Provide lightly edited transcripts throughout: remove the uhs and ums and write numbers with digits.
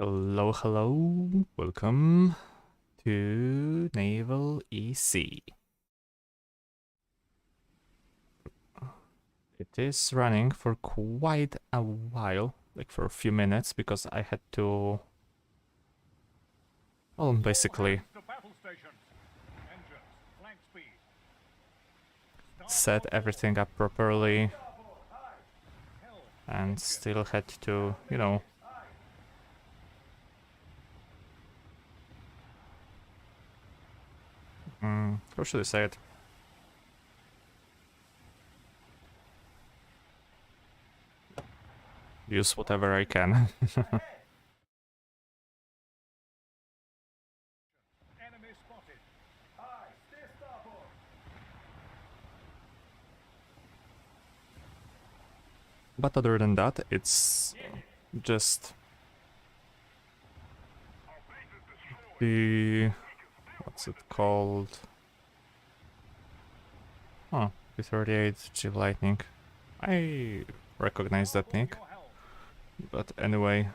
Hello, hello. Welcome to Naval EC. It is running for quite a while, like for a few minutes, because I had to, well, basically set everything up properly and still had to, how should I say it? Use whatever I can. But other than that, it's just the... what's it called? Oh, P-38 G Lightning. I recognize that nick. But anyway,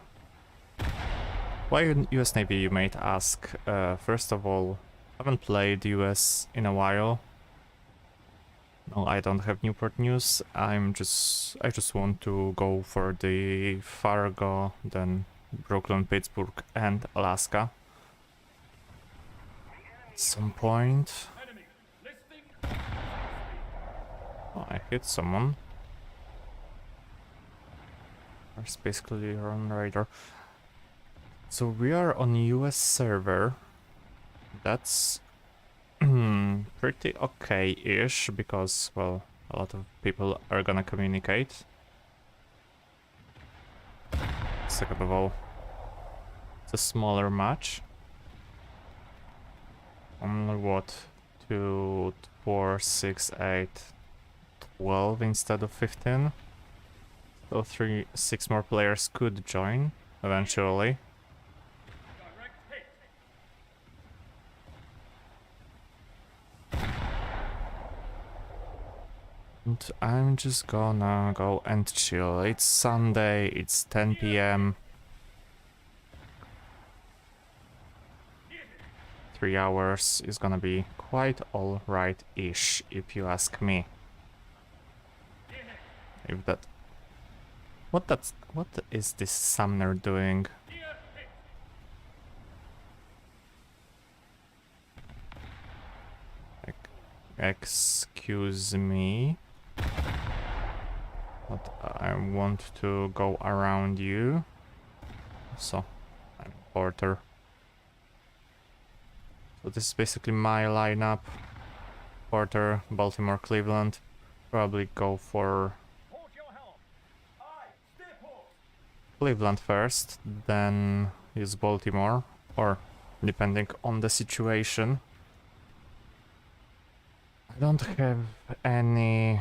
why US Navy, you might ask? First of all, I haven't played US in a while. No, I don't have Newport news. I just want to go for the Fargo, then Brooklyn, Pittsburgh, and Alaska. At some point. Oh, I hit someone. There's basically on radar. So we are on US server. That's pretty okay-ish, because, well, a lot of people are gonna communicate. Second of all, it's a smaller match. Only what? 2, 4, 6, 8, 12 instead of 15. So 6 more players could join eventually. And I'm just gonna go and chill. It's Sunday, it's 10 PM. 3 hours is gonna be quite alright-ish, if you ask me. If that... What is this Sumner doing? Excuse me. But I want to go around you. So, I'm Porter. So this is basically my lineup. Porter, Baltimore, Cleveland. Probably go for Cleveland first, then use Baltimore, or depending on the situation. I don't have any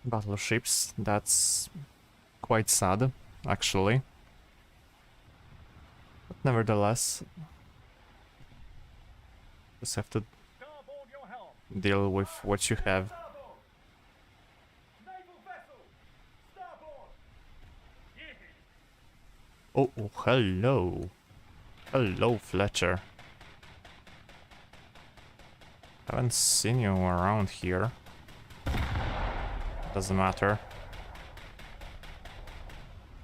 battleships. That's quite sad, actually. But nevertheless, just have to deal with what you have. Oh, hello. Hello, Fletcher. Haven't seen you around here. Doesn't matter.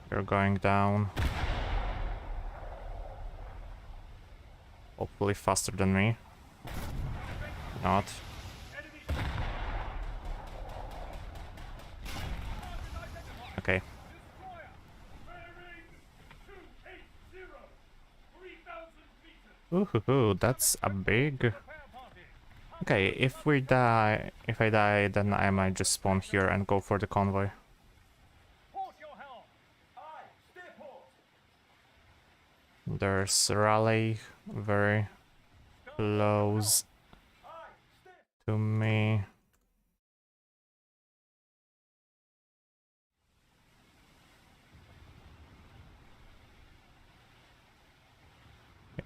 You're going down. Hopefully faster than me. Not. Okay. Ooh, that's a big... Okay, if I die, then I might just spawn here and go for the convoy. There's Raleigh, very close to me.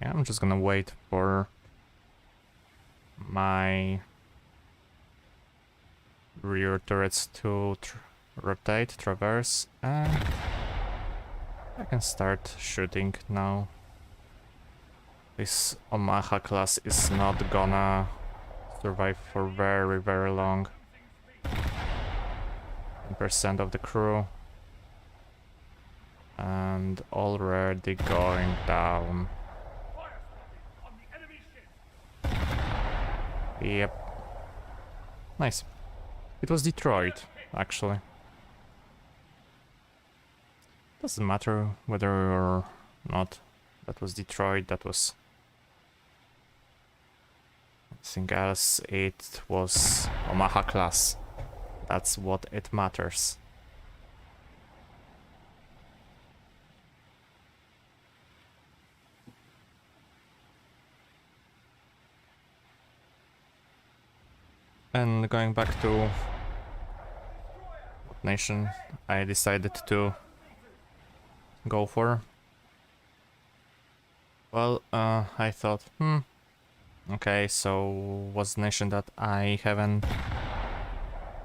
Yeah, I'm just gonna wait for my rear turrets to rotate, traverse, and I can start shooting now. This Omaha class is not gonna survive for very, very long. 10% of the crew. And already going down. Yep. Nice. It was Detroit, actually. Doesn't matter whether or not that was Detroit, that was anything else. It was Omaha class. That's what it matters. And going back to what nation I decided to go for. Well, I thought, okay, so what's the nation that I haven't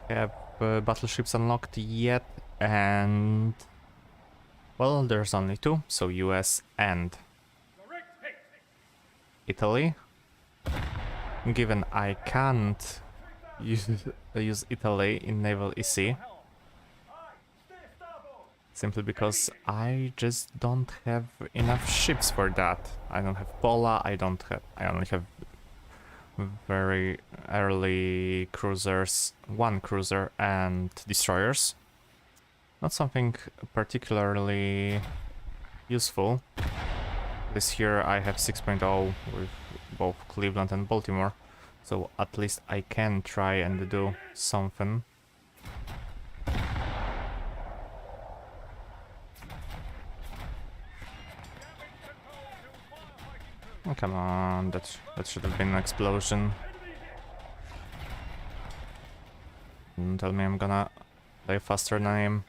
have battleships unlocked yet? And well, there's only two, so US and Italy. Given I can't use Italy in Naval EC, simply because I just don't have enough ships for that. I don't have Pola, I only have very early cruisers, one cruiser and destroyers. Not something particularly useful. This year I have 6.0 with both Cleveland and Baltimore, so at least I can try and do something. Oh, come on, that should have been an explosion. Don't tell me I'm gonna die faster than him.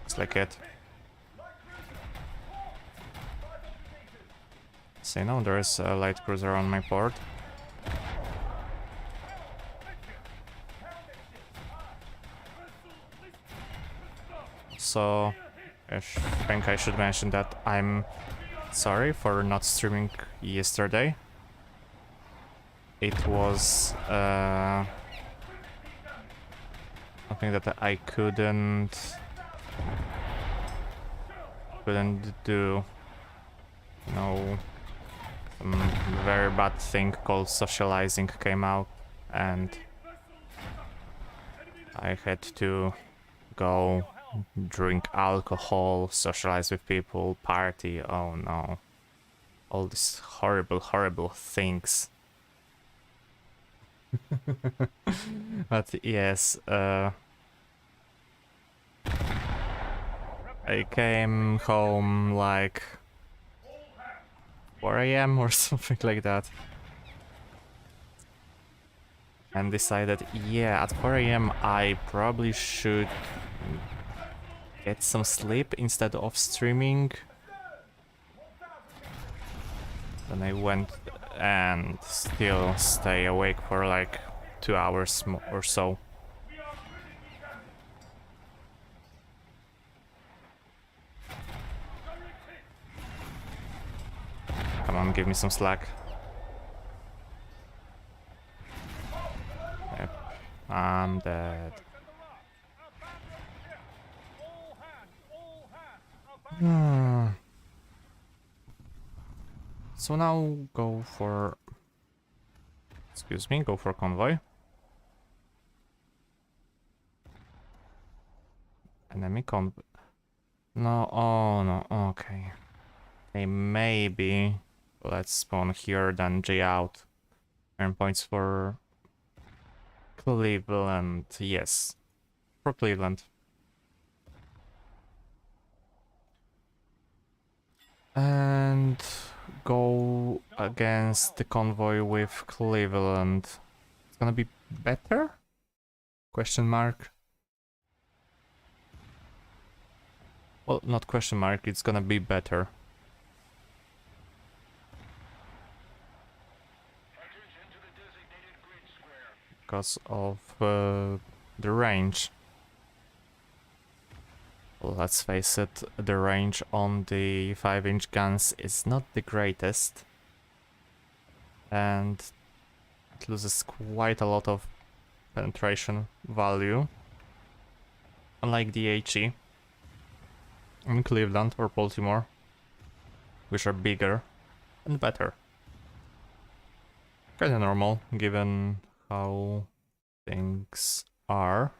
Looks like it. See, now there is a light cruiser on my port. So, I think I should mention that I'm sorry for not streaming yesterday. It was something that I couldn't do. No, some very bad thing called socializing came out, and I had to go drink alcohol, socialize with people, party. Oh no, all these horrible, horrible things. But yes, I came home like 4 AM or something like that, and decided, yeah, at 4 AM I probably should get some sleep instead of streaming. Then I went and still stay awake for like 2 hours or so. Come on, give me some slack. Yep, I'm dead. So now go for... Excuse me, go for convoy. Enemy convoy. No, oh no, okay. Okay, maybe let's spawn here, then J out. Earn points for Cleveland, yes. For Cleveland. And go against the convoy with Cleveland. It's gonna be better? Question mark. Well, not question mark, it's gonna be better. because of the range. Let's face it, the range on the 5-inch guns is not the greatest, and it loses quite a lot of penetration value, unlike the HE in Cleveland or Baltimore, which are bigger and better. Kinda normal, given how things are.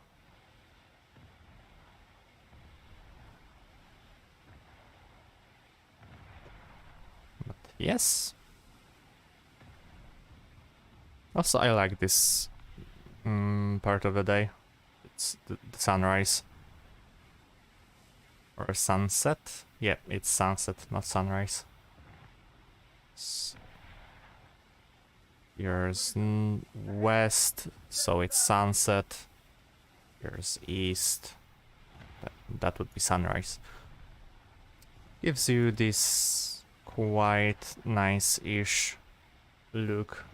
But yes. Also, I like this part of the day. It's the sunrise. Or sunset? Yeah, it's sunset, not sunrise. Here's west, so it's sunset. Here's east. That would be sunrise. Gives you this quite nice-ish look.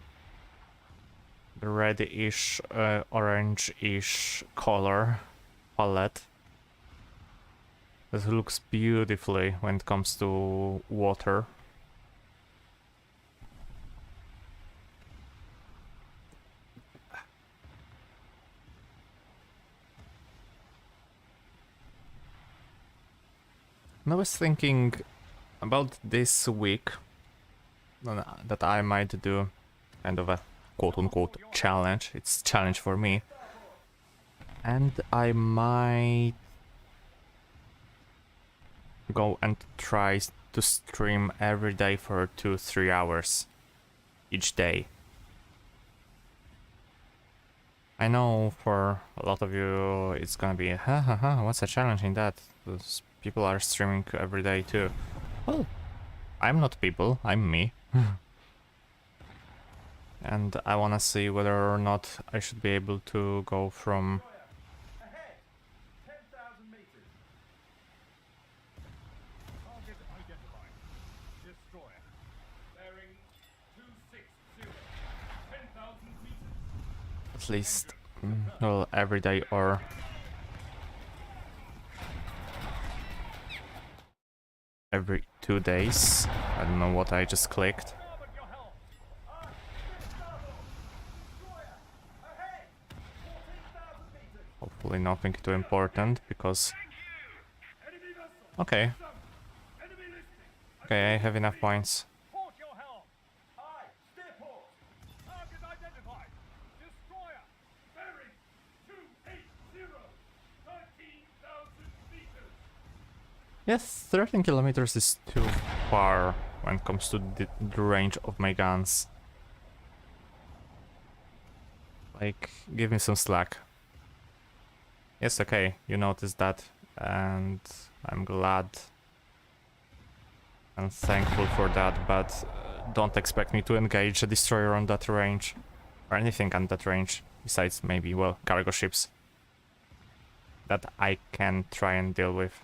The red-ish, orange-ish color palette. It looks beautifully when it comes to water. I was thinking about this week that I might do kind of a quote-unquote challenge. It's a challenge for me. And I might go and try to stream every day for 2-3 hours each day. I know for a lot of you it's gonna be what's a challenge in that? Those people are streaming every day too. Well, I'm not people, I'm me. And I wanna see whether or not I should be able to go from at least well, every day or every 2 days. I don't know what I just clicked. Hopefully nothing too important, because... Okay. Okay, I have enough points. Yes, 13 kilometers is too far when it comes to the range of my guns. Like, give me some slack. Yes, okay, you noticed that, and I'm glad and thankful for that, but don't expect me to engage a destroyer on that range, or anything on that range, besides maybe, well, cargo ships. That I can try and deal with.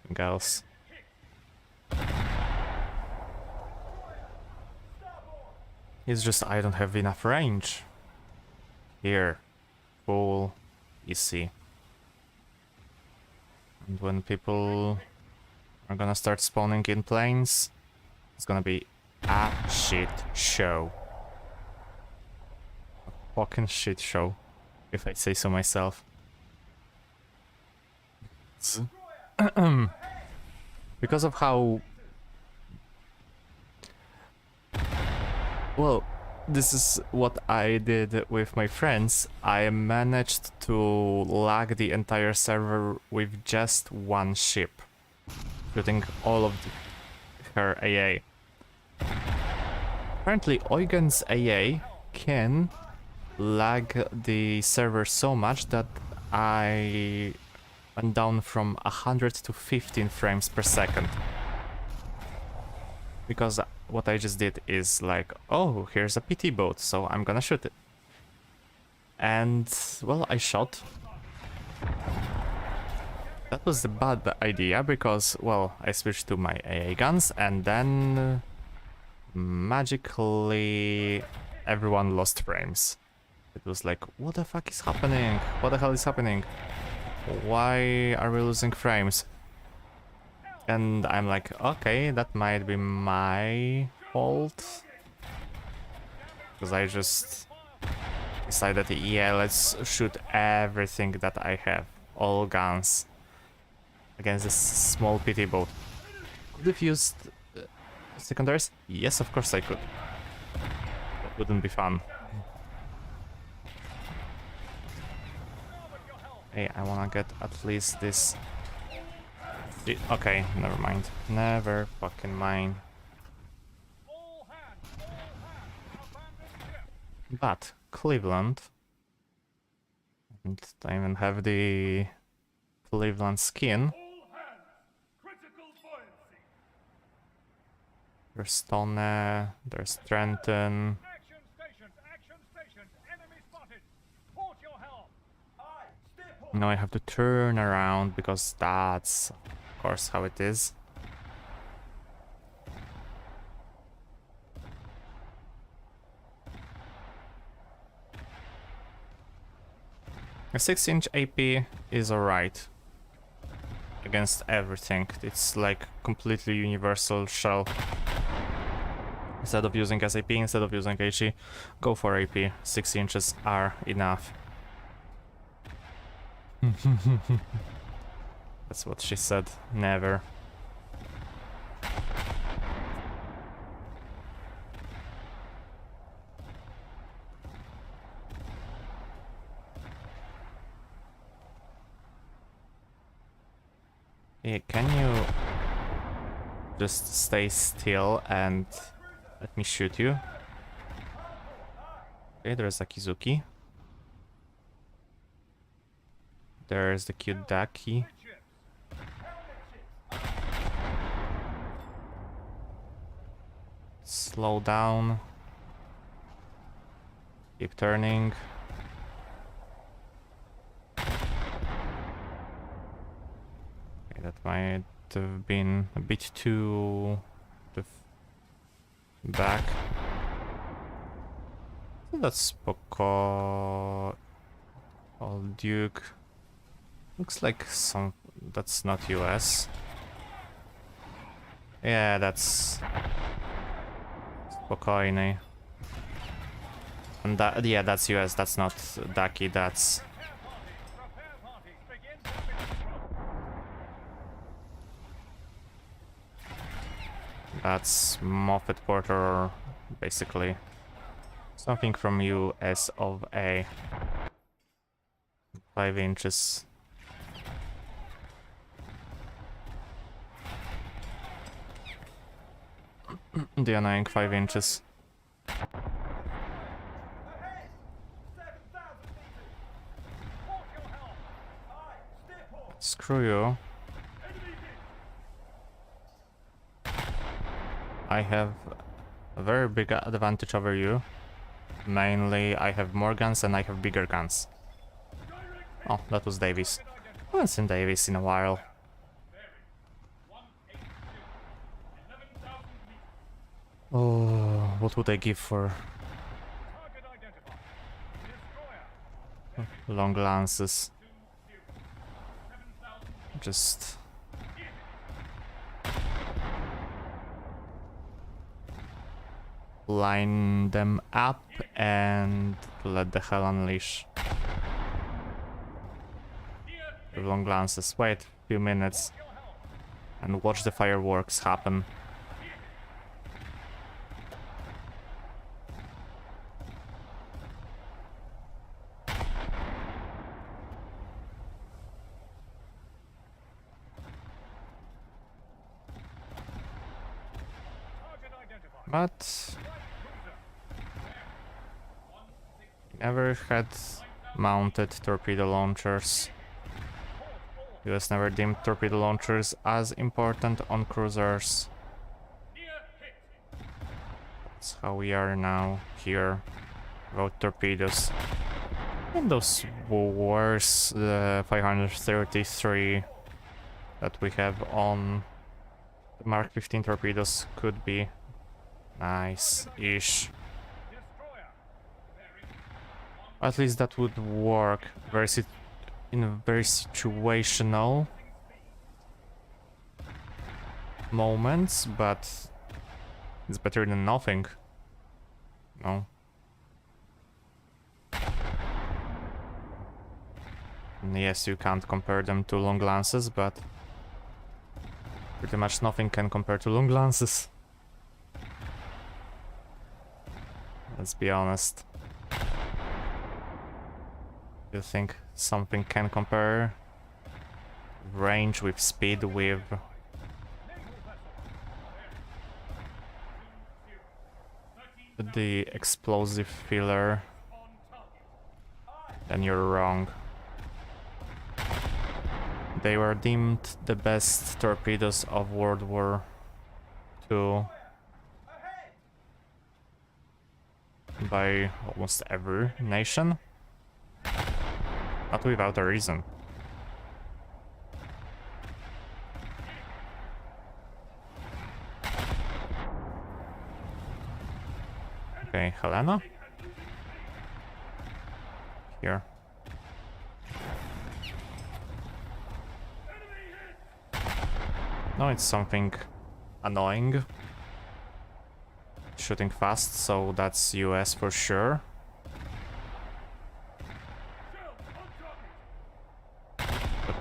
Nothing else. It's just I don't have enough range. Here, full EC. And when people are gonna start spawning in planes, it's gonna be a shit show. A fucking shit show, if I say so myself. Because of how... Well, this is what I did with my friends. I managed to lag the entire server with just one ship, shooting all of her AA. Apparently Eugen's AA can lag the server so much that I went down from 100 to 15 frames per second. Because what I just did is like, oh, here's a PT boat, so I'm gonna shoot it. And, well, I shot. That was a bad idea because, well, I switched to my AA guns and then magically everyone lost frames. It was like, what the fuck is happening? What the hell is happening? Why are we losing frames? And I'm like, okay, that might be my fault. Because I just decided, yeah, let's shoot everything that I have. All guns. Against this small PT boat. Could have used secondaries? Yes, of course I could. That wouldn't be fun. Hey, I wanna get at least this... Okay, never mind. Never fucking mind. But Cleveland... I even have the Cleveland skin. There's Stone, there's Trenton. Now I have to turn around because that's, of course, how it is. A 6-inch AP is alright against everything. It's like completely universal shell. Instead of using SAP, instead of using HE, go for AP. 6 inches are enough. That's what she said. Never. Yeah, can you just stay still and let me shoot you? Okay, there's a Kizuki. There's the cute Daki. Slow down. Keep turning. Okay, that might have been a bit too back. That's Poco. Old Duke. Looks like some. That's not US. Yeah, that's Spokojny. And that, yeah, that's US. That's not Daki. That's. That's Moffat Porter, basically. Something from US of A. 5 inches. The annoying 5 inches. Screw you. I have a very big advantage over you. Mainly, I have more guns and I have bigger guns. Oh, that was Davis. I haven't seen Davis in a while. Oh, what would I give for long lances? Just line them up and let the hell unleash. With long lances. Wait a few minutes and watch the fireworks happen. But never had mounted torpedo launchers. US never deemed torpedo launchers as important on cruisers. That's how we are now here, without torpedoes. And those worse 533 that we have on the Mark 15 torpedoes could be nice-ish. At least that would work in a very situational moments, but it's better than nothing. No. And yes, you can't compare them to long lances, but pretty much nothing can compare to long lances. Let's be honest. Do you think something can compare range with speed with the explosive filler? Then you're wrong. They were deemed the best torpedoes of World War II by almost every nation. Not without a reason. Okay, Helena? Here. No, it's something annoying. Shooting fast, so that's US for sure. But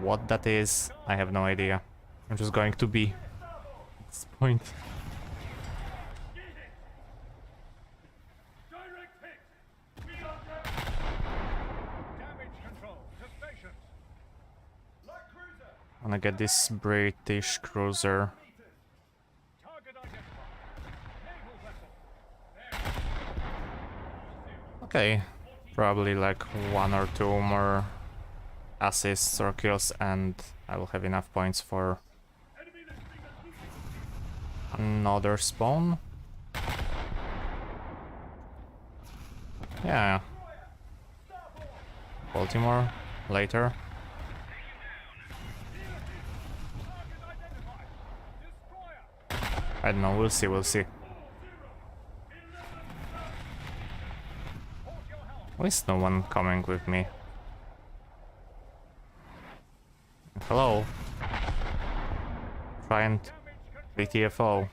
what that is, I have no idea. I'm just going to B at this point. I'm gonna get this British cruiser. Okay, probably like 1 or 2 more assists or kills and I will have enough points for another spawn. Yeah. Baltimore later. I don't know, we'll see, we'll see. Why is no one coming with me? Hello? Try and VTFO.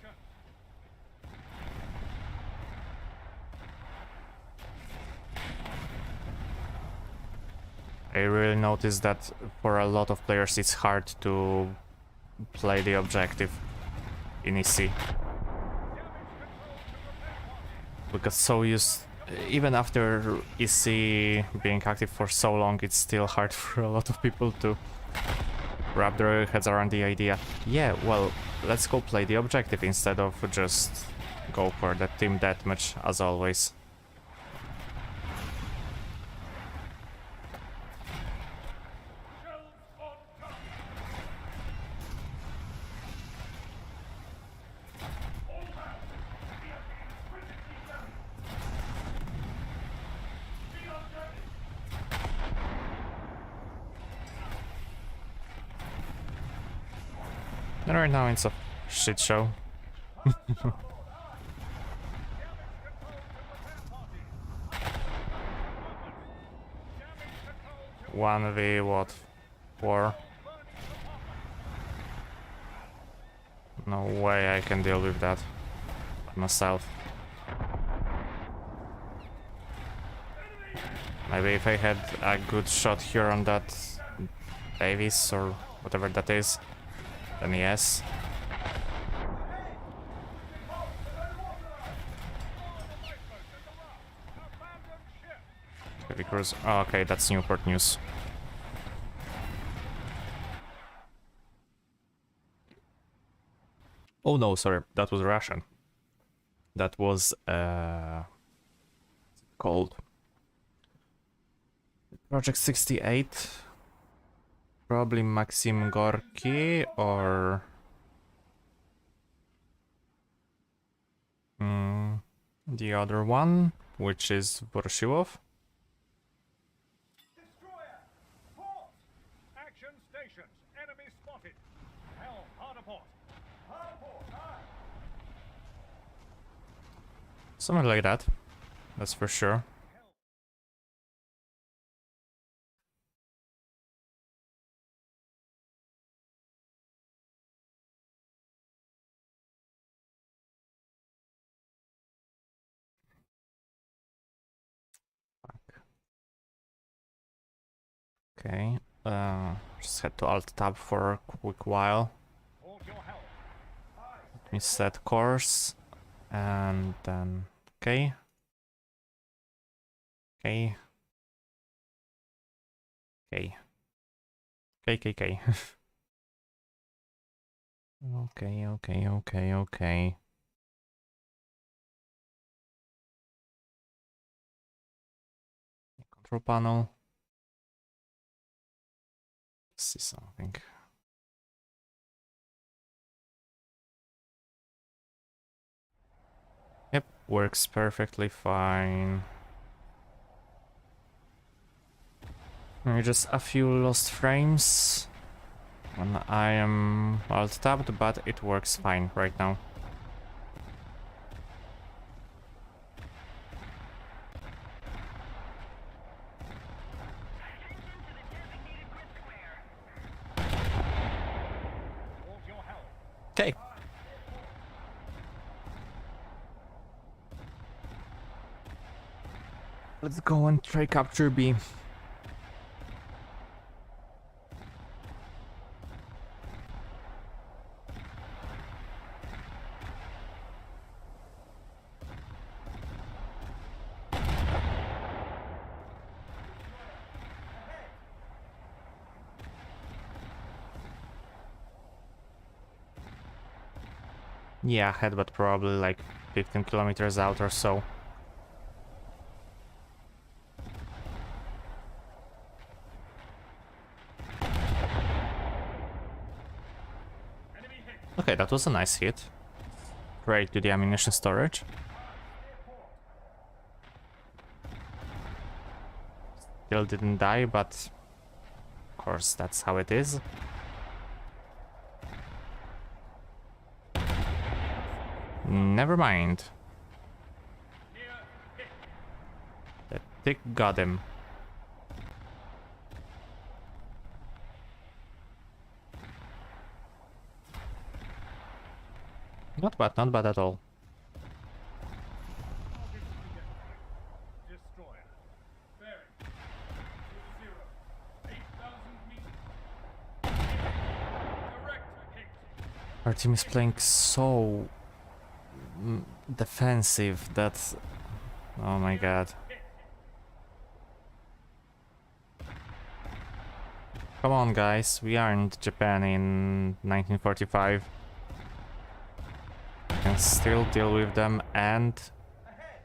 I really noticed that for a lot of players it's hard to play the objective in EC. Because so used, even after EC being active for so long, it's still hard for a lot of people to wrap their heads around the idea. Yeah, well, let's go play the objective instead of just go for the team deathmatch as always. And right now it's a shit show. 1v what? 4? No way I can deal with that myself. Maybe if I had a good shot here on that Davis or whatever that is, then yes. Heavy cruise. Oh, okay, that's Newport news. Oh no, sorry, that was Russian. That was called Project 68. Probably Maxim Gorky or the other one, which is Vorshilov. Destroyer! Port! Action stations! Enemy spotted! Helm, hard aport! Hard aport! Aye! Something like that, that's for sure. Okay. Just had to alt tab for a quick while. Hold your helm. Let me set course. And then... Okay. Okay. Okay. Okay. Okay. Control panel. Let's see something. Yep, works perfectly fine. Maybe just a few lost frames when I am alt tabbed, but it works fine right now. Hold your helm. Okay. Let's go and try capture B. Yeah, ahead, but probably like 15 kilometers out or so. Enemy hit. Okay, that was a nice hit. Right to the ammunition storage. Still didn't die, but of course that's how it is. Never mind. Near hit. The tick got him. Not bad at all. Target identified. Destroyer. Bearing. 20. 8,000 meters. Direct hit. Our team is playing so defensive that... Oh my god. Come on guys, we aren't Japan in 1945. We can still deal with them and Ahead.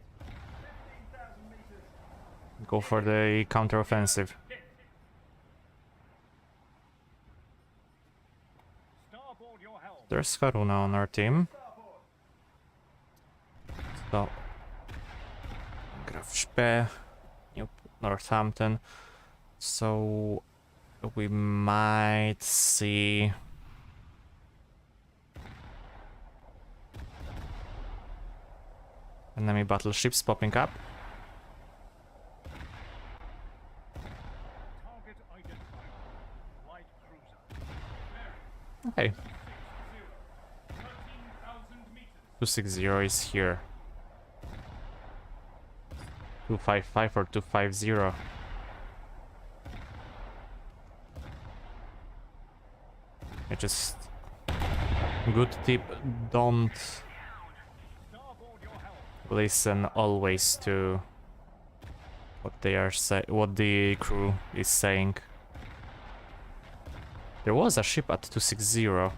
15,000 meters. go for the counteroffensive. Starboard your helm. There's Haruna on our team. So, Graf Spee, Northampton. So, we might see... enemy battleships popping up. Target identified. Light cruiser. Okay, 13,000 meters. 260 is here. 255 or 250. I just... Good tip, don't Starboard your helm. listen always to what they are what the crew is saying. There was a ship at 260,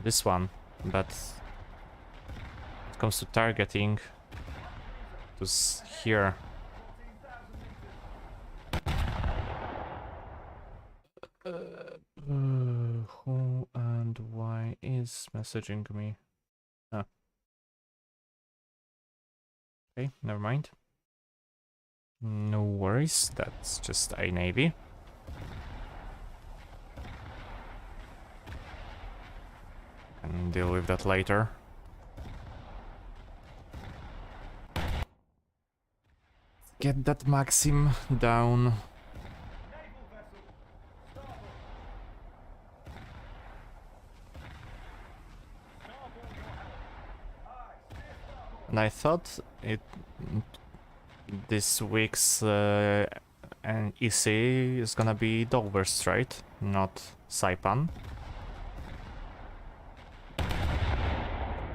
this one, but when it comes to targeting, it was here. Who and why is messaging me? Ah. Okay, never mind. No worries, that's just a navy. Can deal with that later. Get that Maxim down. Naval vessel. Starboard. Starboard your helm. Aye. Steer starboard. And I thought this week's And EC is gonna be Dover Strait, not Saipan.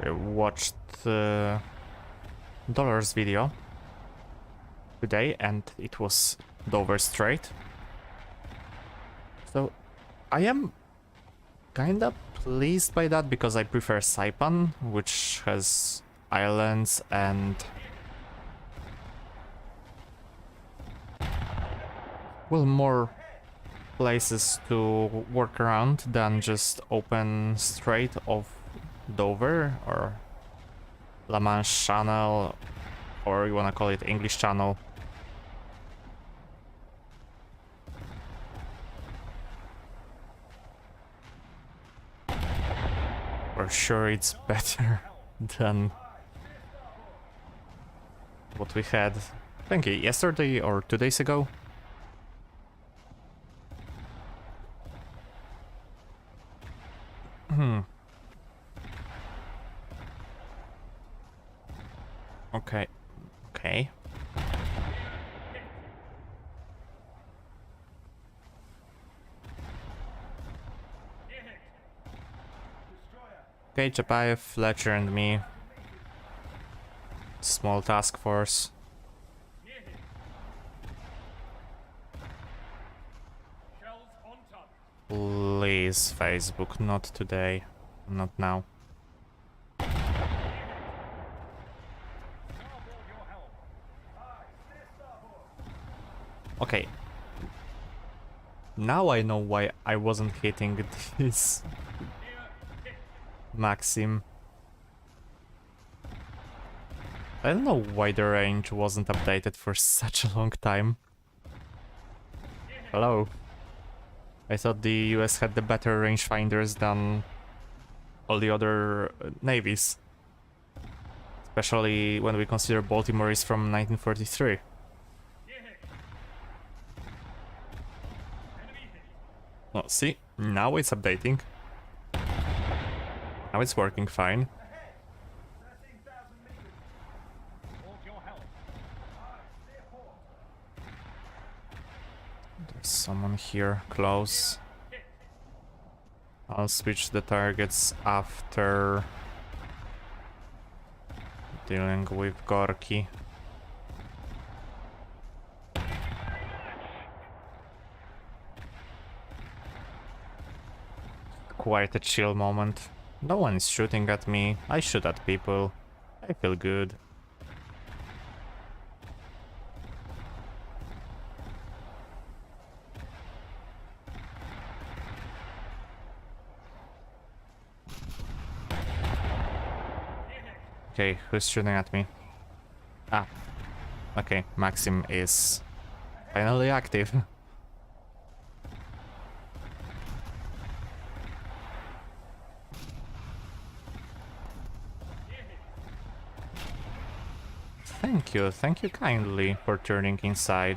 I watched Dollar's video today and it was Dover Strait. So I am kinda pleased by that because I prefer Saipan, which has islands and well, more places to work around than just open Strait of Dover or La Manche Channel, or you wanna call it English Channel. For sure it's better than what we had, I think yesterday or 2 days ago. Okay. Okay. Okay, Chapayev, Fletcher and me. Small task force. Shells on top. Please, Facebook, not today. Not now. Starboard your helm. Aye, steer starboard. Okay. Now I know why I wasn't hitting this Maxim. I don't know why the range wasn't updated for such a long time. Hello. I thought the US had the better rangefinders than all the other navies. Especially when we consider Baltimore is from 1943. Oh, see? Now it's updating. Now it's working fine. 13,000 meters. Hold your helm. Aye, steer port. There's someone here close. I'll switch the targets after dealing with Gorky. Quite a chill moment. No one is shooting at me. I shoot at people. I feel good. Okay, who's shooting at me? Ah. Okay, Maxim is finally active. Thank you kindly for turning inside.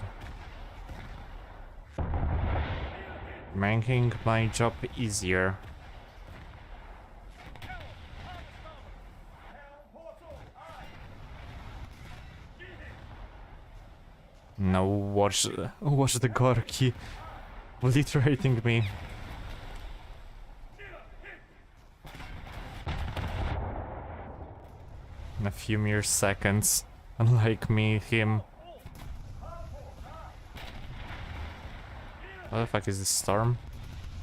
Making my job easier. No, watch the Gorky obliterating me. In a few mere seconds, unlike me, him. What the fuck is this storm?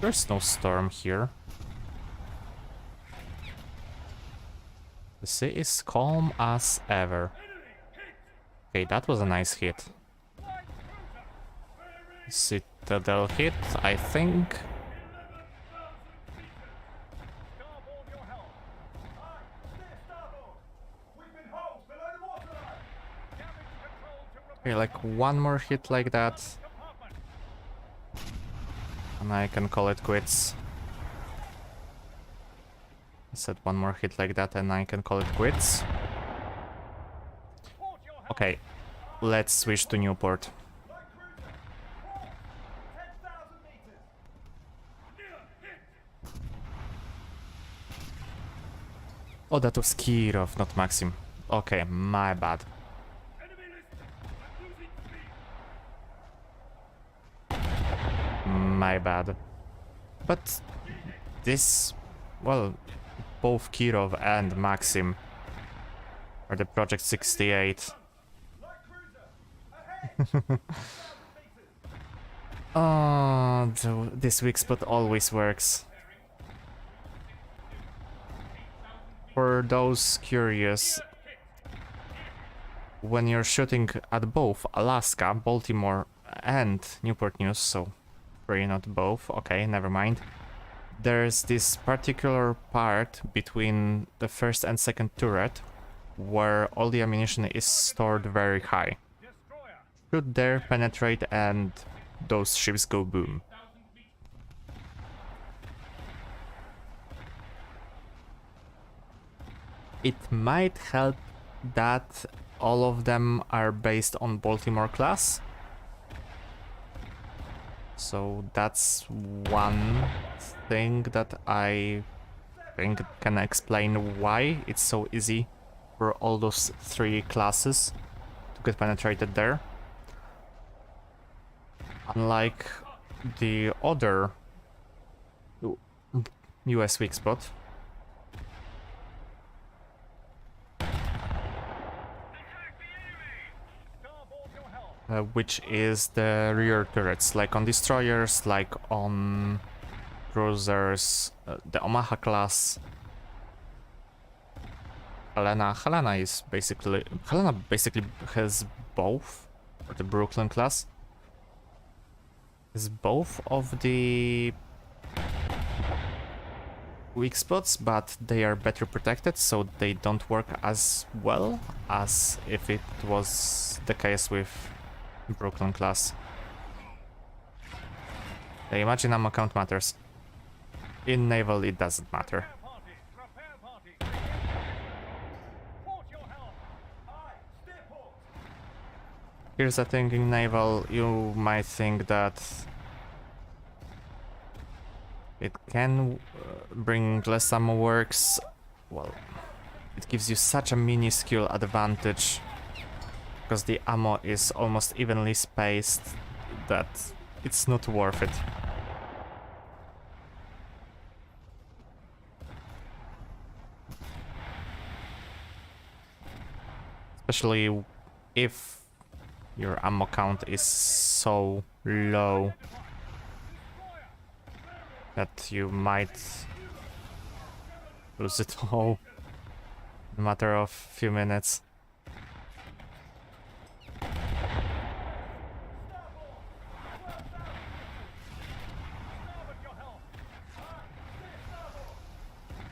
There's no storm here. The sea is calm as ever. Okay, that was a nice hit. Citadel hit, I think. Starboard your helm. Aye, steer starboard. We've been holed below the waterline. Damage control to repair Okay, like one more hit like that, compartment. and I can call it quits. I said one more hit like that and I can call it quits. Port your helm. Okay, let's switch to Newport. Light cruiser. Port. 10,000 meters. Oh, that was Kirov, not Maxim. Okay, my bad. Enemy listed. I'm losing speed. My bad. But this, well, both Kirov and Maxim are the Project 68. Oh, this weak spot always works. For those curious, when you're shooting at both Alaska, Baltimore, and Newport News, so three, not both, okay, never mind. There's this particular part between the first and second turret where all the ammunition is stored very high. Shoot there, penetrate, and those ships go boom. It might help that all of them are based on Baltimore class. So that's one thing that I think can explain why it's so easy for all those three classes to get penetrated there. Unlike the other US weak spot. Which is the rear turrets, like on destroyers, like on cruisers, the Omaha class. Helena basically has both, or the Brooklyn class has both of the weak spots, but they are better protected, so they don't work as well as if it was the case with Brooklyn class. I imagine ammo count matters. In naval it doesn't matter. Here's the thing, in naval you might think that it can bring less ammo works. Well, it gives you such a minuscule advantage because the ammo is almost evenly spaced that it's not worth it. Especially if your ammo count is so low that you might lose it all in a matter of few minutes.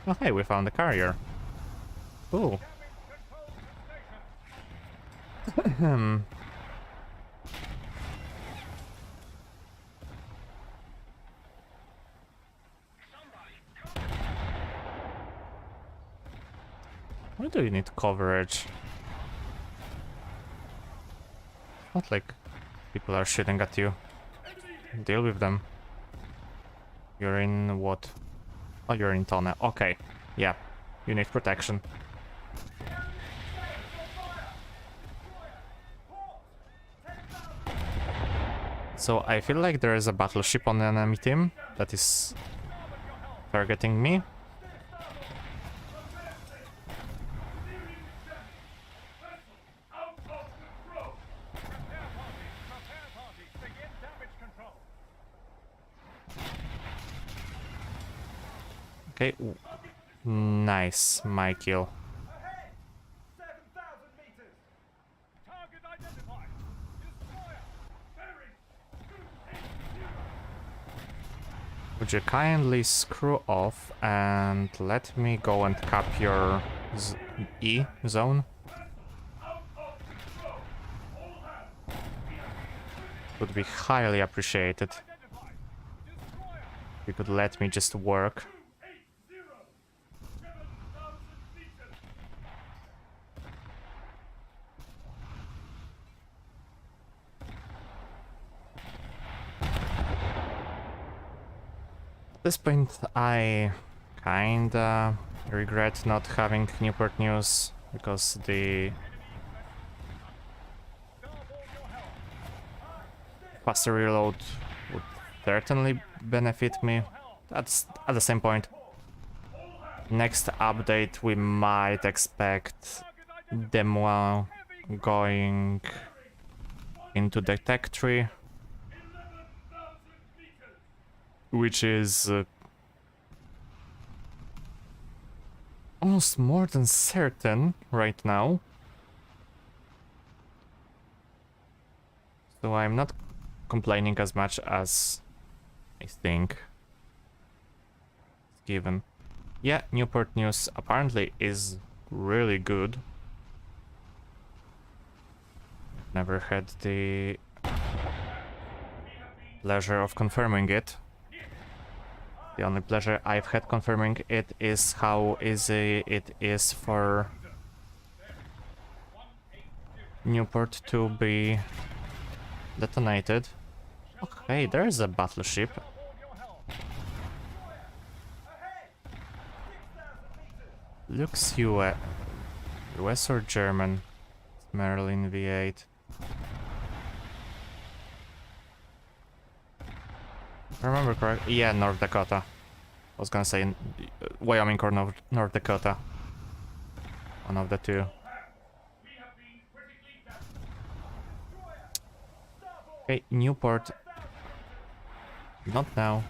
Oh hey, we found the carrier. Cool. Why do you need coverage? Not like people are shooting at you. Deal with them. You're in what? Oh, you're in Tone. Okay. Yeah. You need protection. So I feel like there is a battleship on the enemy team that is targeting me. Okay, nice, my kill. Would you kindly screw off and let me go and cap your E zone? Would be highly appreciated. You could let me just work. At this point, I kinda regret not having Newport News because the faster reload would certainly benefit me. That's at the same point. Next update we might expect Demois going into the tech tree, which is almost more than certain right now. So I'm not complaining as much as I think it's given. Yeah, Newport news apparently is really good. Never had the pleasure of confirming it. The only pleasure I've had confirming it is how easy it is for Newport to be detonated. Oh, hey, there's a battleship. Looks US or German? Merlin V8. If I remember correctly, yeah, North Dakota. I was gonna say Wyoming or North Dakota. One of the two. Okay, Newport. Not now.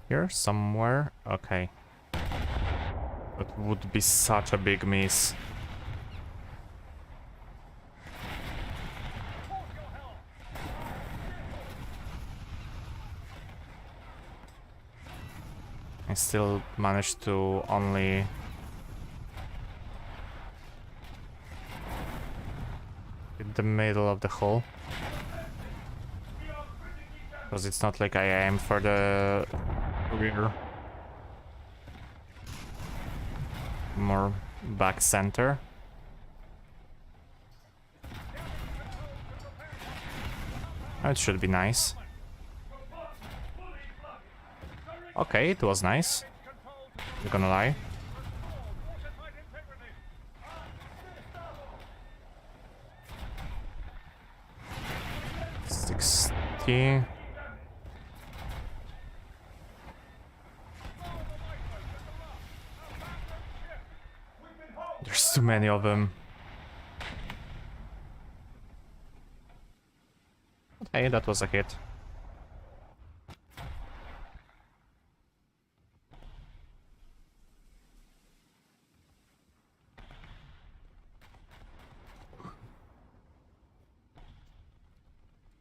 Here somewhere. Okay. That would be such a big miss. I still managed to only hit the middle of the hull. Because it's not like I aim for the rear. More back center. It should be nice. Okay, it was nice. Not gonna lie. $60. There's too many of them. Hey, that was a hit.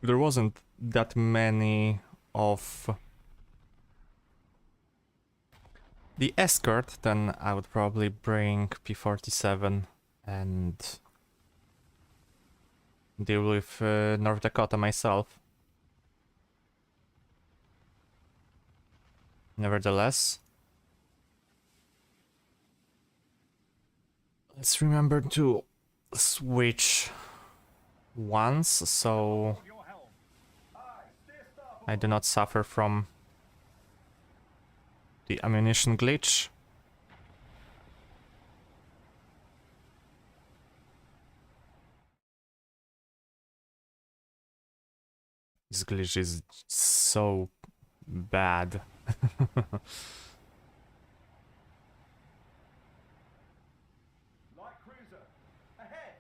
There wasn't that many of the escort, then I would probably bring P-47 and deal with North Dakota myself. Nevertheless, let's remember to switch once, so I do not suffer from the ammunition glitch. This glitch is so bad. Light cruiser. Ahead.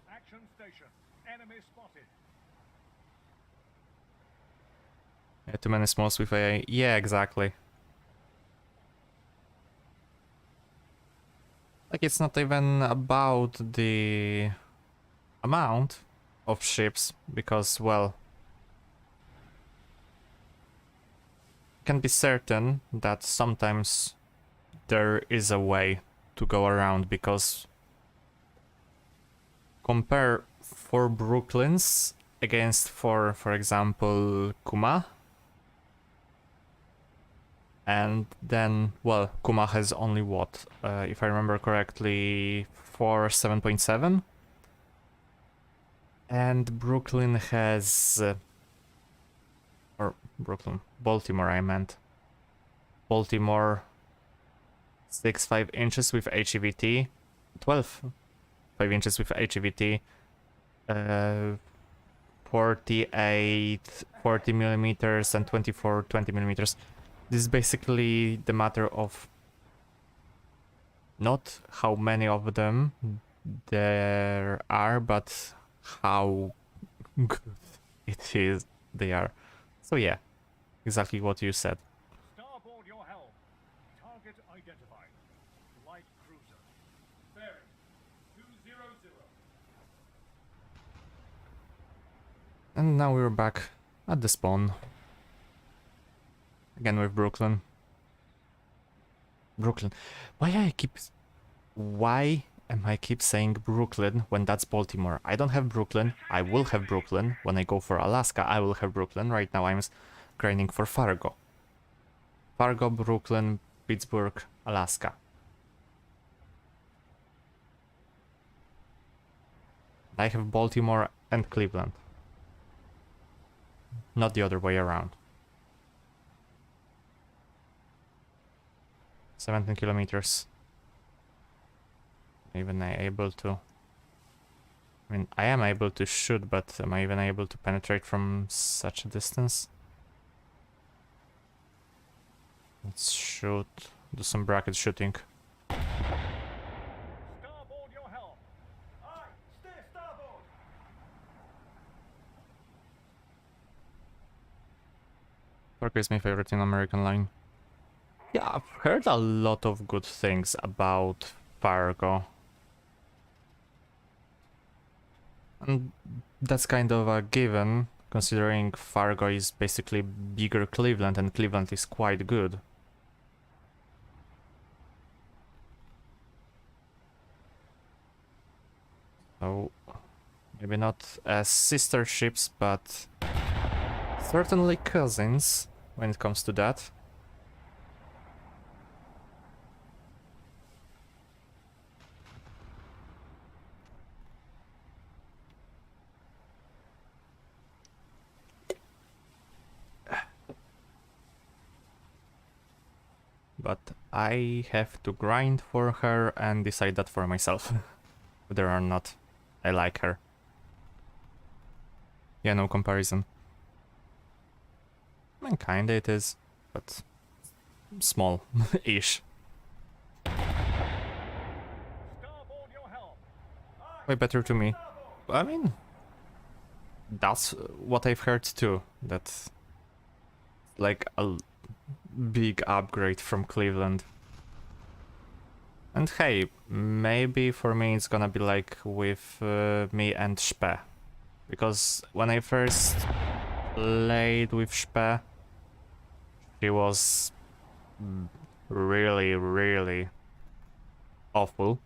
Action station. Enemy spotted. Yeah, too many smalls with AA. Yeah, exactly. Like, it's not even about the amount of ships, because, well, can be certain that sometimes there is a way to go around, because compare 4 Brooklyns against for example, Kuma. And then, well, Kuma has only what, if I remember correctly, 4 7.7? And Brooklyn has... or Brooklyn, Baltimore I meant. Baltimore 6 5 inches with HEVT, 12 5 inches with HEVT, 48 40 millimeters and 24 20 millimeters. This is basically the matter of not how many of them there are, but how good it is they are. So yeah, exactly what you said. Starboard your helm. Target identified. Light cruiser. Bearing 200. And now we're back at the spawn. Again with Brooklyn. Brooklyn. Why am I keep saying Brooklyn when that's Baltimore? I don't have Brooklyn. I will have Brooklyn. When I go for Alaska, I will have Brooklyn. Right now I'm grinding for Fargo. Fargo, Brooklyn, Pittsburgh, Alaska. I have Baltimore and Cleveland. Not the other way around. 17 kilometers. Even I able to... I mean, I am able to shoot, but am I even able to penetrate from such a distance? Let's shoot. Do some bracket shooting. Starboard your helm. Aye, steer starboard. Fargo is my favorite in American line. Yeah, I've heard a lot of good things about Fargo. And that's kind of a given, considering Fargo is basically bigger Cleveland and Cleveland is quite good. So, maybe not as sister ships, but certainly cousins when it comes to that. But I have to grind for her and decide that for myself. Whether or not I like her. Yeah, no comparison. I mean, kinda it is, but small-ish. Starboard your helm. Way better to me. I mean, that's what I've heard too. That's like a big upgrade from Cleveland. And hey, maybe for me it's gonna be like with me and Spe. Because when I first played with Spe, she was really, really awful.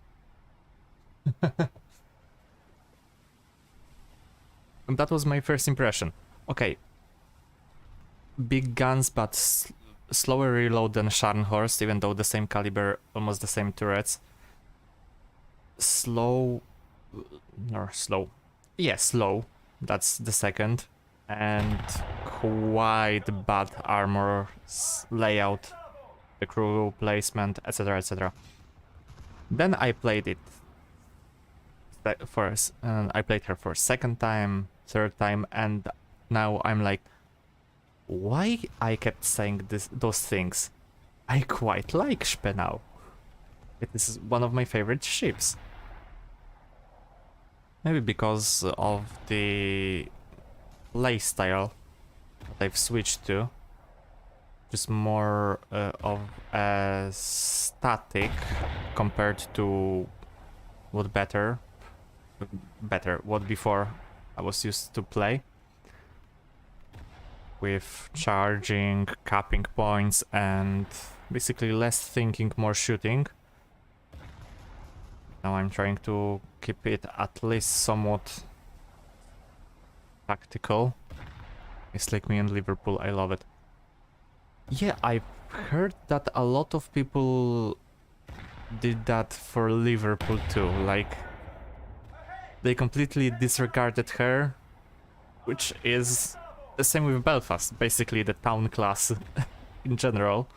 And that was my first impression. Okay, big guns, but slower reload than Scharnhorst, even though the same caliber, almost the same turrets. Slow. Yeah, slow. That's the second. And quite bad armor layout, the crew placement, etc. etc. Then I played it first, and I played her for second time, third time, and now I'm like, why I kept saying those things? I quite like Spe now. It is one of my favorite ships. Maybe because of the playstyle that I've switched to. Just more of a static compared to what what before I was used to play. With charging, capping points, and basically less thinking, more shooting. Now I'm trying to keep it at least somewhat tactical. It's like me in Liverpool, I love it. Yeah, I've heard that a lot of people did that for Liverpool too, like they completely disregarded her, which is the same with Belfast, basically the town class in general.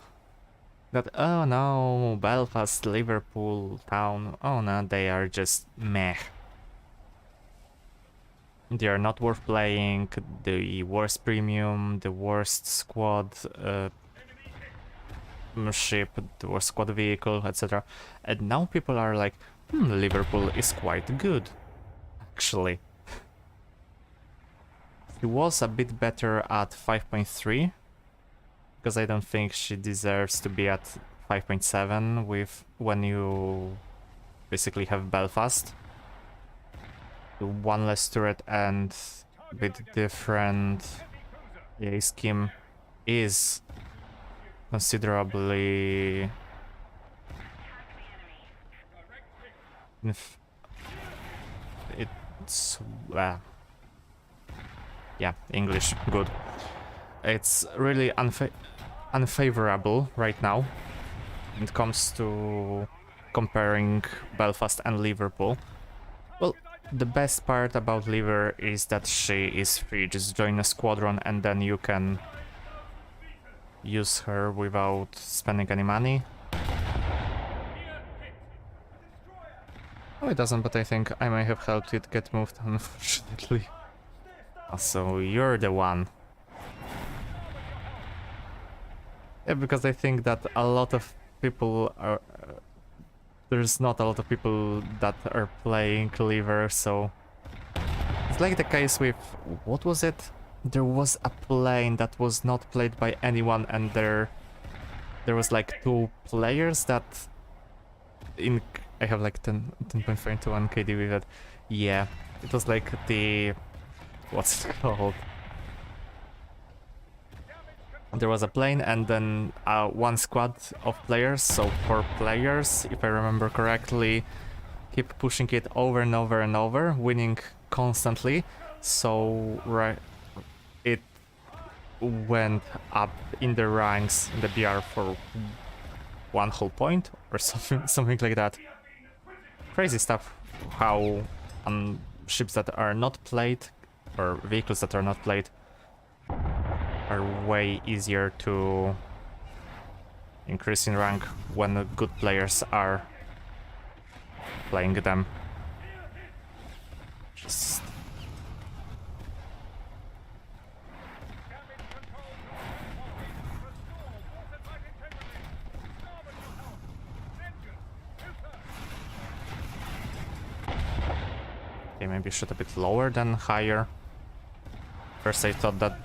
that, oh no, Belfast, Liverpool, Town, oh no, they are just meh. They are not worth playing, the worst premium, the worst squad ship, the worst squad vehicle, etc. And now people are like, Liverpool is quite good, actually. He was a bit better at 5.3, because I don't think she deserves to be at 5.7 with when you basically have Belfast. The one less turret and a bit different EA scheme is considerably it's yeah, English, good. It's really unfavorable right now when it comes to comparing Belfast and Liverpool. Well, the best part about Liver is that she is free. Just join a squadron and then you can use her without spending any money. Oh, it doesn't, but I think I may have helped it get moved, unfortunately. So you're the one. Yeah, because I think that a lot of people are... there's not a lot of people that are playing Liver, so... It's like the case with... what was it? There was a plane that was not played by anyone and there was like 2 players that... I have like 10.5 to 1 KD with it. Yeah, it was like the... what's it called? There was a plane and then one squad of players, so 4 players, if I remember correctly, keep pushing it over and over and over, winning constantly, so it went up in the ranks in the BR for 1 whole point or something like that. Crazy stuff how ships that are not played or vehicles that are not played are way easier to increase in rank when good players are playing them. Just... okay, maybe shoot a bit lower than higher. First I thought that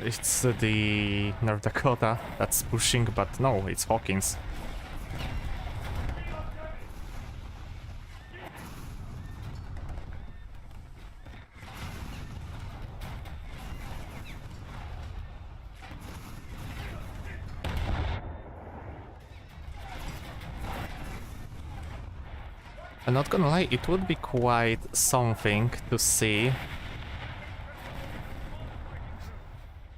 it's the North Dakota that's pushing, but no, it's Hawkins. I'm not gonna lie, it would be quite something to see.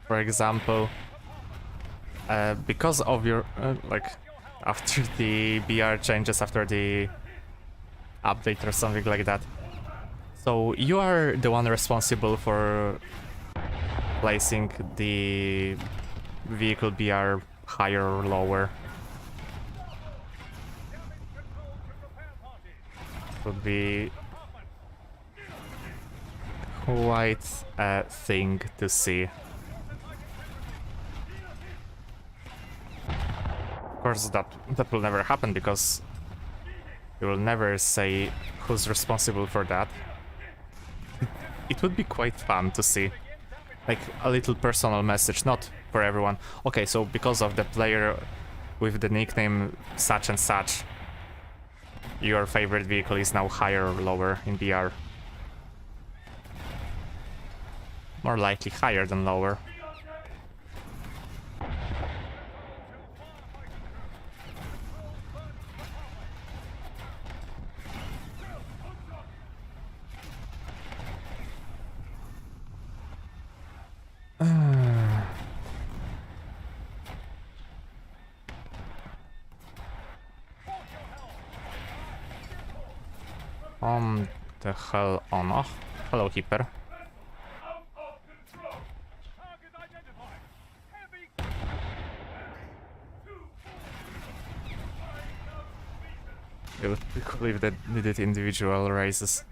For example, because of your, like, after the BR changes, after the update or something like that. So you are the one responsible for placing the vehicle BR higher or lower. Would be quite a thing to see. Of course, that will never happen because you will never say who's responsible for that. It would be quite fun to see, like a little personal message, not for everyone. Okay, so because of the player with the nickname such and such, your favorite vehicle is now higher or lower in BR. More likely higher than lower. The hell on. Oh, hello, Keeper. It would be cool if they needed individual races.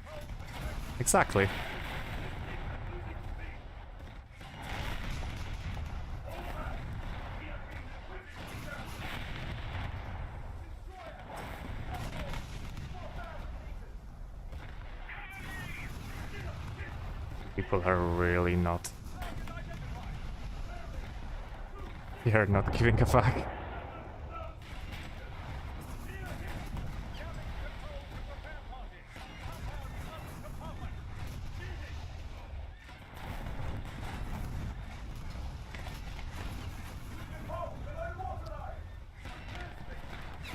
Exactly. People are really not. They are not giving a fuck.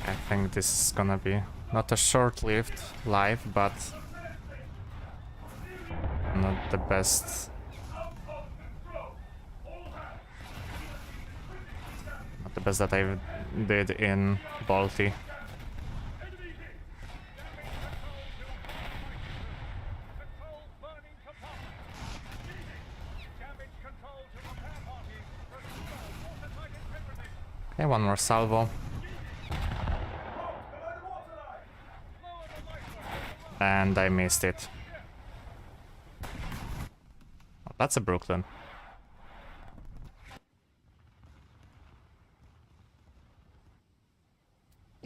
I think this is gonna be not a short-lived life, but not the best. Not the best that I did in Balti. Okay, one more salvo. And I missed it. Oh, that's a Brooklyn.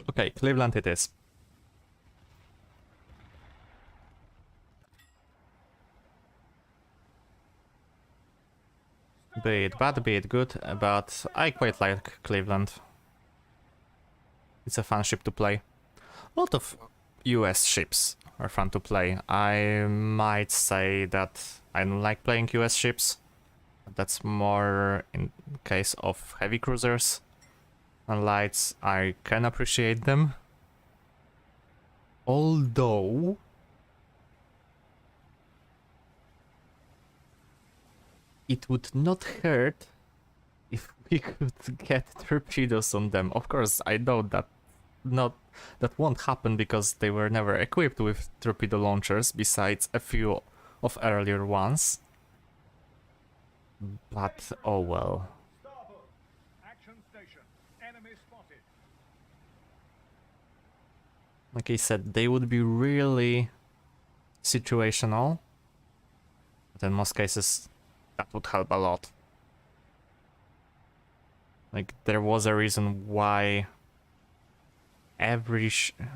Okay, Cleveland it is. Be it bad, be it good, but I quite like Cleveland. It's a fun ship to play. A lot of US ships are fun to play. I might say that I don't like playing US ships. That's more in case of heavy cruisers. And lights, I can appreciate them. Although it would not hurt if we could get torpedoes on them. Of course, I know that that won't happen because they were never equipped with torpedo launchers, besides a few of earlier ones. But oh well. Starboard. Action station. Enemy spotted. Like I said, they would be really situational. But in most cases, that would help a lot. Like, there was a reason why every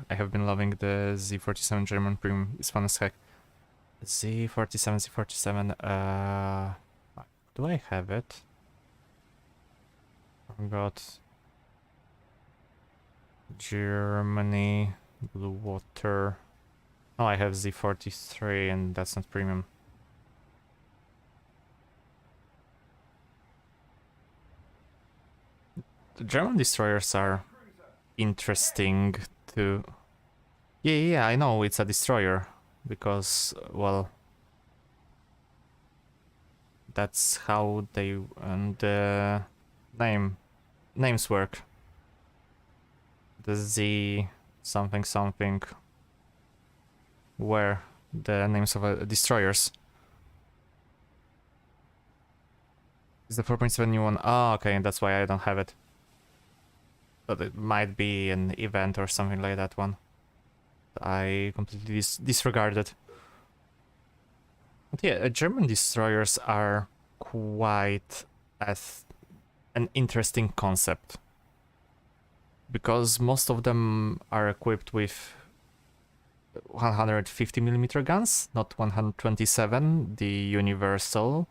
I have been loving the Z47 German Premium. It's fun as heck. Z47, do I have it? I've got Germany, Blue Water. Oh, I have Z43 and that's not premium. The German destroyers are interesting to... Yeah, I know it's a destroyer, because, well, that's how they and the names work. The Z something something were the names of destroyers. Is the 4.7 new one? Oh, okay, that's why I don't have it. But it might be an event or something like that one. I completely disregarded. But yeah, German destroyers are quite an interesting concept. Because most of them are equipped with 150mm guns, not 127, the universal.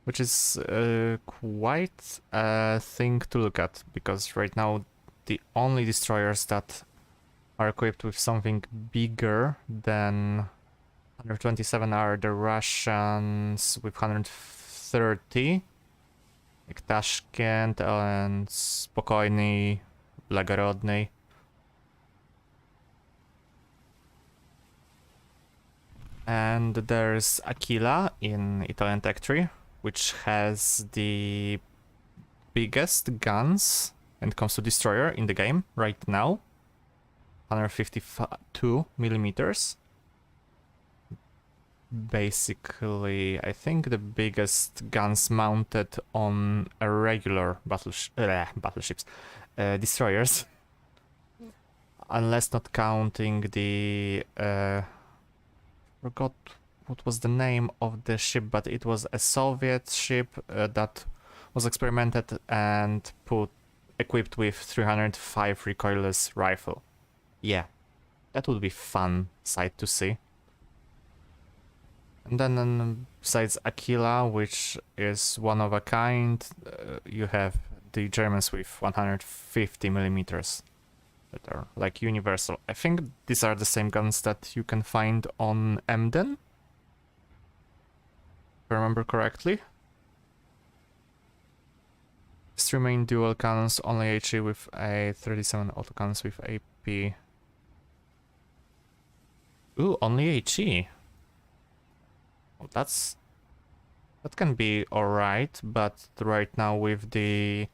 Which is quite a thing to look at, because right now the only destroyers that are equipped with something bigger than 127 are the Russians with 130, like Tashkent and Spokojny, Blagorodny. And there's Aquila in Italian Tech Tree, which has the biggest guns when it comes to destroyer in the game right now, 152 millimeters. basically, I think, the biggest guns mounted on a regular battleships, destroyers. Unless not counting the forgot what was the name of the ship, but it was a Soviet ship that was experimented and equipped with 305 recoilless rifle. Yeah, that would be fun sight to see. And then besides Aquila, which is one of a kind, you have the Germans with 150 millimeters that are like universal. I think these are the same guns that you can find on Emden, if I remember correctly. Three main dual cannons, only HE with a 37 autocannons with AP. Ooh, only HE. Well, that can be alright, but right now with the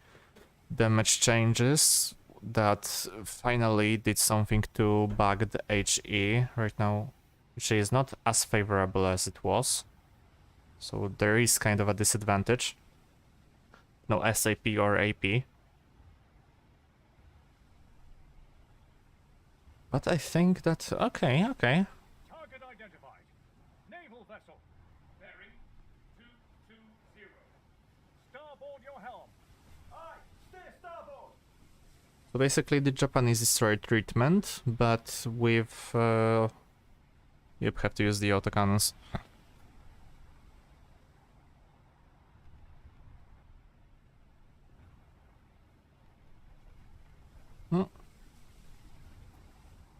damage changes that finally did something to bug the HE. Right now, HE is not as favorable as it was, so there is kind of a disadvantage. No SAP or AP. But I think that okay. Target identified. Naval vessel. Bearing 220. Starboard your helm. Aye, steer starboard. So basically the Japanese destroyed treatment, but with yep, have to use the autocannons.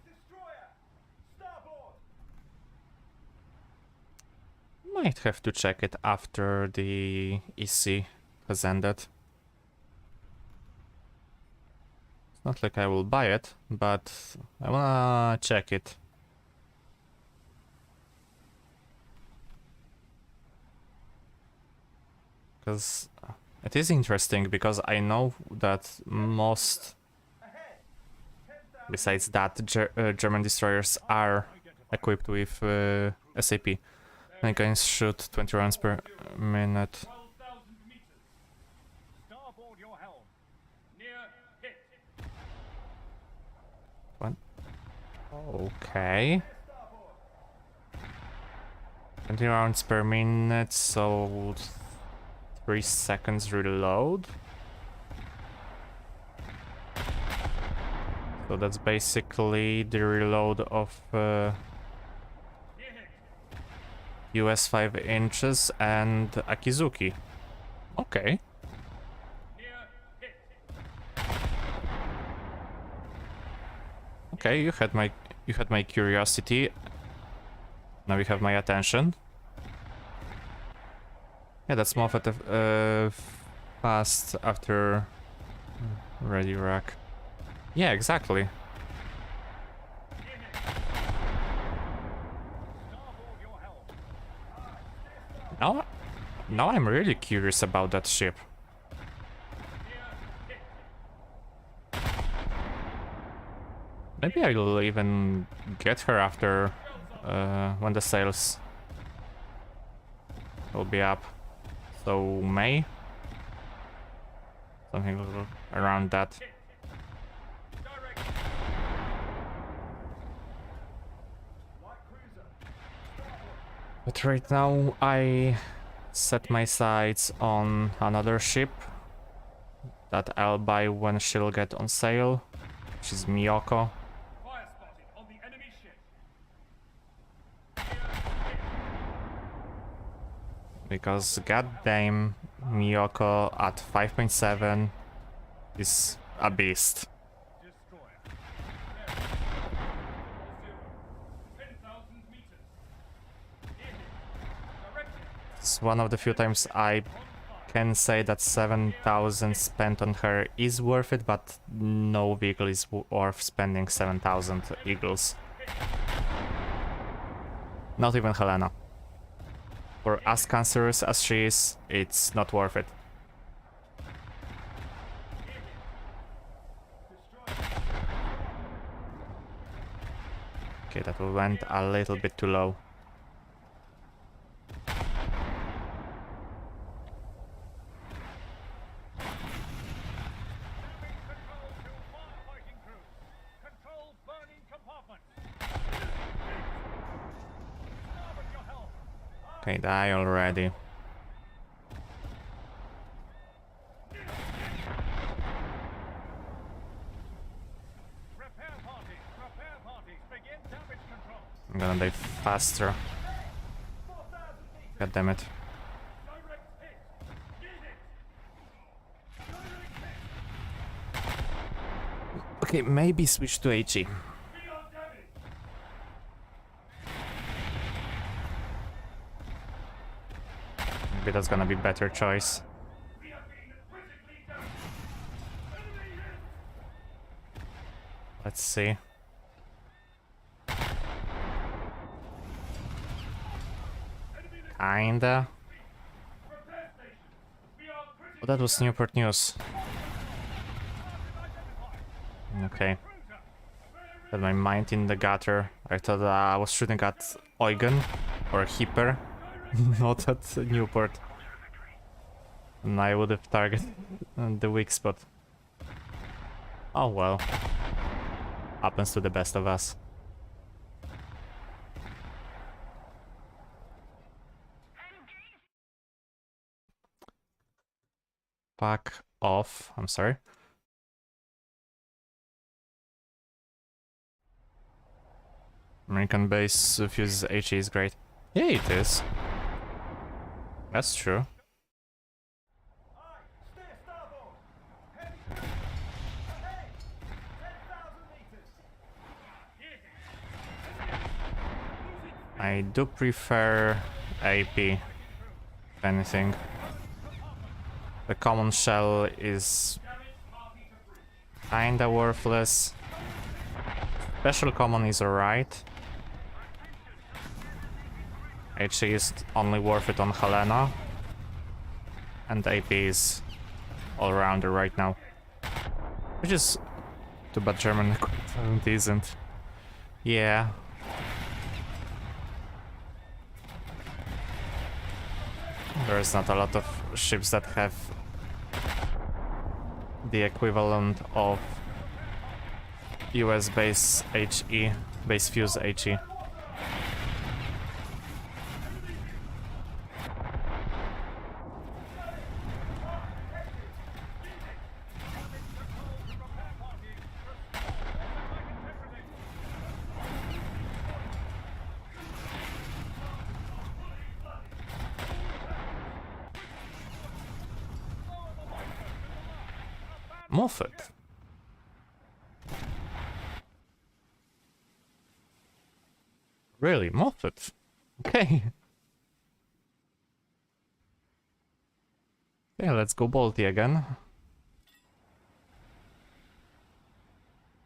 Destroyer. Starboard. Might have to check it after the EC has ended. It's not like I will buy it, but I wanna check it. Because it is interesting, because I know that most, Ahead. 10,000. besides that, German destroyers are equipped with SAP. And can shoot 20 rounds per minute. 12,000 meters. Starboard your helm. Near hit. What? Okay. 20 rounds per minute, so 3 seconds reload. So that's basically the reload of US 5 inches and Akizuki. Okay. Near hit. Okay, you had my curiosity. Now you have my attention. Yeah, that's Moffat fast after ready rack. Yeah, exactly. Starboard your helm. Now I'm really curious about that ship. Maybe I'll even get her after when the sales will be up. So May? Something around that. Direct. White cruiser. But right now I set my sights on another ship that I'll buy when she'll get on sale, which is Miyoko. Fire spotted on the enemy ship. Because goddamn Miyoko at 5.7 is a beast. Destroyer. 10,000 meters. Directed. It's one of the few times I can say that 7,000 spent on her is worth it, but no vehicle is worth spending 7,000 eagles. Not even Helena. For as cancerous as she is, it's not worth it. Okay, that went a little bit too low. Okay, die already. Repair parties, begin damage control. I'm gonna die faster. 4,000 meters. God damn it. Direct hit. Use it. Direct hit. Okay, maybe switch to HE. We are damaged. Maybe that's gonna be better choice. We have been critically damaged. Enemy hit. Let's see. Kinda. Repair station. We are critically Oh, that was Newport News. Okay. Had my mind in the gutter. I thought I was shooting at Eugen or Hipper, not at Newport. And I would have targeted the weak spot. Oh well. Happens to the best of us. Fuck off. I'm sorry. American base fuses HE is great. Yeah, it is. That's true. Aye, steer starboard. Heading ahead. 10,000 meters. I do prefer AP, if anything. The common shell is kinda worthless. Special common is alright. HE is only worth it on Helena. And AP is all-rounder right now. Which is too bad German equipment isn't. Yeah. There's not a lot of ships that have the equivalent of US base HE, base fuse HE. Moffat. Really, Moffat? Okay. Okay, let's go Balti again.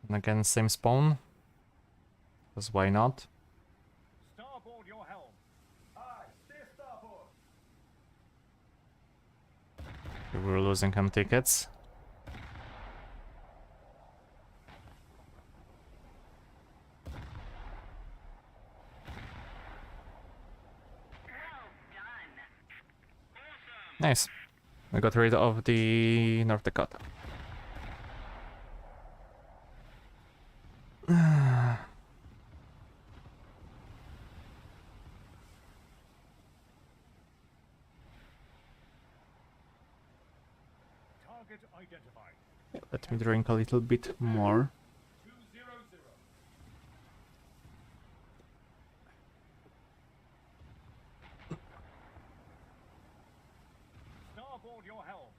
And again, same spawn. Because why not? Starboard your helm. Aye, steer starboard. We were losing some tickets. Nice. We got rid of the North Dakota. Target identified. Let me drink a little bit more. 200. Starboard your helm.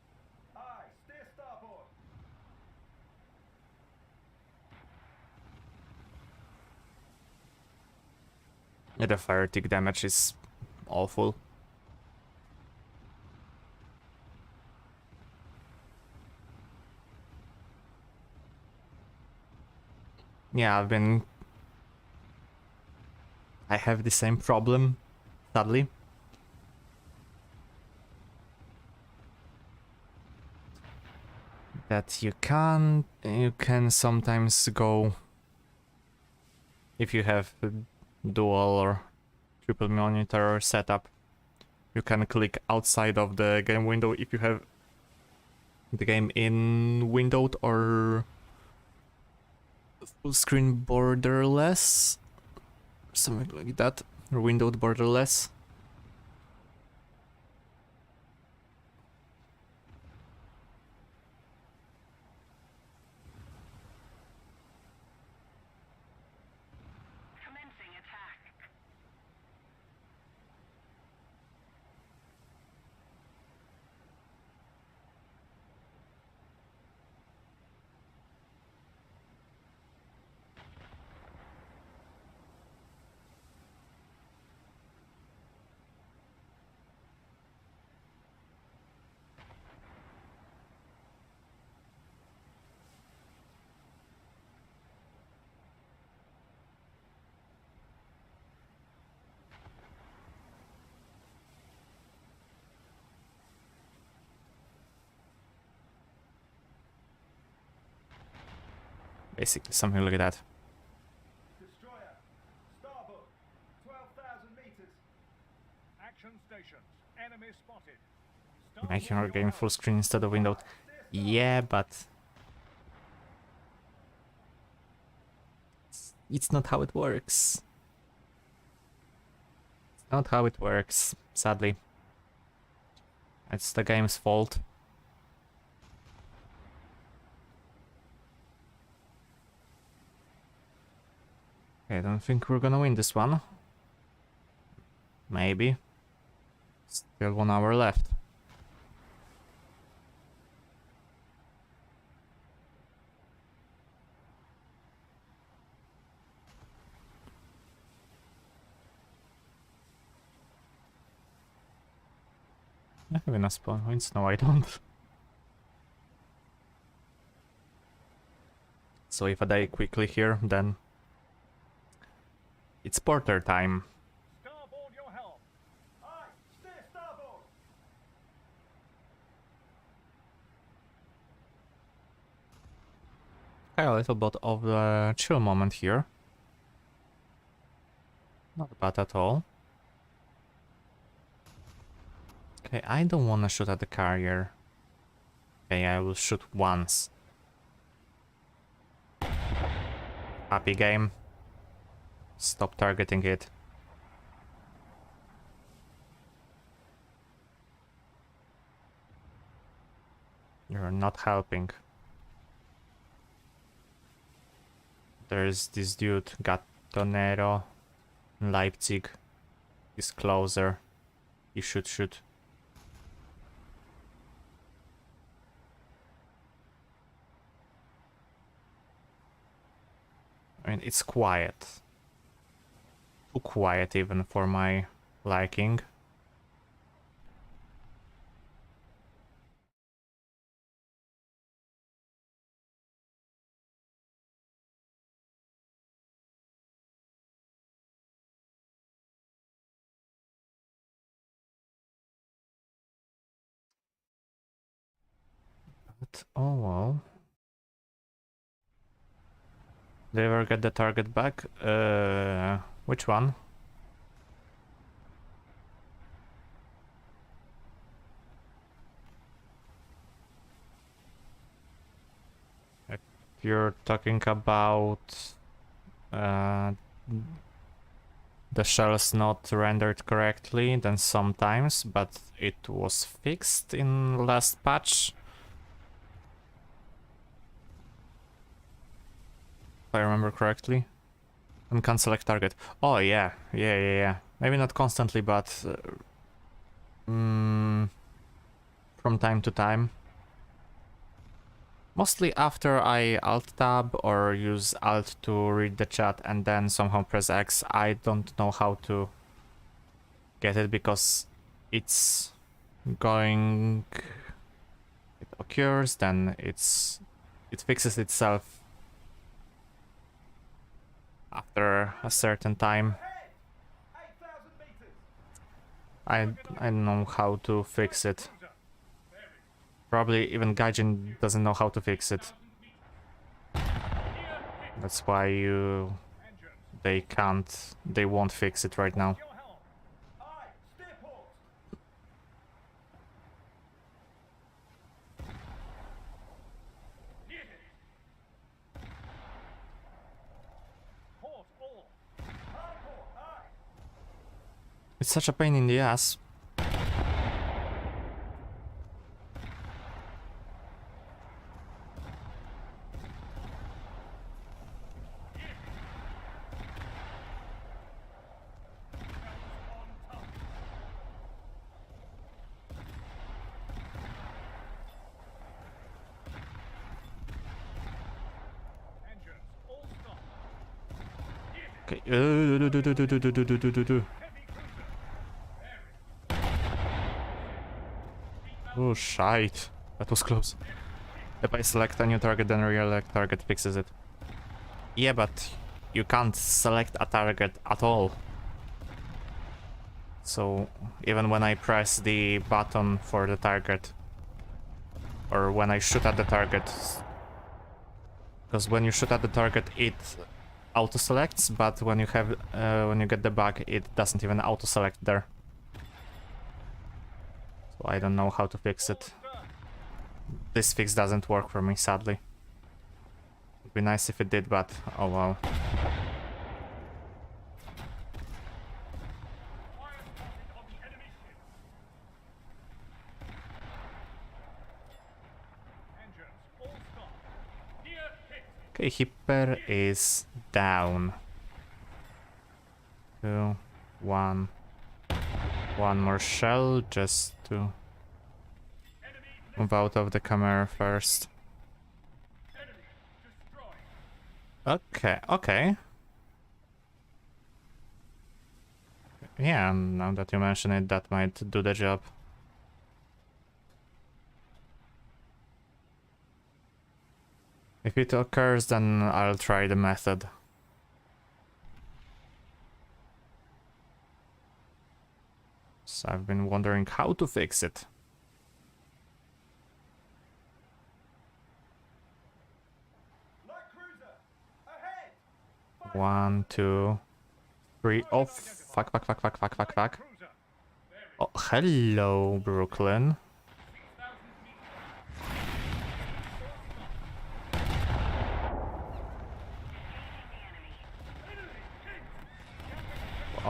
Aye, steer starboard. Yeah, the fire tick damage is awful. Yeah, I have the same problem, sadly. That you can sometimes go, if you have a dual or triple monitor setup, you can click outside of the game window if you have the game in windowed or full screen borderless, something like that, or windowed borderless. Basically, something like that. Destroyer, starboard, 12,000 meters. Action stations, enemy spotted. Making our game full screen instead of windowed. Yeah, but it's not how it works. It's not how it works, sadly. It's the game's fault. I don't think we're gonna win this one. Maybe. Still 1 hour left. I have enough spawn points. No, I don't. So if I die quickly here, then it's porter time. Starboard your helm. Aye, steer starboard. A little bit of the chill moment here. Not bad at all. Okay, I don't want to shoot at the carrier. Okay, I will shoot once. Happy game. Stop targeting it. You're not helping. There's this dude, Gattonero, Leipzig. He's closer. He should shoot. I mean, it's quiet. Too quiet even for my liking. But, oh well. Did I ever get the target back? Which one? If you're talking about the shells not rendered correctly, then sometimes, but it was fixed in last patch. If I remember correctly. And can select target. Oh yeah. Maybe not constantly, but from time to time. Mostly after I alt tab or use alt to read the chat and then somehow press X. I don't know how to get it because it's going... It occurs, then it fixes itself after a certain time. Ahead, 8,000 meters. I don't know how to fix it. Probably even Gaijin doesn't know how to fix it. That's why they won't fix it right now. Your helm. Aye, steer port. Port all. Hardport, aye. It's such a pain in the ass. Engines, all stop. Okay. Heavy cruiser. Oh shite. That was close. If I select a new target, then real target fixes it. Yeah, but you can't select a target at all. So even when I press the button for the target, or when I shoot at the target, Because when you shoot at the target, it auto-selects, but when you have when you get the bug, it doesn't even auto-select there. So I don't know how to fix it. This fix doesn't work for me, sadly. It'd be nice if it did, but oh well. Okay, Hipper is down. 2, 1. One more shell just to move out of the camera first. Okay, okay. Yeah, now that you mention it, that might do the job. If it occurs, then I'll try the method. So I've been wondering how to fix it. One, 2, 3. Oh, fuck. Oh, hello, Brooklyn.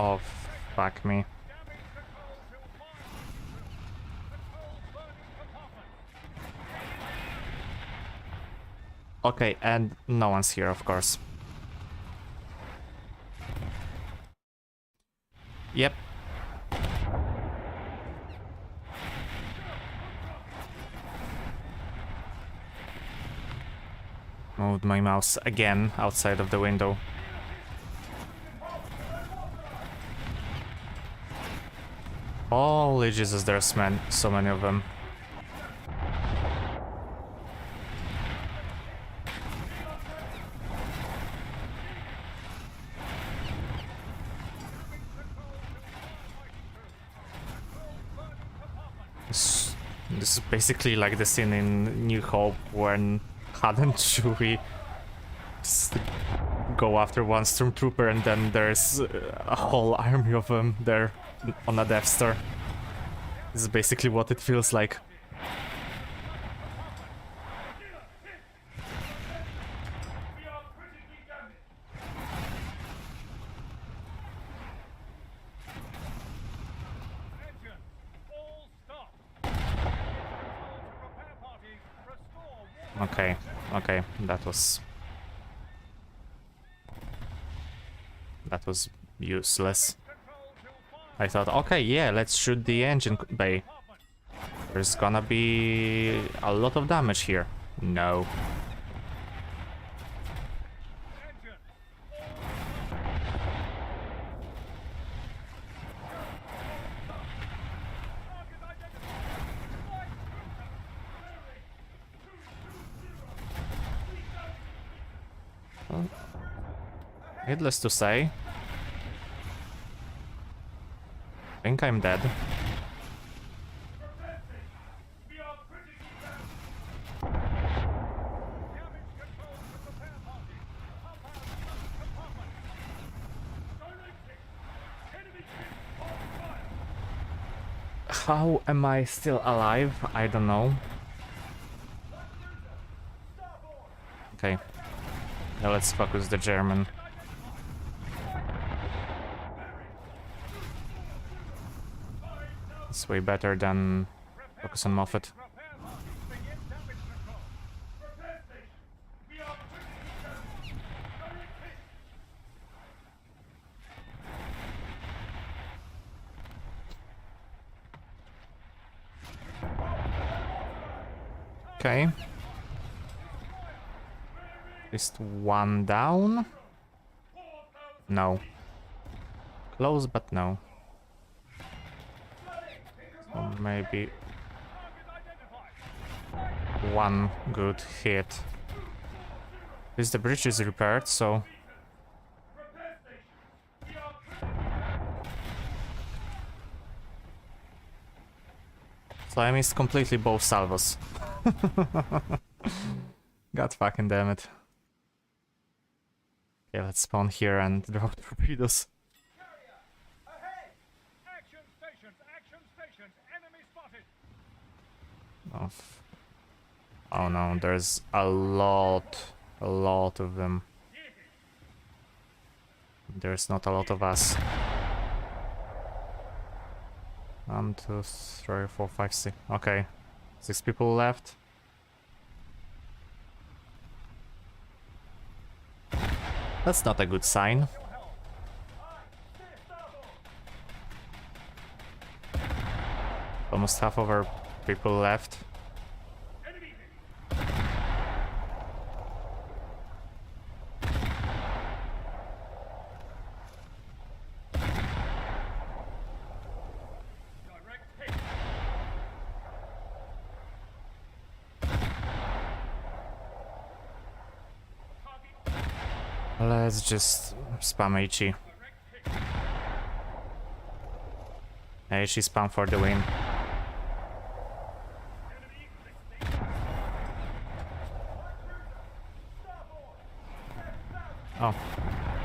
Oh, fuck me. Okay, and no one's here, of course. Yep. Moved my mouse again outside of the window. Holy Jesus, there's so many of them. This is basically like the scene in New Hope when Han and Chewie just go after one stormtrooper and then there's a whole army of them there on a Death Star. This is basically what it feels like. Okay, that was useless. I thought, okay, yeah, let's shoot the engine bay. There's gonna be a lot of damage here. No. Needless to say, I think I'm dead. How am I still alive? I don't know. Okay. Now let's focus the German. It's way better than focus on Moffat. Okay. At least one down. No. Close, but no. Or maybe one good hit. At least the bridge is repaired, so... So I missed completely both salvos. God fucking damn it. Okay, let's spawn here and drop torpedoes. Carrier! Ahead! Action stations! Action stations! Enemy spotted! Oh, oh no, there's a lot of them. There's not a lot of us. 1, 2, 3, 4, 5, 6. Okay, 6 people left. That's not a good sign. Your helm! Aye! Steer starboard! Almost half of our people left. Enemy hit! Direct hit! Target! Let's just spam HE. Direct hit! HE spam for the win. Enemy listing! Starboard! Oh,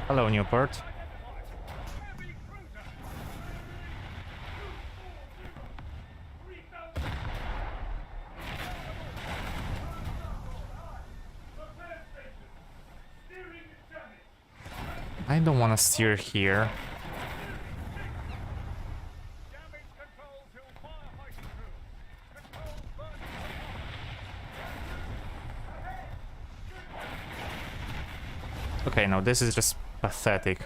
hello Newport. Heavy cruiser! 3,000! Repair station! Steering damage! I don't want to steer here. Damage control to firefighting crew! Control burning Okay, no, this is just pathetic.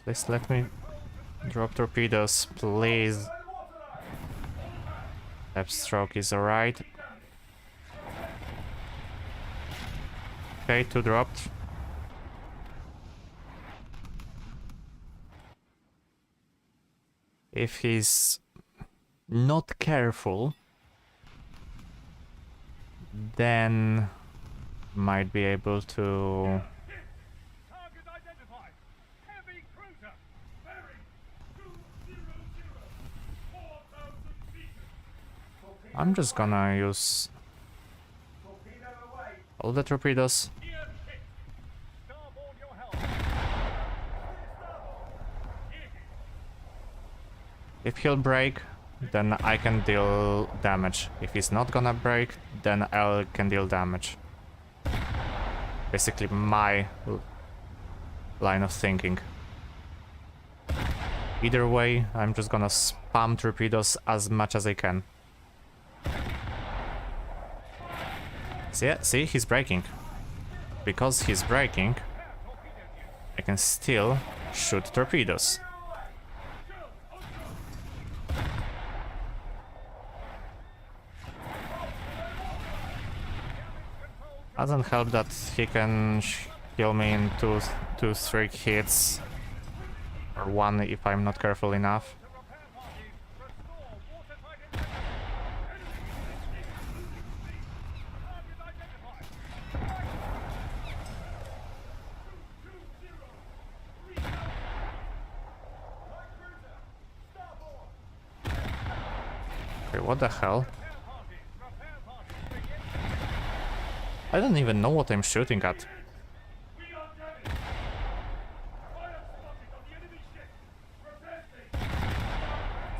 Please let me drop torpedoes, please. Left stroke is alright. Okay, 2 dropped. If he's not careful, then might be able to... Target identified! Heavy cruiser! Bearing 200! 4,000 meters! I'm just gonna use Torpedo away! all the torpedoes. Gear hit! Starboard your helm! Steer starboard! Gear hit! If he'll break, then I can deal damage. If he's not gonna break, then I can deal damage. Basically my line of thinking. Either way, I'm just gonna spam torpedoes as much as I can. See, he's breaking. Because he's breaking, I can still shoot torpedoes. Doesn't help that he can kill me in two, 3 hits. Or 1 if I'm not careful enough. Okay, what the hell? I don't even know what I'm shooting at.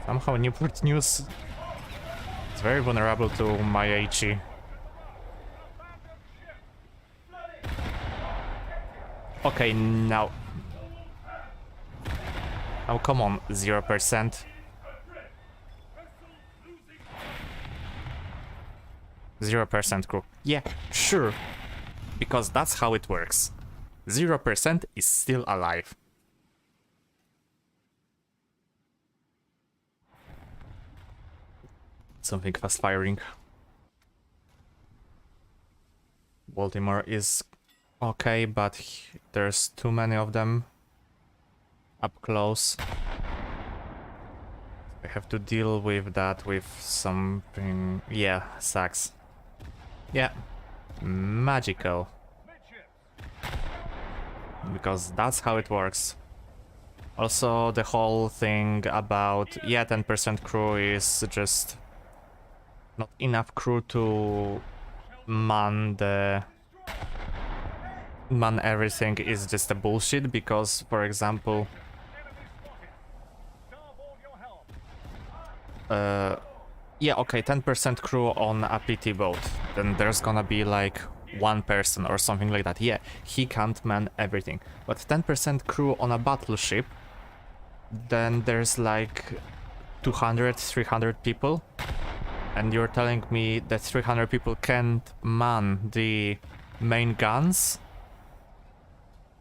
Somehow Newport News is very vulnerable to my HE. Okay, now... Oh, come on, 0%. 0% crew. Yeah, sure. Because that's how it works. 0% is still alive. Something fast firing. Baltimore is okay, but there's too many of them up close. I have to deal with that with something. Yeah, sucks. Yeah, magical. Because that's how it works. Also, the whole thing about, yeah, 10% crew is just not enough crew to man everything is just a bullshit, because, for example, Enemy spotted. Starboard your helm. yeah, okay, 10% crew on a PT boat, then there's gonna be like one person or something like that. Yeah, he can't man everything. But 10% crew on a battleship, then there's like 200, 300 people. And you're telling me that 300 people can't man the main guns,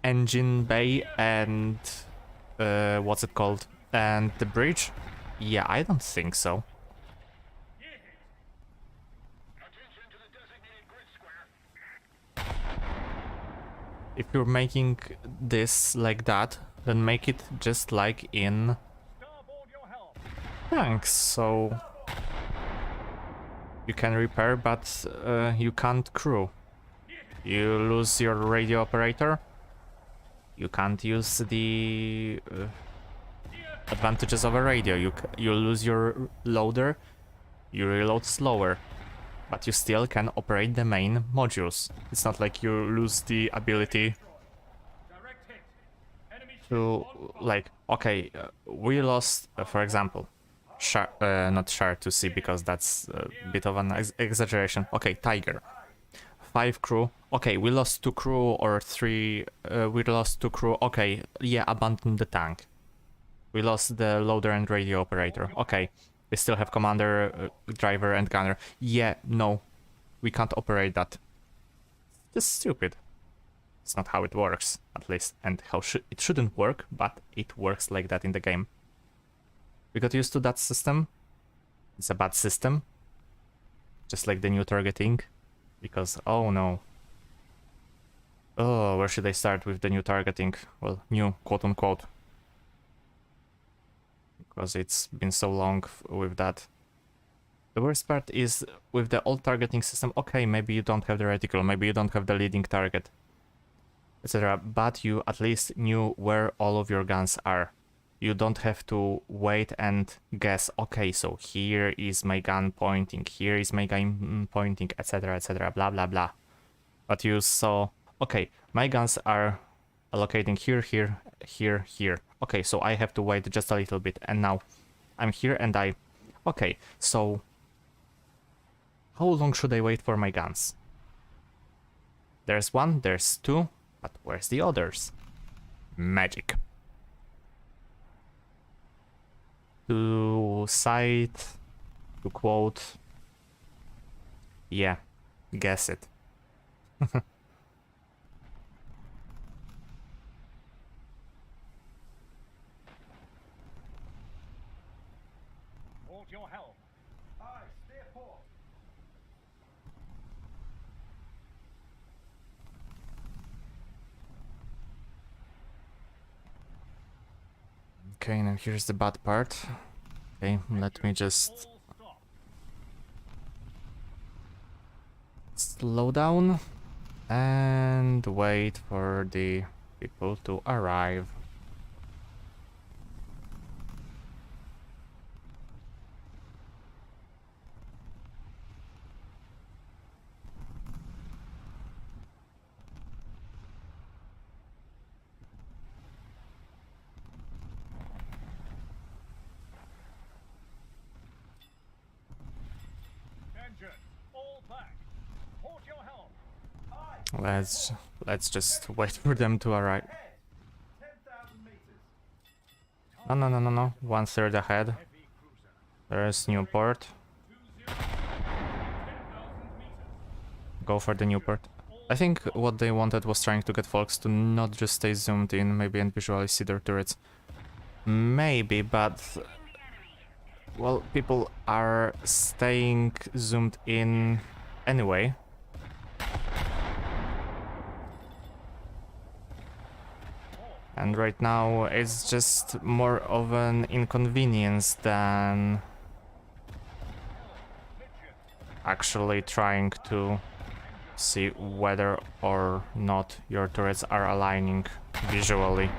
engine bay, and what's it called? And the bridge? Yeah, I don't think so. Attention to the designated grid square. If you're making this like that, then make it just like in Starboard your helm. tanks, so you can repair, but you can't crew. You lose your radio operator. You can't use the advantages of a radio. You lose your loader. You reload slower, but you still can operate the main modules. It's not like you lose the ability Direct hit. Enemy ship to, on fire. like, okay, we lost, for example, not Shard to sea, because that's a bit of an exaggeration. Okay, Tiger. 5 crew. Okay, we lost 2 crew or 3. We lost 2 crew. Okay, yeah, abandon the tank. We lost the loader and radio operator. Okay, we still have commander, driver, and gunner. Yeah, no, we can't operate that. Just stupid. It's not how it works, at least, and how it shouldn't work, but it works like that in the game. We got used to that system. It's a bad system. Just like the new targeting. Because, oh no. Oh, where should I start with the new targeting? Well, new, quote-unquote. Because it's been so long with that. The worst part is, with the old targeting system, okay, maybe you don't have the reticle, maybe you don't have the leading target, etc. But you at least knew where all of your guns are. You don't have to wait and guess, okay, so here is my gun pointing, here is my gun pointing, etc, etc, blah blah blah. But you saw, okay, my guns are allocating here, here, here, here. Okay, so I have to wait just a little bit, and now I'm here and okay, so how long should I wait for my guns? There's 1, there's 2, but where's the others? Magic. To cite, to quote, yeah, guess it. Hold your helm. Aye, steer port. Okay, now here's the bad part. Okay, let me just All stop. slow down and wait for the people to arrive. Engine. All back. Hold your helm. Aye. Let's just wait for them to arrive. Ahead. 10,000 meters. No, no, no, no, no. 1/3 ahead. Heavy cruiser. There's Newport. 20. 10,000 meters. Go for the Newport. I think what they wanted was trying to get folks to not just stay zoomed in, maybe, and visually see their turrets. Maybe, but... well, people are staying zoomed in anyway. And right now it's just more of an inconvenience than actually trying to see whether or not your turrets are aligning visually.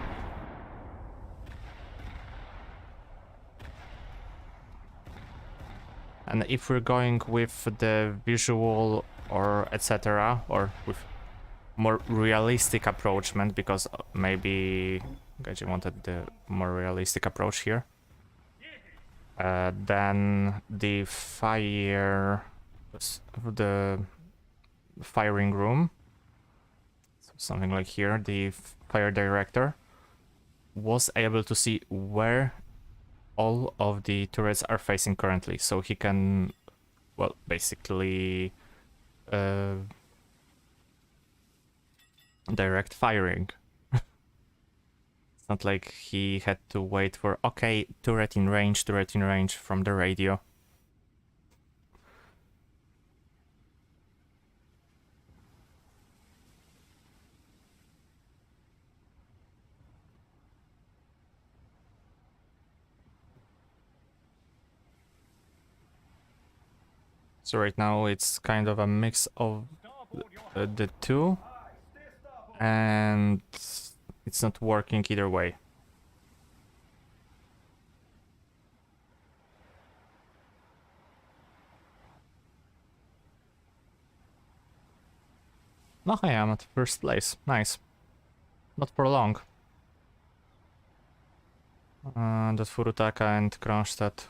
And if we're going with the visual or etc., or with more realistic approachment, because maybe Gaijin wanted the more realistic approach here, then the firing room, so something like here, the fire director was able to see where all of the turrets are facing currently, so he can, well, basically direct firing. It's not like he had to wait for, okay, turret in range from the radio. So right now it's kind of a mix of the two, and it's not working either way. No, I am at first place. Nice. Not for long. That Furutaka and Kronstadt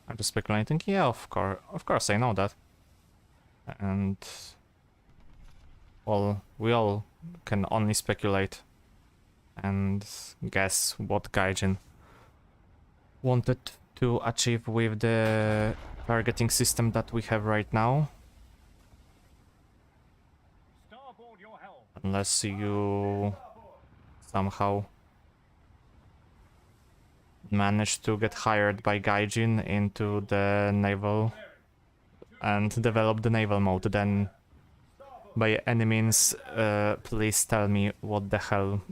are just speculating. Yeah, of course, I know that. And well, we all can only speculate and guess what Gaijin wanted to achieve with the targeting system that we have right now. Starboard your helm. Unless you somehow manage to get hired by Gaijin into the naval and develop the naval mode, then by any means, please tell me what the hell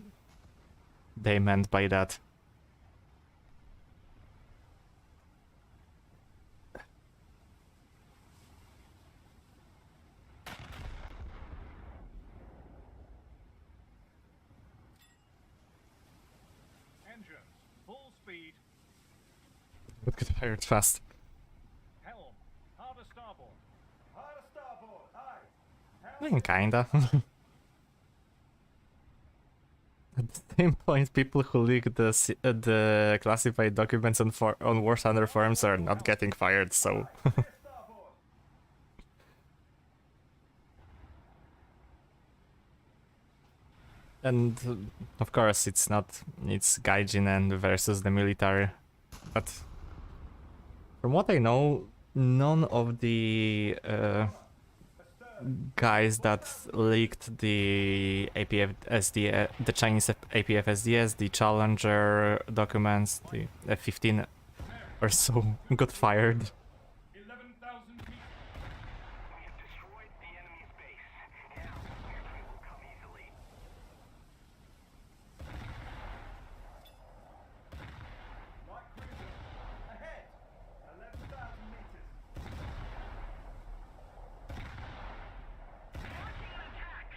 they meant by that. Engines, full speed. But get hired fast. Helm, harder starboard. Harder starboard, aye. I mean, kinda. At the same point, people who leak the classified documents on War Thunder forums are not getting fired, so... And of course, it's Gaijin and versus the military, but from what I know, none of the guys that leaked the APF SD, the Chinese APF SDS, the Challenger documents, the F-15 or so, got fired. 11,000 feet. We have destroyed the enemy's base. Now, your time will come easily. Light cruiser. Ahead. 11,000 meters. Launching an attack!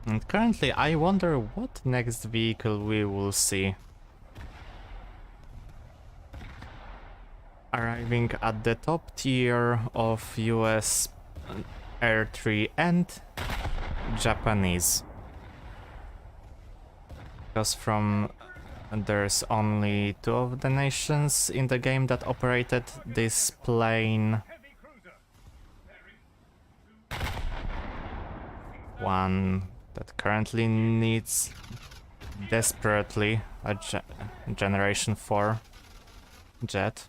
And currently, I wonder what next vehicle we will see. Arriving at the top tier of US Air 3 and Japanese. Because there's only two of the nations in the game that operated this plane. Heavy cruiser. One that currently needs desperately a Generation 4 jet.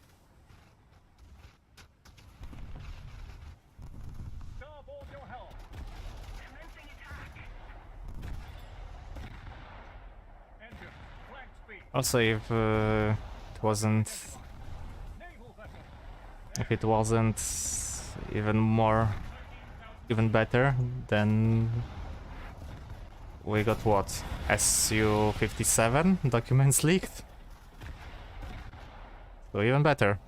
Starboard your helm. Commencing attack! Engines, flank speed. Also, if it wasn't Naval vessel. if it wasn't even better, then we got what? Su-57 documents leaked? So even better.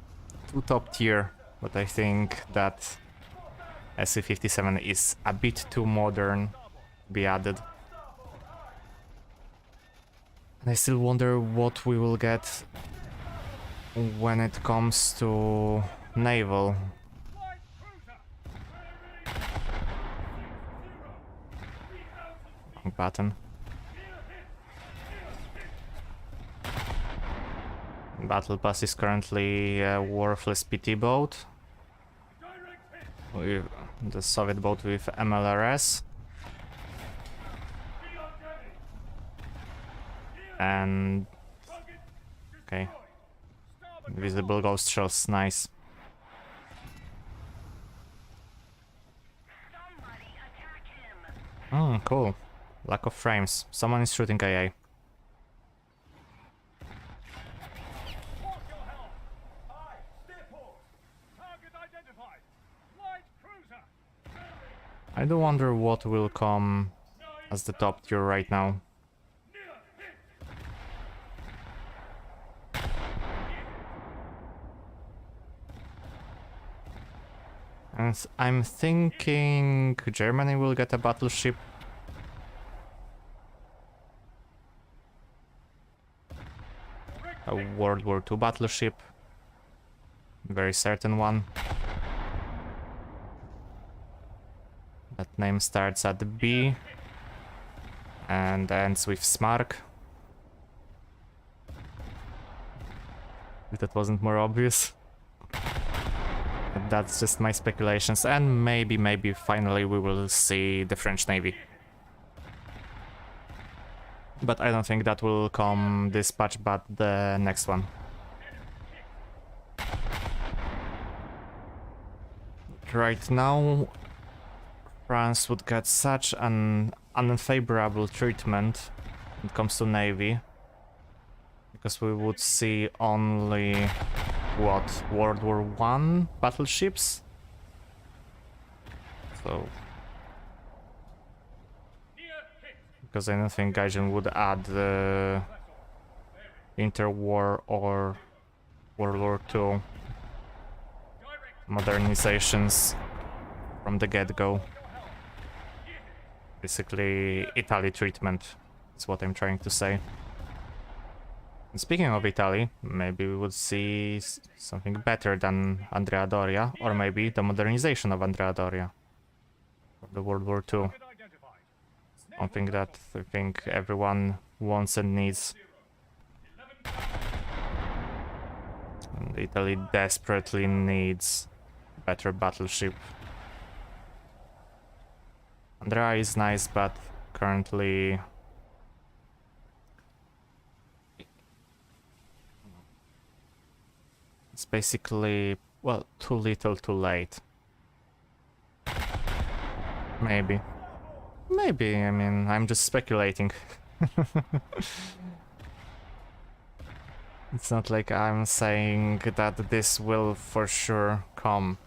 Two top tier, but I think that Su-57 is a bit too modern to be added. And I still wonder what we will get when it comes to naval Light cruiser! button. Battle Pass is currently a worthless PT boat. With the Soviet boat with MLRS. And okay, visible ghost shells, nice. Somebody attack him. Cool. Lack of frames. Someone is shooting AA. Watch your helm! Aye, steer port! Target identified! Light cruiser! I do wonder what will come as the top tier right now. And I'm thinking Germany will get a battleship. A World War II battleship. Very certain one. That name starts at B and ends with Smark. If that wasn't more obvious. But that's just my speculations, and maybe finally we will see the French Navy. But I don't think that will come this patch, but the next one. Right now, France would get such an unfavorable treatment when it comes to Navy. Because we would see only, what, World War I battleships? So... because I don't think Gaijin would add interwar or World War II modernizations from the get-go. Basically, Italy treatment is what I'm trying to say. And speaking of Italy, maybe we would see something better than Andrea Doria, or maybe the modernization of Andrea Doria for the World War II. Something that I think everyone wants and needs. And Italy desperately needs better battleship. Andrea is nice, but currently it's basically, well, too little too late. Maybe. Maybe, I mean, I'm just speculating. It's not like I'm saying that this will for sure come.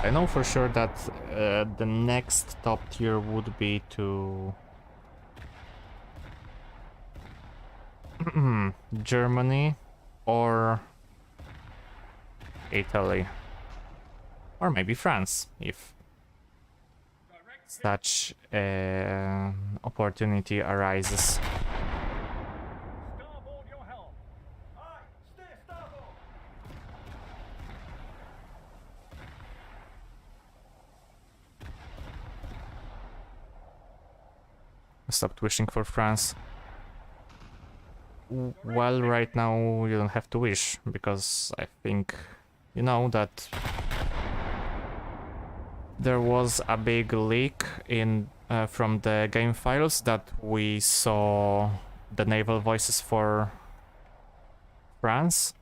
I know for sure that the next top tier would be to Germany or Italy, or maybe France, if such an opportunity arises. Starboard your helm! Aye, steer starboard! I stopped wishing for France. Well, right now you don't have to wish, because I think you know that there was a big leak in from the game files that we saw the naval voices for France.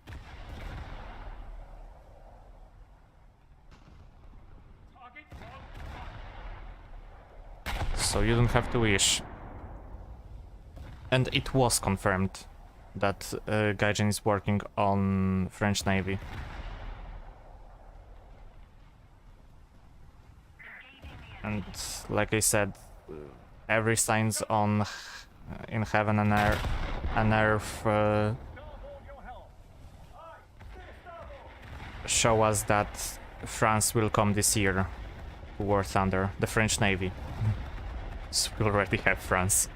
So you don't have to wish. And it was confirmed that Gaijin is working on French Navy. And like I said, every signs on in heaven and earth Starboard your helm! Aye, steer starboard! show us that France will come this year. War Thunder, the French Navy. So we already have France.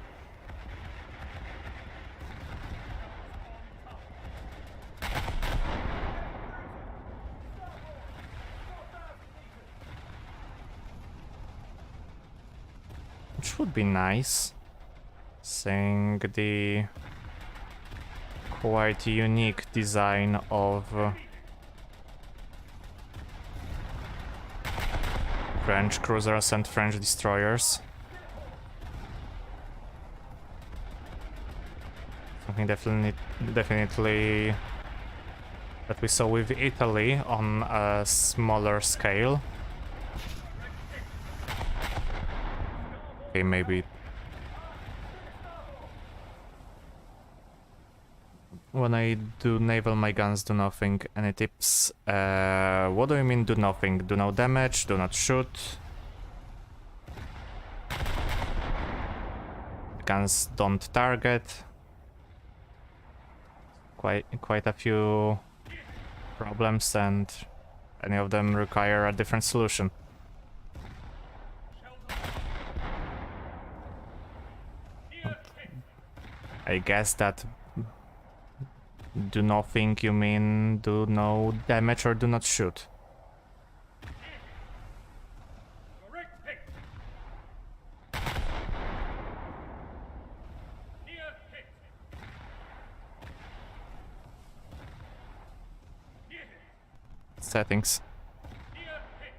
Which would be nice. Seeing the quite unique design of French cruisers and French destroyers. Something definitely that we saw with Italy on a smaller scale. Okay, maybe. When I do naval, my guns do nothing. Any tips? What do you mean do nothing? Do no damage, do not shoot. Guns don't target. Quite a few problems, and any of them require a different solution. I guess that do nothing you mean do no damage or do not shoot. Correct hit. Near hit. Near hit. Settings. Near hit.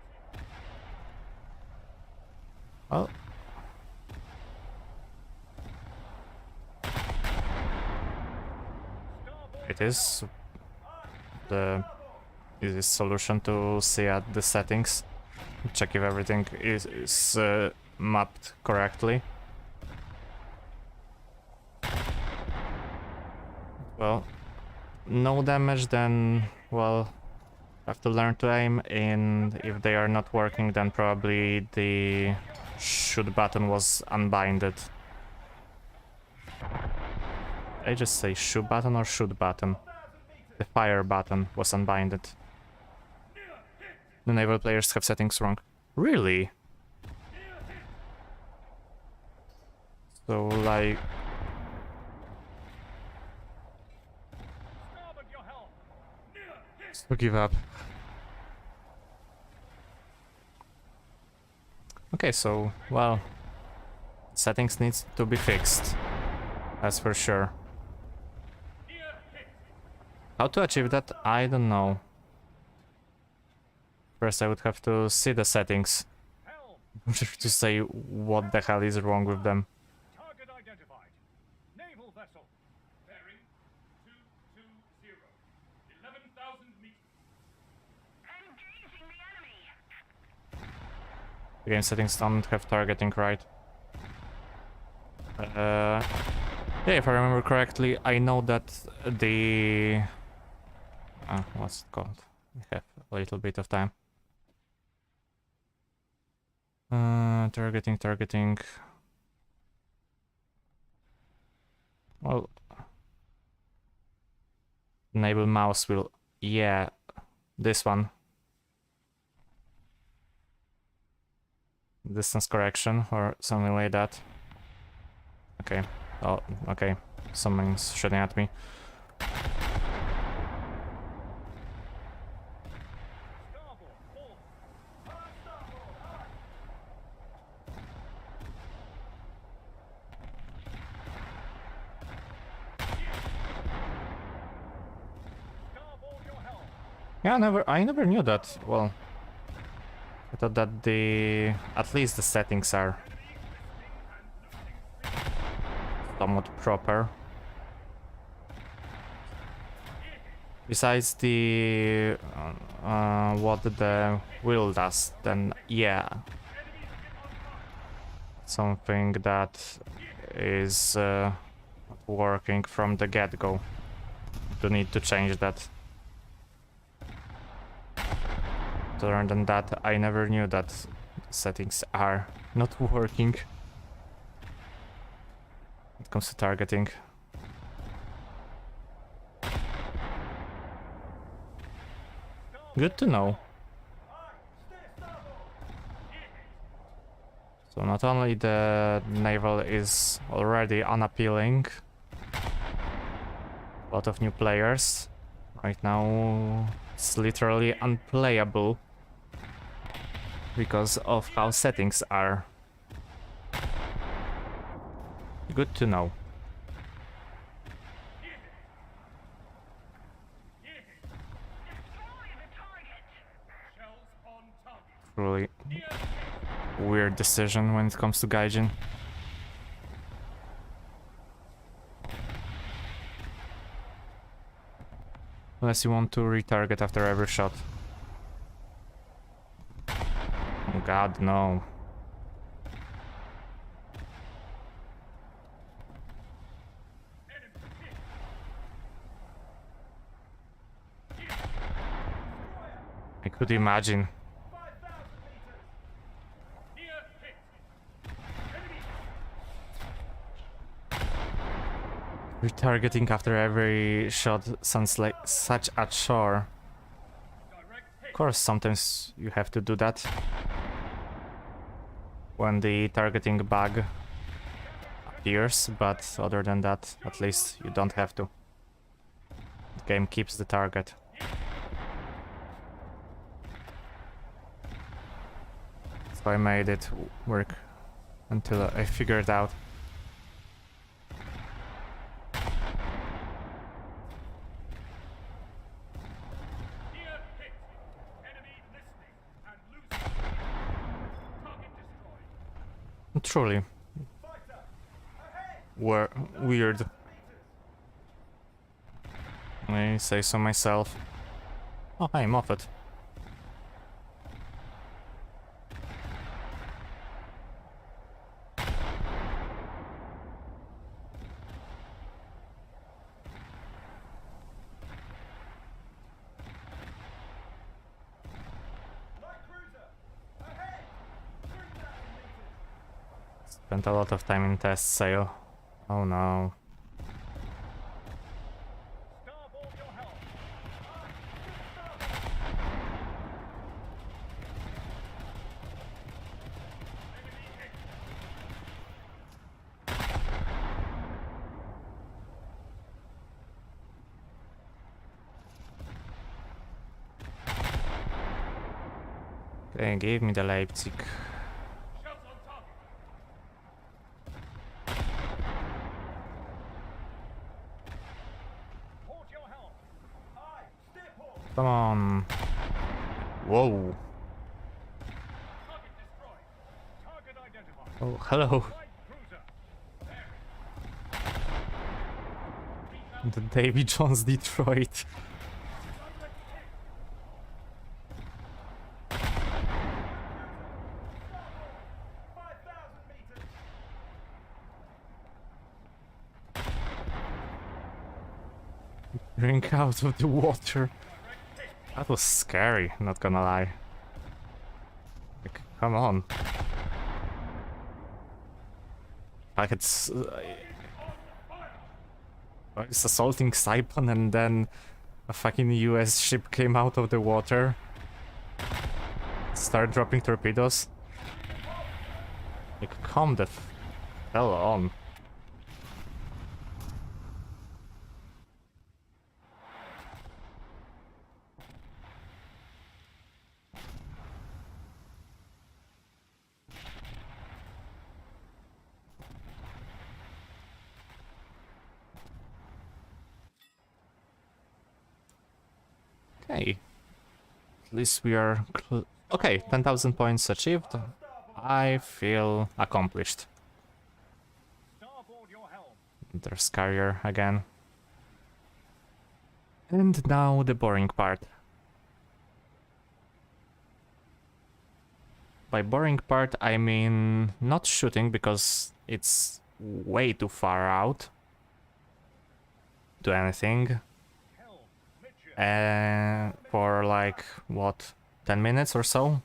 Well, it is the easiest solution to see at the settings. Check if everything is mapped correctly. Well, no damage, then, well, have to learn to aim, and if they are not working, then probably the shoot button was unbinded. I just say shoot button or shoot button? The fire button was unbinded. The naval players have settings wrong. Really? So, like... Starboard your helm. Near hit. So give up. Okay, so, well... Settings needs to be fixed. That's for sure. Near hit. How to achieve that? I don't know. First I would have to see the settings Helm. to say what the hell is wrong with them. Target identified. Naval vessel. Bearing 220. 11,000 meters. Engaging the enemy. The game settings don't have targeting right. Yeah, if I remember correctly, I know that the... what's it called? We have a little bit of time. Targeting. Well... Enable mouse will... Yeah, this one. Distance correction or something like that. Okay. Oh, okay. Someone's shooting at me. Starboard. Full. Hard starboard. Hard. Starboard your helm. Yeah, I never knew that. Well, I thought that at least the settings are somewhat proper. Besides the what the wheel does, then yeah, something that is not working from the get-go. Do need to change that. Other than that, I never knew that settings are not working. When it comes to targeting. Good to know. So not only the naval is already unappealing, a lot of new players. Right now it's literally unplayable because of how settings are. Good to know. Destroy the target! Shells on target. Really weird decision when it comes to Gaijin. Unless you want to retarget after every shot. Oh god, no. I could imagine. 5,000 meters. Near hit. Enemy. Retargeting after every shot sounds like such a chore. Direct hit. Of course, sometimes you have to do that when the targeting bug appears, but other than that, at least you don't have to. The game keeps the target. So I made it work until I figured out. Near hit. Enemy listening and losing. Target destroyed. Truly Fighter. Ahead. weird. Meters. I say so myself. Oh, hi, Moffat. Light cruiser. Ahead. 3,000 meters. Spent a lot of time in test sail. Oh no. Starboard your helm. Enemy hit. Okay, give me the Leipzig. Shells on target. Port your helm. Aye. Steer port. Come on. Whoa. Target destroyed. Target identified. Oh, hello. Light cruiser. The Davy Jones Detroit. Direct hit. Starboard. 5,000 meters. Drink out of the water. Direct hit. That was scary, not gonna lie. Like, come on. Like it's it's assaulting Saipan and then a fucking US ship came out of the water. Start dropping torpedoes. Like, calm the hell on. Okay. At least we are okay, 10,000 points achieved. I feel accomplished. Starboard your helm. There's carrier again. And now the boring part. By boring part I mean not shooting because it's way too far out to anything. Helm. Midship. For like, what, 10 minutes or so?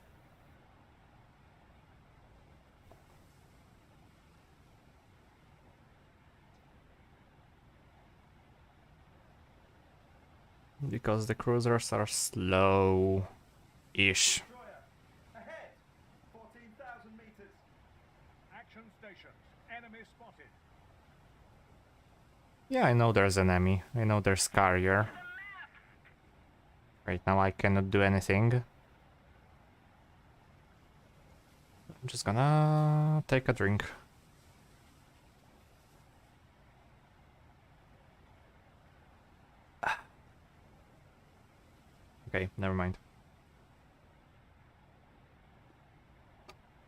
Because the cruisers are slow-ish. Destroyer. Ahead. 14,000 meters. Yeah, I know there's an enemy. I know there's carrier. Right now I cannot do anything. I'm just gonna take a drink. Okay, never mind.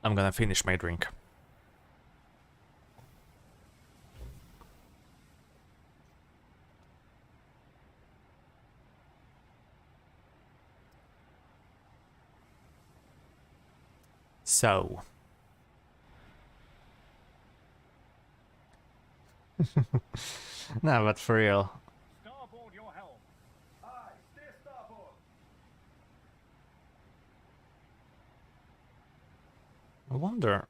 I'm gonna finish my drink. So. No, but for real. Starboard your helm. Aye, steer starboard. I wonder.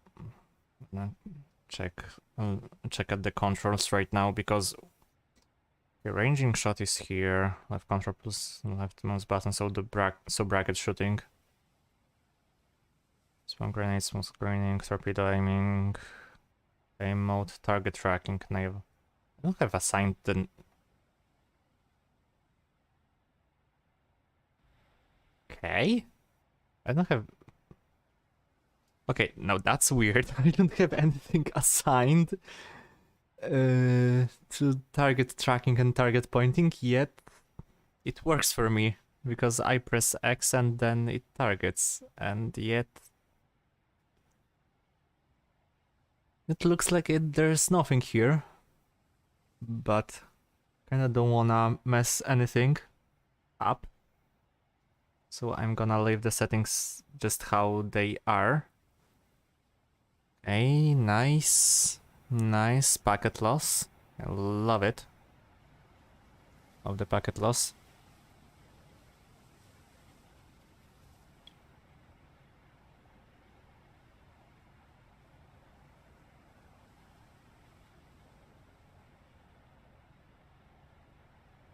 Check, check at the controls right now because the ranging shot is here. Left control plus left mouse button, so the bracket shooting. Smoke grenade, smoke screening, torpedo aiming, aim mode, target tracking, naval. I don't have assigned the. Okay. I don't have. Okay, no, that's weird. I don't have anything assigned to target tracking and target pointing, yet it works for me because I press X and then it targets, and yet it looks like there's nothing here, but kinda don't wanna mess anything up, so I'm gonna leave the settings just how they are. Okay, nice. Nice packet loss. I love it. Of the packet loss.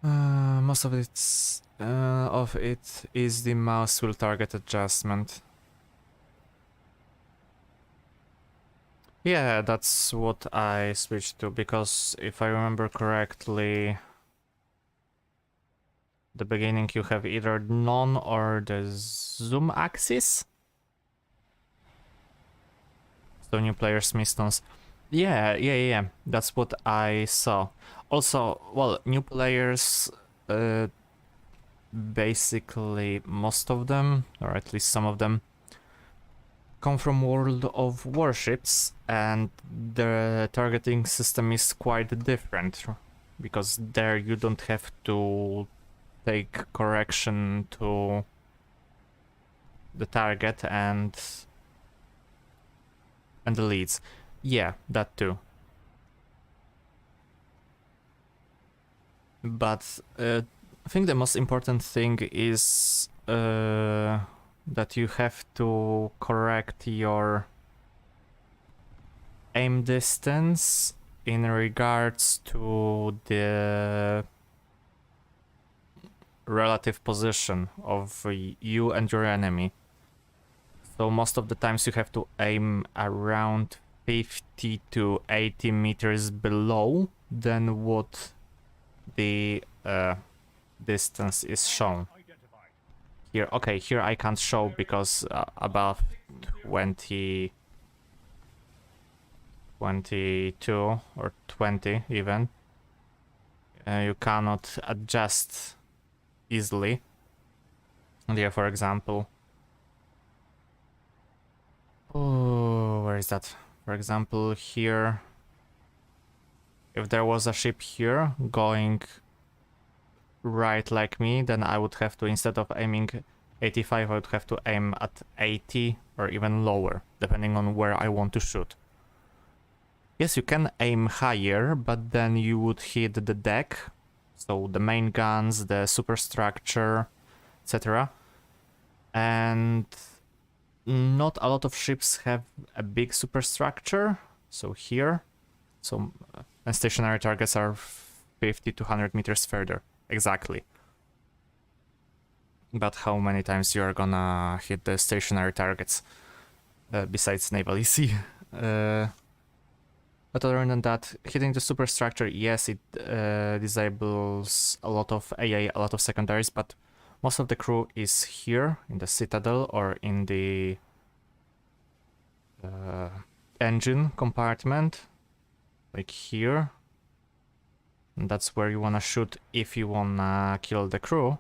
Most of it is the mouse wheel target adjustment. Yeah, that's what I switched to, because if I remember correctly, the beginning you have either none or the zoom axis. So new players miss stones. Yeah. That's what I saw. Also, well, new players, basically most of them, or at least some of them, come from World of Warships, and the targeting system is quite different, because there you don't have to take correction to the target and the leads. Yeah, that too. But I think the most important thing is that you have to correct your aim distance in regards to the relative position of you and your enemy. So most of the times you have to aim around 50 to 80 meters below than what the distance is shown. Identified. Here, okay, here I can't show because above 20, 22 or 20 even, you cannot adjust easily. And here, for example, oh, where is that? For example, here, if there was a ship here going right like me, then I would have to, instead of aiming 85, I would have to aim at 80 or even lower, depending on where I want to shoot. Yes, you can aim higher, but then you would hit the deck, so the main guns, the superstructure, etc. And not a lot of ships have a big superstructure, so here, so and stationary targets are 50 to 100 meters further, exactly. But how many times you are gonna hit the stationary targets besides Naval EC? But other than that, hitting the superstructure, yes, it disables a lot of AA, a lot of secondaries, but most of the crew is here in the Citadel or in the engine compartment, like here. And that's where you wanna shoot if you wanna kill the crew.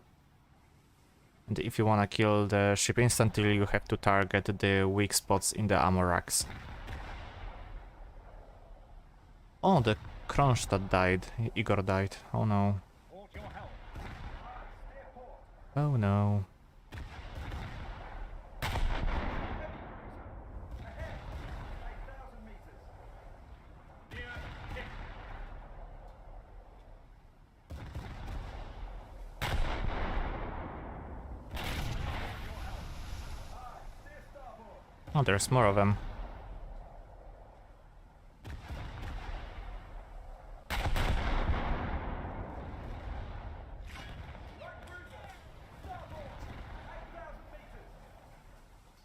And if you wanna kill the ship instantly, you have to target the weak spots in the ammo racks. Oh, the Kronstadt died. Igor died. Oh no. Port your helm. Steer port. Oh no. Ahead. 8,000 meters. Near hit. Steer starboard. Oh, there's more of them.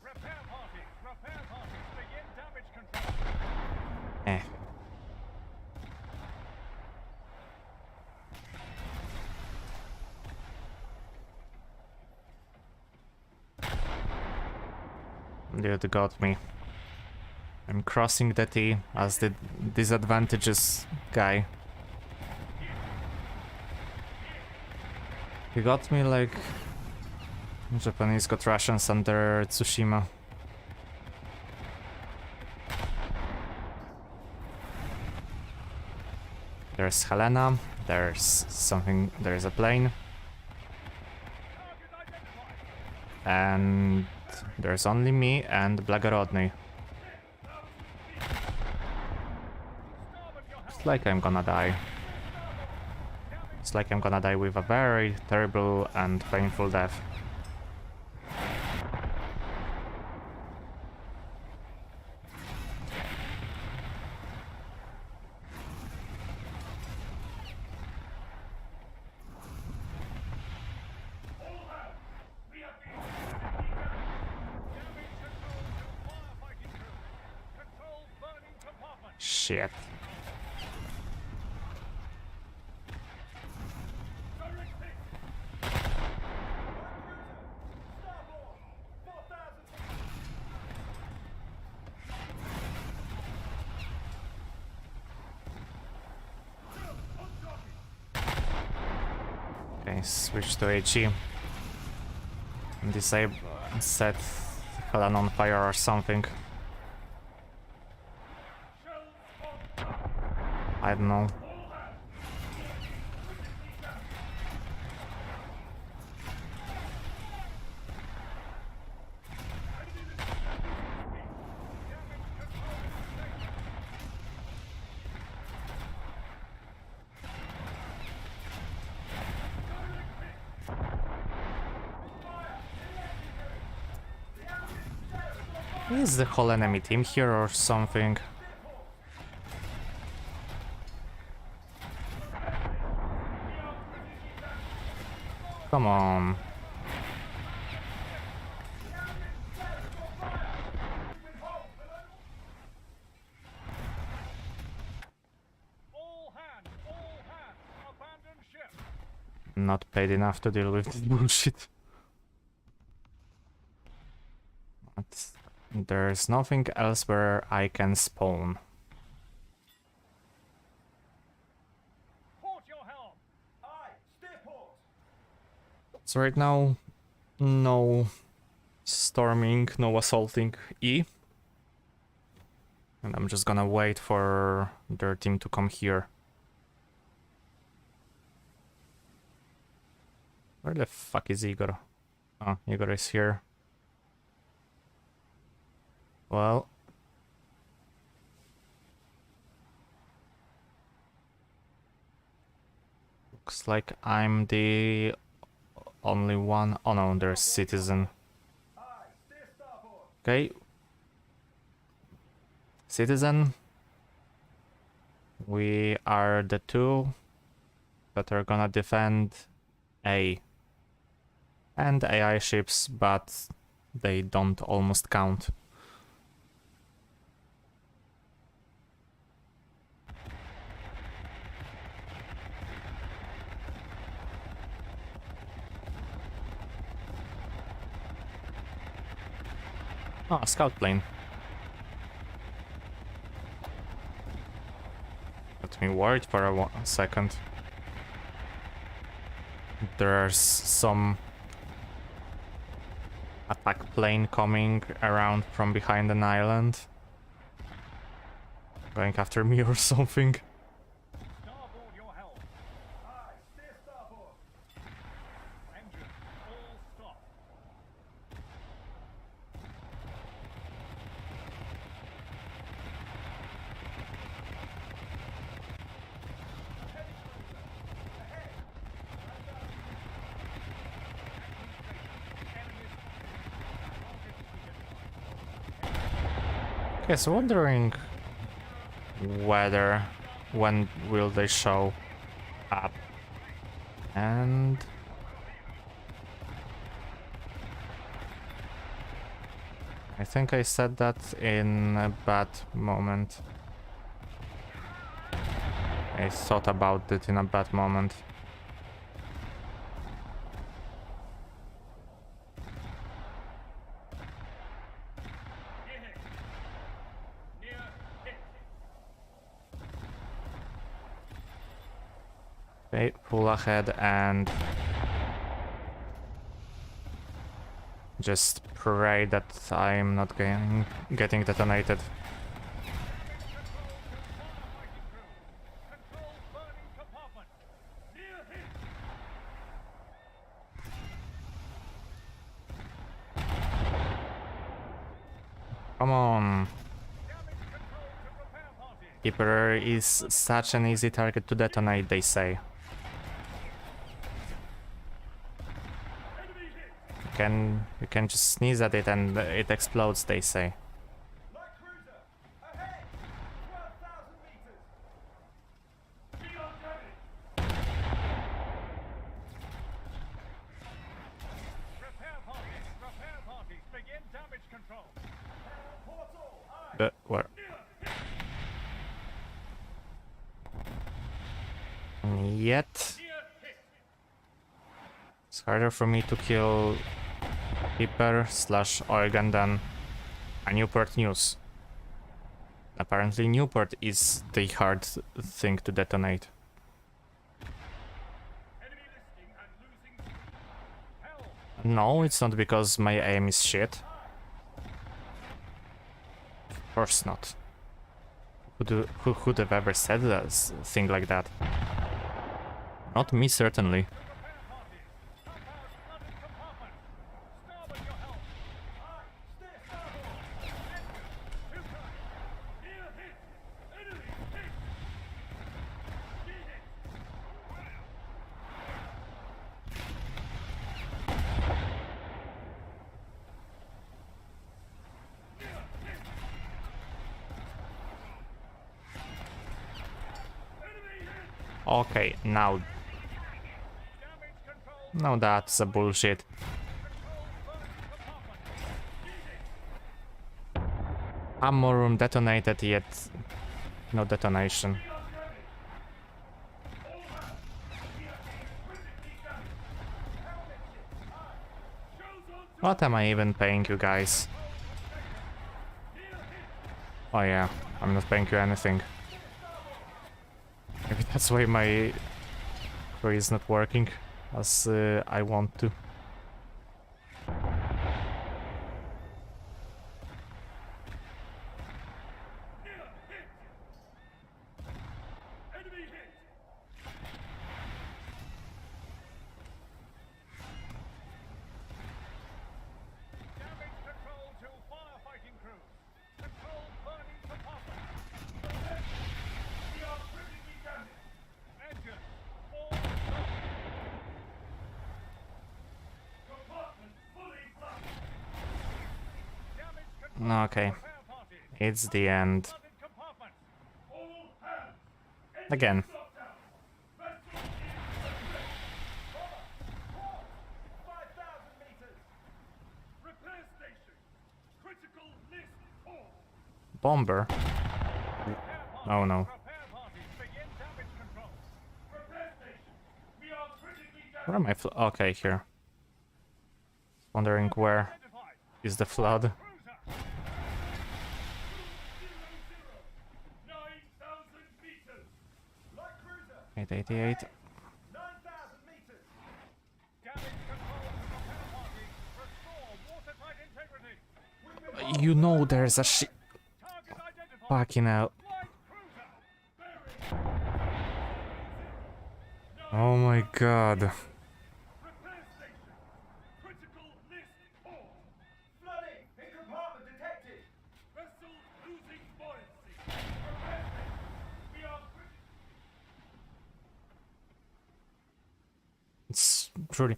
Repair parties. Repair parties. Begin damage control. Eh. Dude got me. I'm crossing the T as the disadvantages guy. He got me like Japanese got Russians under Tsushima. There's Helena, there's something, there's a plane, Target identified. and there's only me and Blagorodny. Starboard your helm. It's like I'm gonna die. It's like I'm gonna die with a very terrible and painful death. Damage control to firefighting crew. Control burning compartment. Shit. Direct hit. Starboard. 4,000 Okay, switch to HE. And disable, set Helena on fire or something. I don't know. Is the whole enemy team here or something? Come on. All hands. Abandon ship. Not paid enough to deal with this bullshit. But there's nothing else where I can spawn. Port your helm. Aye. Steer port. So right now, no storming, no assaulting E. And I'm just gonna wait for their team to come here. Where the fuck is Igor? Oh, Igor is here. Well. Looks like I'm the only one. Oh no, there's Citizen. Aye. Steer starboard. Okay. Citizen. We are the two that are gonna defend A. And AI ships, but they don't almost count. Oh, a scout plane. Got me worried for a second. There's some attack plane coming around from behind an island. Going after me or something. Starboard your helm. Aye, steer starboard. Engine, all stop. Okay, so wondering whether when will they show up, and I think I said that in a bad moment. I thought about it in a bad moment. Near hit. Near hit. Okay, pull ahead and just pray that I'm not getting detonated. Control burning compartment. Near hit. Come on. Damage control to repair party. Keeper is such an easy target to detonate, they say. Enemy hit. You can just sneeze at it and it explodes, they say. Light cruiser. Ahead. 12,000 meters. Be on damage. Repair parties. Begin damage control. Portal. Aye. Where? Yet. Near hit. It's harder for me to kill Keeper / Eugen than a Newport News. Apparently Newport is the hard thing to detonate. Enemy listing and losing speed. Hell. No, it's not because my aim is shit. Of course not. Who could have ever said a thing like that? Not me, certainly. Repair parties. Top out flooded compartment. Starboard your helm. Aye. Steer starboard. Engine. Two times. Near hit. Enemy hit. Near hit. Enemy hit. Okay, now Damage control. no, that's a bullshit. Control burning compartment. Ammo room detonated, yet no detonation. What am I even paying you guys? Oh yeah, I'm not paying you anything. Maybe that's why my query is not working as I want to. Enemy hit. Damage control to firefighting crew. Control burning compartment. We are critically damaged. Engine, all stop. Compartment fully flooded. Damage control. Okay, Repair party. it's the end. Flooded compartment. All hands. Again. Lockdown. Vessel is adrift. Port. 5,000 meters. Repair station. Critical list 4. Bomber. Oh no. Repair parties begin damage control. Repair station. We are critically Where am I? Okay, here. Wondering where identified. is the flood. Cruiser. 888. 9,000 meters. Damage control to propeller party. Restore watertight integrity. We've been You know there's a ship. target identified. Fucking hell. Light cruiser. Bearing. Oh my god. Repair station. Critical list port. Flooding in compartment detected. Vessel losing buoyancy. Repair station. We are critical. It's truly.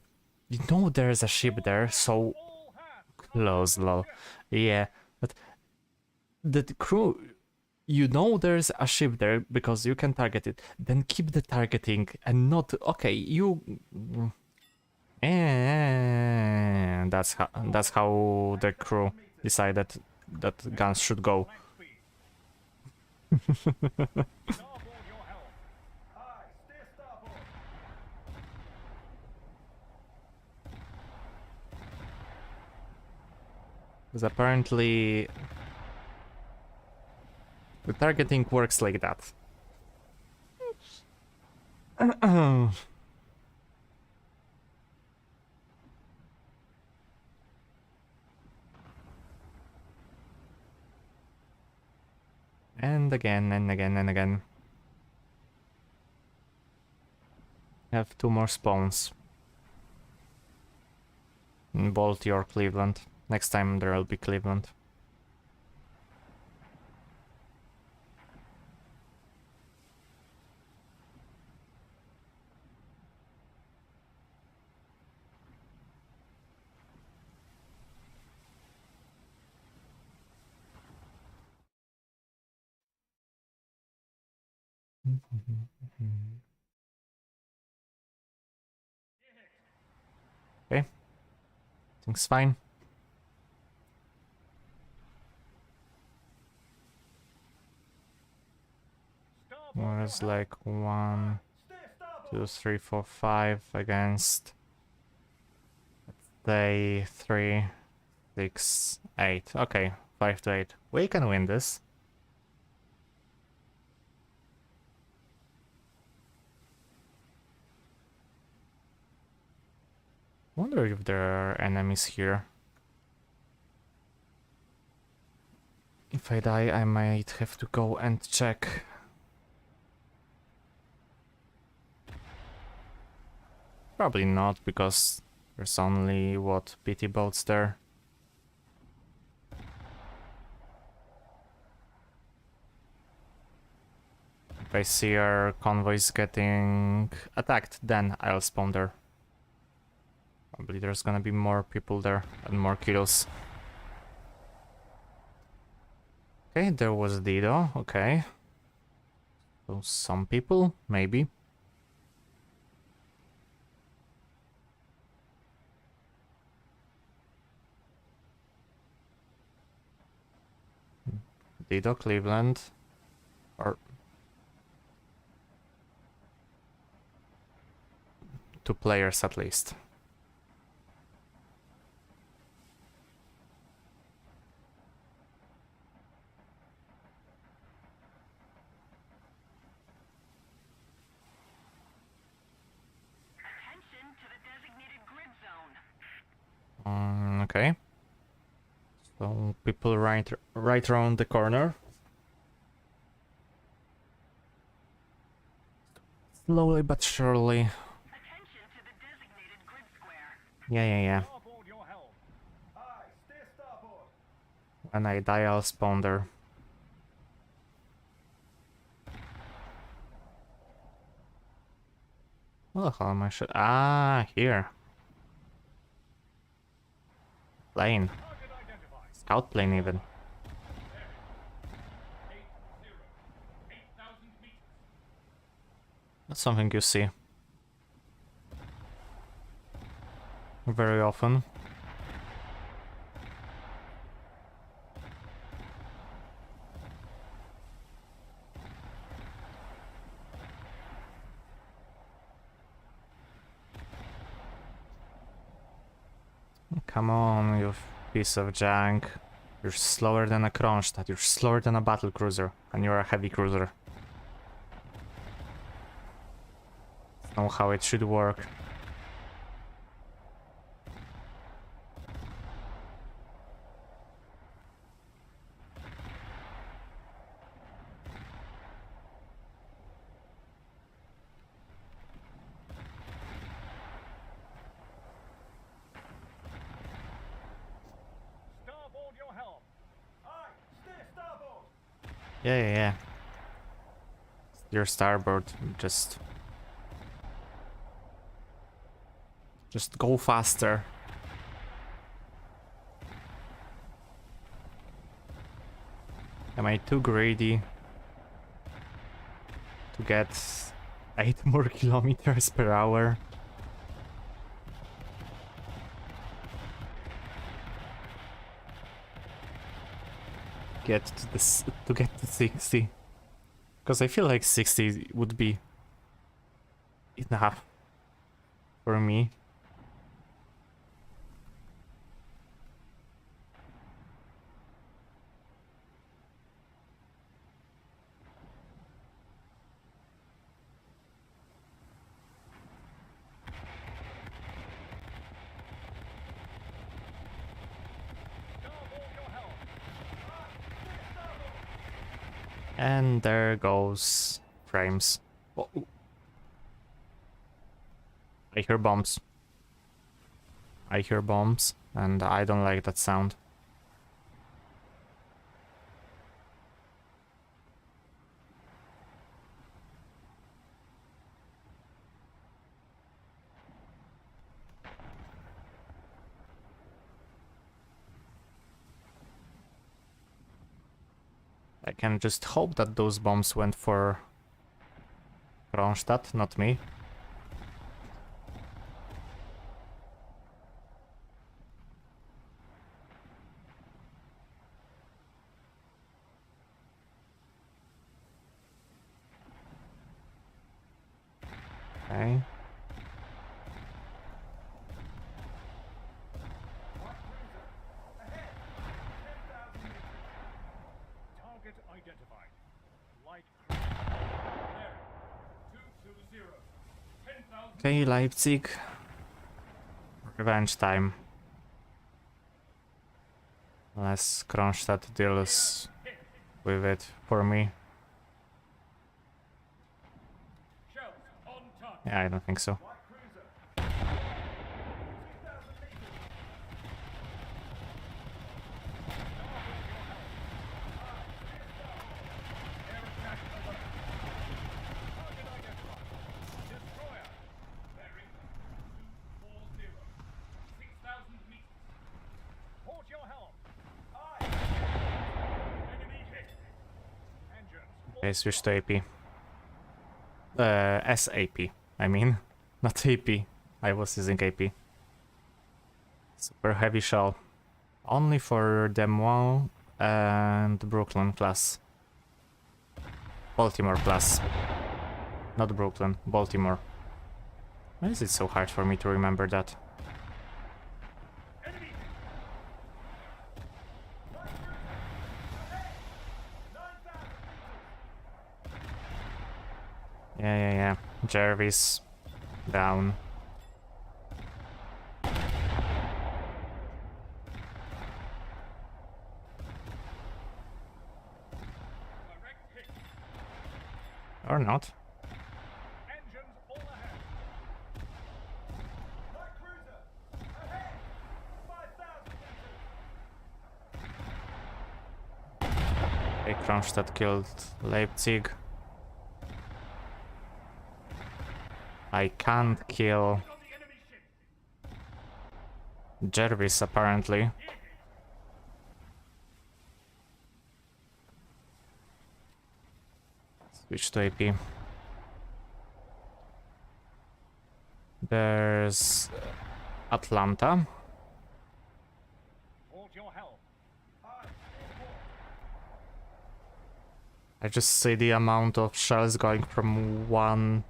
You know there's a ship there, so All hands. close, lol. Yeah, but the crew. You know there's a ship there because you can target it. Then keep the targeting and not. Okay, you. And that's how the crew decided that guns should go. Starboard your helm. Aye, steer starboard. Because apparently the targeting works like that. And again and again and again. Have 2 more spawns. In Balti or Cleveland. Next time there'll be Cleveland. Okay. Things fine. Starboard Was your helm. like 1, Steer starboard. 2, 3, 4, 5 against. Say 3, 6, 8. Okay, 5 to 8. We can win this. Wonder if there are enemies here. If I die, I might have to go and check. Probably not, because there's only, what, PT boats there? If I see our convoys getting attacked, then I'll spawn there. Probably there's gonna be more people there and more kills. Okay, there was Dido, okay. So some people, maybe. Dido, Cleveland. Or 2 players at least. Attention to the designated grid zone. Okay. So people right around the corner. Slowly but surely. Attention to the designated grid square. Yeah. Starboard your helm. Aye, steer starboard. When I die, I'll spawn there. What the hell am I Ah, here. Plane. Target identified. Scout plane even. 8,000 meters. That's something you see very often. Come on, you piece of junk. You're slower than a Kronstadt, you're slower than a battle cruiser, and you're a heavy cruiser. Know how it should work. Starboard your helm. Aye, steer starboard. Yeah. Your starboard, just go faster. Am I too greedy to get 8 more kilometers per hour? Get to this to get to 60, because I feel like 60 would be enough for me. Starboard your helm. Aye, steer starboard. And there goes frames. Oh. I hear bombs. I hear bombs, and I don't like that sound. I can just hope that those bombs went for Kronstadt, not me. Okay. Target identified. Light cruiser. There. 220. 10,000. Okay, Leipzig. Revenge time. Unless Kronstadt deals with it for me. Shells on target. Yeah, I don't think so. Light cruiser. 2,000 meters. Air attack alert. Target identified. Destroyer. Bearing 240. 6,000 meters. Port your helm. Aye. Enemy hit. Engines. Okay, switch to AP. SAP, I mean. Not AP. I was using AP. Super heavy shell. Only for Des Moines and Brooklyn class. Baltimore class. Not Brooklyn, Baltimore. Why is it so hard for me to remember that? Enemy hit. Light cruiser. Ahead. 9,000 meters. Yeah. Jervis. Down. Direct hit. Or not. Engines all ahead. Light cruiser. Ahead. 5,000 meters. Okay, Kronstadt killed Leipzig. I can't kill On the enemy ship. Jervis apparently. Switch to AP. There's Atlanta. Hold your helm. Aye. I just see the amount of shells going from one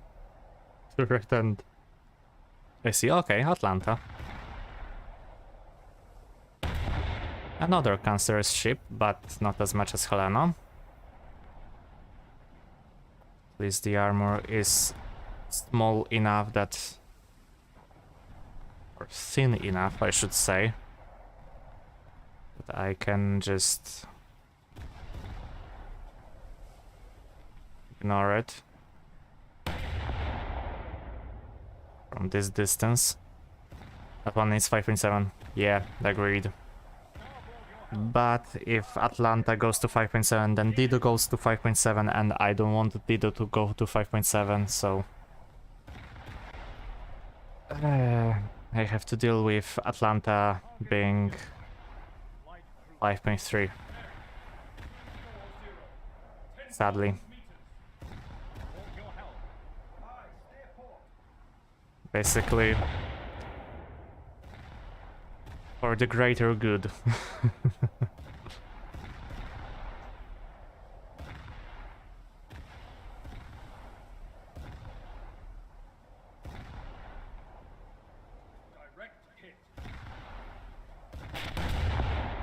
turret and I see, okay, Atlanta. Another cancerous ship, but not as much as Helena. At least the armor is small enough that, or thin enough, I should say, that I can just ignore it from this distance. That one is 5.7. Yeah, agreed. But if Atlanta goes to 5.7, then Dido goes to 5.7, and I don't want Dido to go to 5.7, so I have to deal with Atlanta being 5.3. Sadly. Basically, for the greater good.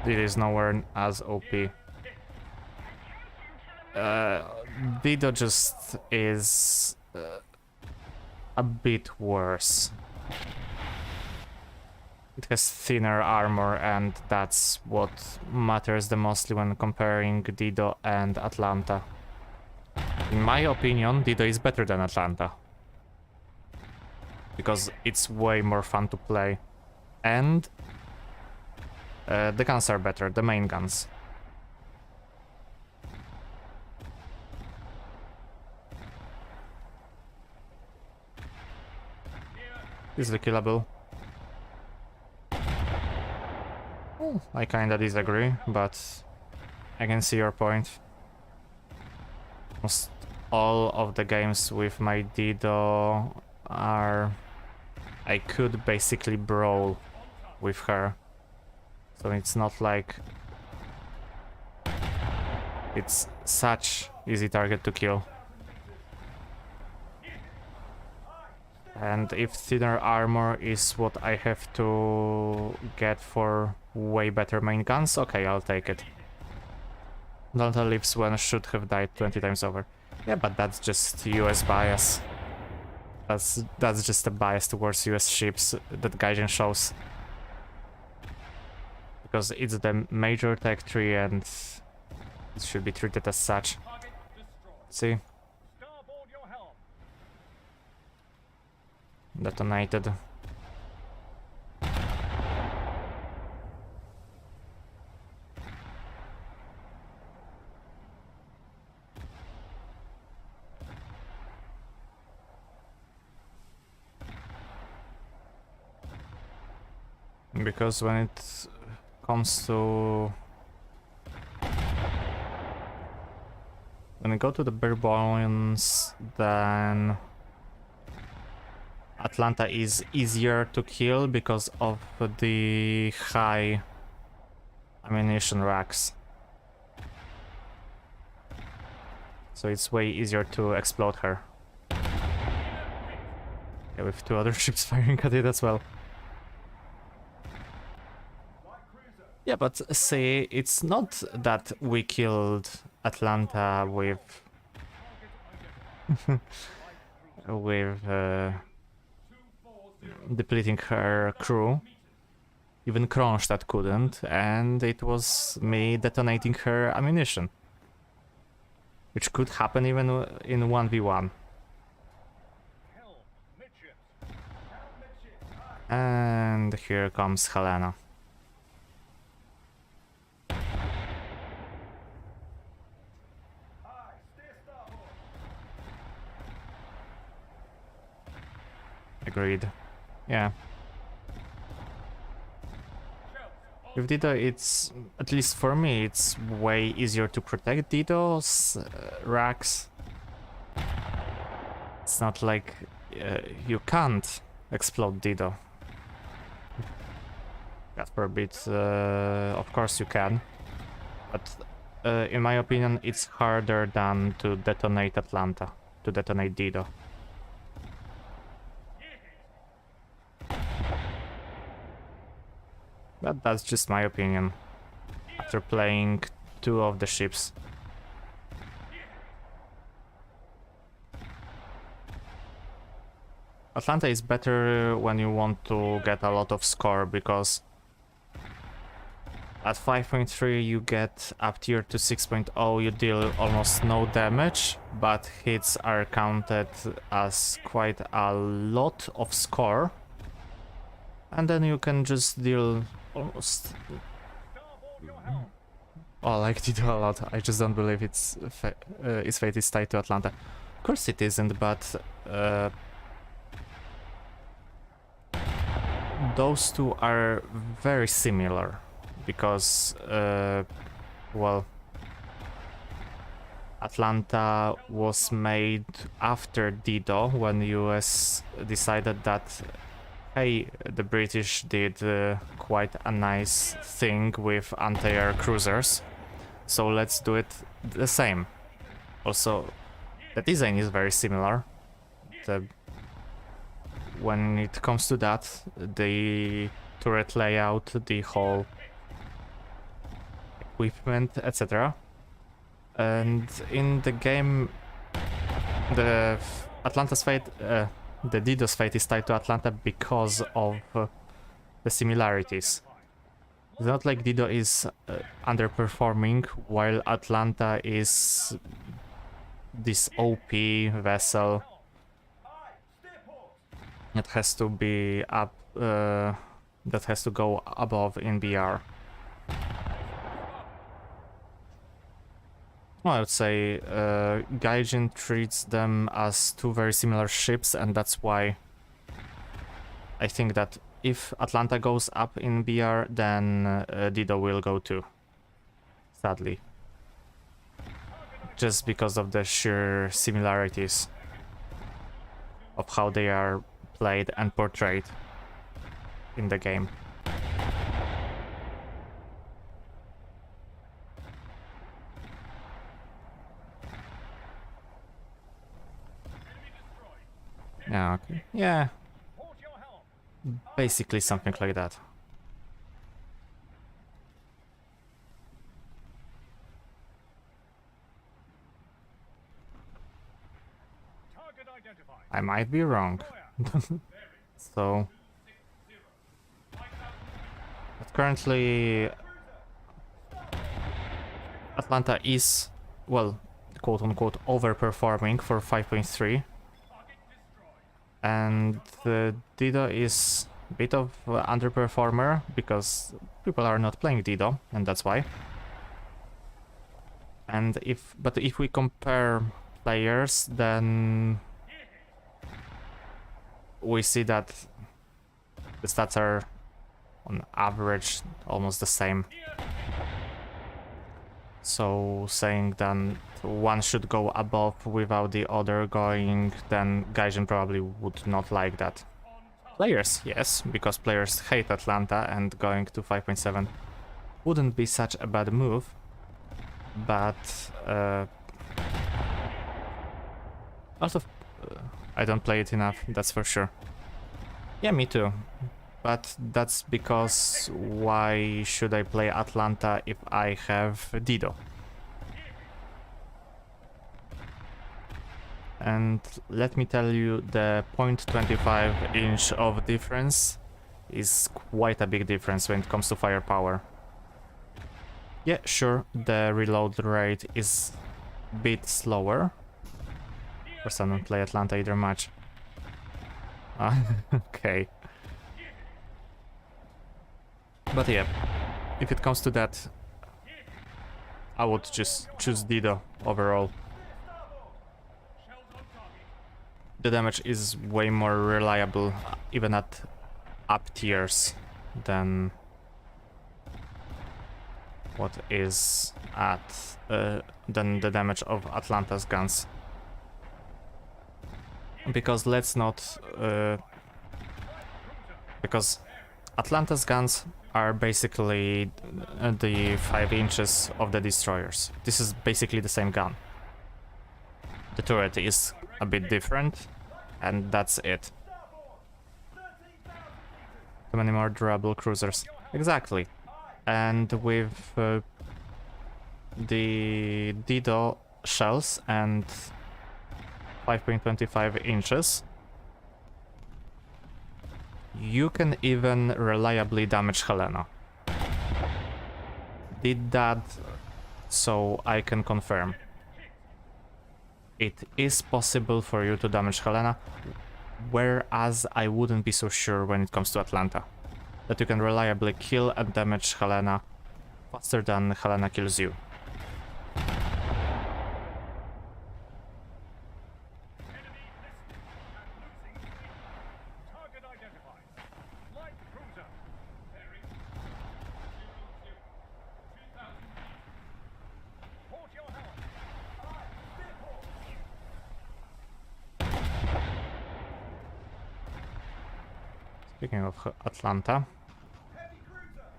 It is nowhere as OP. Dido just is a bit worse. It has thinner armor, and that's what matters the mostly when comparing Dido and Atlanta. In my opinion, Dido is better than Atlanta, because it's way more fun to play, and the guns are better, the main guns. Easily killable. I kinda disagree, but I can see your point. Almost all of the games with my Dido are... I could basically brawl with her. So it's not like it's such easy target to kill. And if thinner armor is what I have to get for way better main guns, okay, I'll take it. Delta lives when should have died 20 times over. Yeah, but that's just US bias. That's just a bias towards US ships that Gaijin shows. Because it's the major tech tree and it should be treated as such. See? Detonated. Because when it comes to... when I go to the bare bones, then Atlanta is easier to kill because of the high ammunition racks. So it's way easier to explode her. Yeah, with two other ships firing at it as well. Yeah, but see, it's not that we killed Atlanta with... with depleting her crew. Even Kronstadt couldn't, and it was me detonating her ammunition. Which could happen even in 1v1. And here comes Helena. Agreed. Yeah. With Dido, it's, at least for me, it's way easier to protect Dido's racks. It's not like you can't explode Dido. God forbid, of course you can. But in my opinion, it's harder than to detonate Atlanta, to detonate Dido. But that's just my opinion, after playing two of the ships. Atlanta is better when you want to get a lot of score, because at 5.3 you get up tier to 6.0, you deal almost no damage, but hits are counted as quite a lot of score. And then you can just deal almost... Starboard your helm. Oh, I liked it a lot. I just don't believe its fate is tied to Atlanta. Of course it isn't, but those two are very similar, because, well, Atlanta was made after Dido, when US decided that, hey, the British did quite a nice thing with anti-air cruisers, so let's do it the same. Also, the design is very similar. When it comes to that, the turret layout, the whole equipment, etc. And in the game, the Atlanta's fate, the Dido's fate is tied to Atlanta because of the similarities. It's not like Dido is underperforming, while Atlanta is this OP vessel that has to be up, that has to go above in BR. Well, I would say Gaijin treats them as two very similar ships, and that's why I think that if Atlanta goes up in BR, then Dido will go too. Sadly. Just because of the sheer similarities of how they are played and portrayed in the game. Yeah, okay. Yeah, Port your helm. basically something like that. Target identified. I might be wrong. So, but currently Atlanta is, well, quote-unquote overperforming for 5.3, and Dido is a bit of underperformer because people are not playing Dido, and that's why. And but if we compare players, then we see that the stats are on average almost the same. So saying then one should go above without the other going, then Gaijin probably would not like that. Players, yes, because players hate Atlanta, and going to 5.7 wouldn't be such a bad move. But also, I don't play it enough, that's for sure. Yeah, me too. But that's because why should I play Atlanta if I have Dido? And let me tell you, the 0.25 inch of difference is quite a big difference when it comes to firepower. Yeah, sure, the reload rate is a bit slower. Of course, I don't play Atlanta either much. Okay. But yeah, if it comes to that, I would just choose Dido overall. The damage is way more reliable, even at up tiers, than what is at than the damage of Atlanta's guns. Because let's not because Atlanta's guns are basically the 5 inches of the destroyers. This is basically the same gun. The turret is a bit different, and that's it. Too many more durable cruisers. Exactly. And with the Dido shells and 5.25 inches, You can even reliably damage Helena. Did that, so I can confirm. It is possible for you to damage Helena, whereas I wouldn't be so sure when it comes to Atlanta. That you can reliably kill and damage Helena faster than Helena kills you. Enemy listed and losing speed. Target identified. Light cruiser. Bearing 00. 2,000 feet. Port your helm. Aye, steer port. Speaking of Atlanta, Heavy cruiser.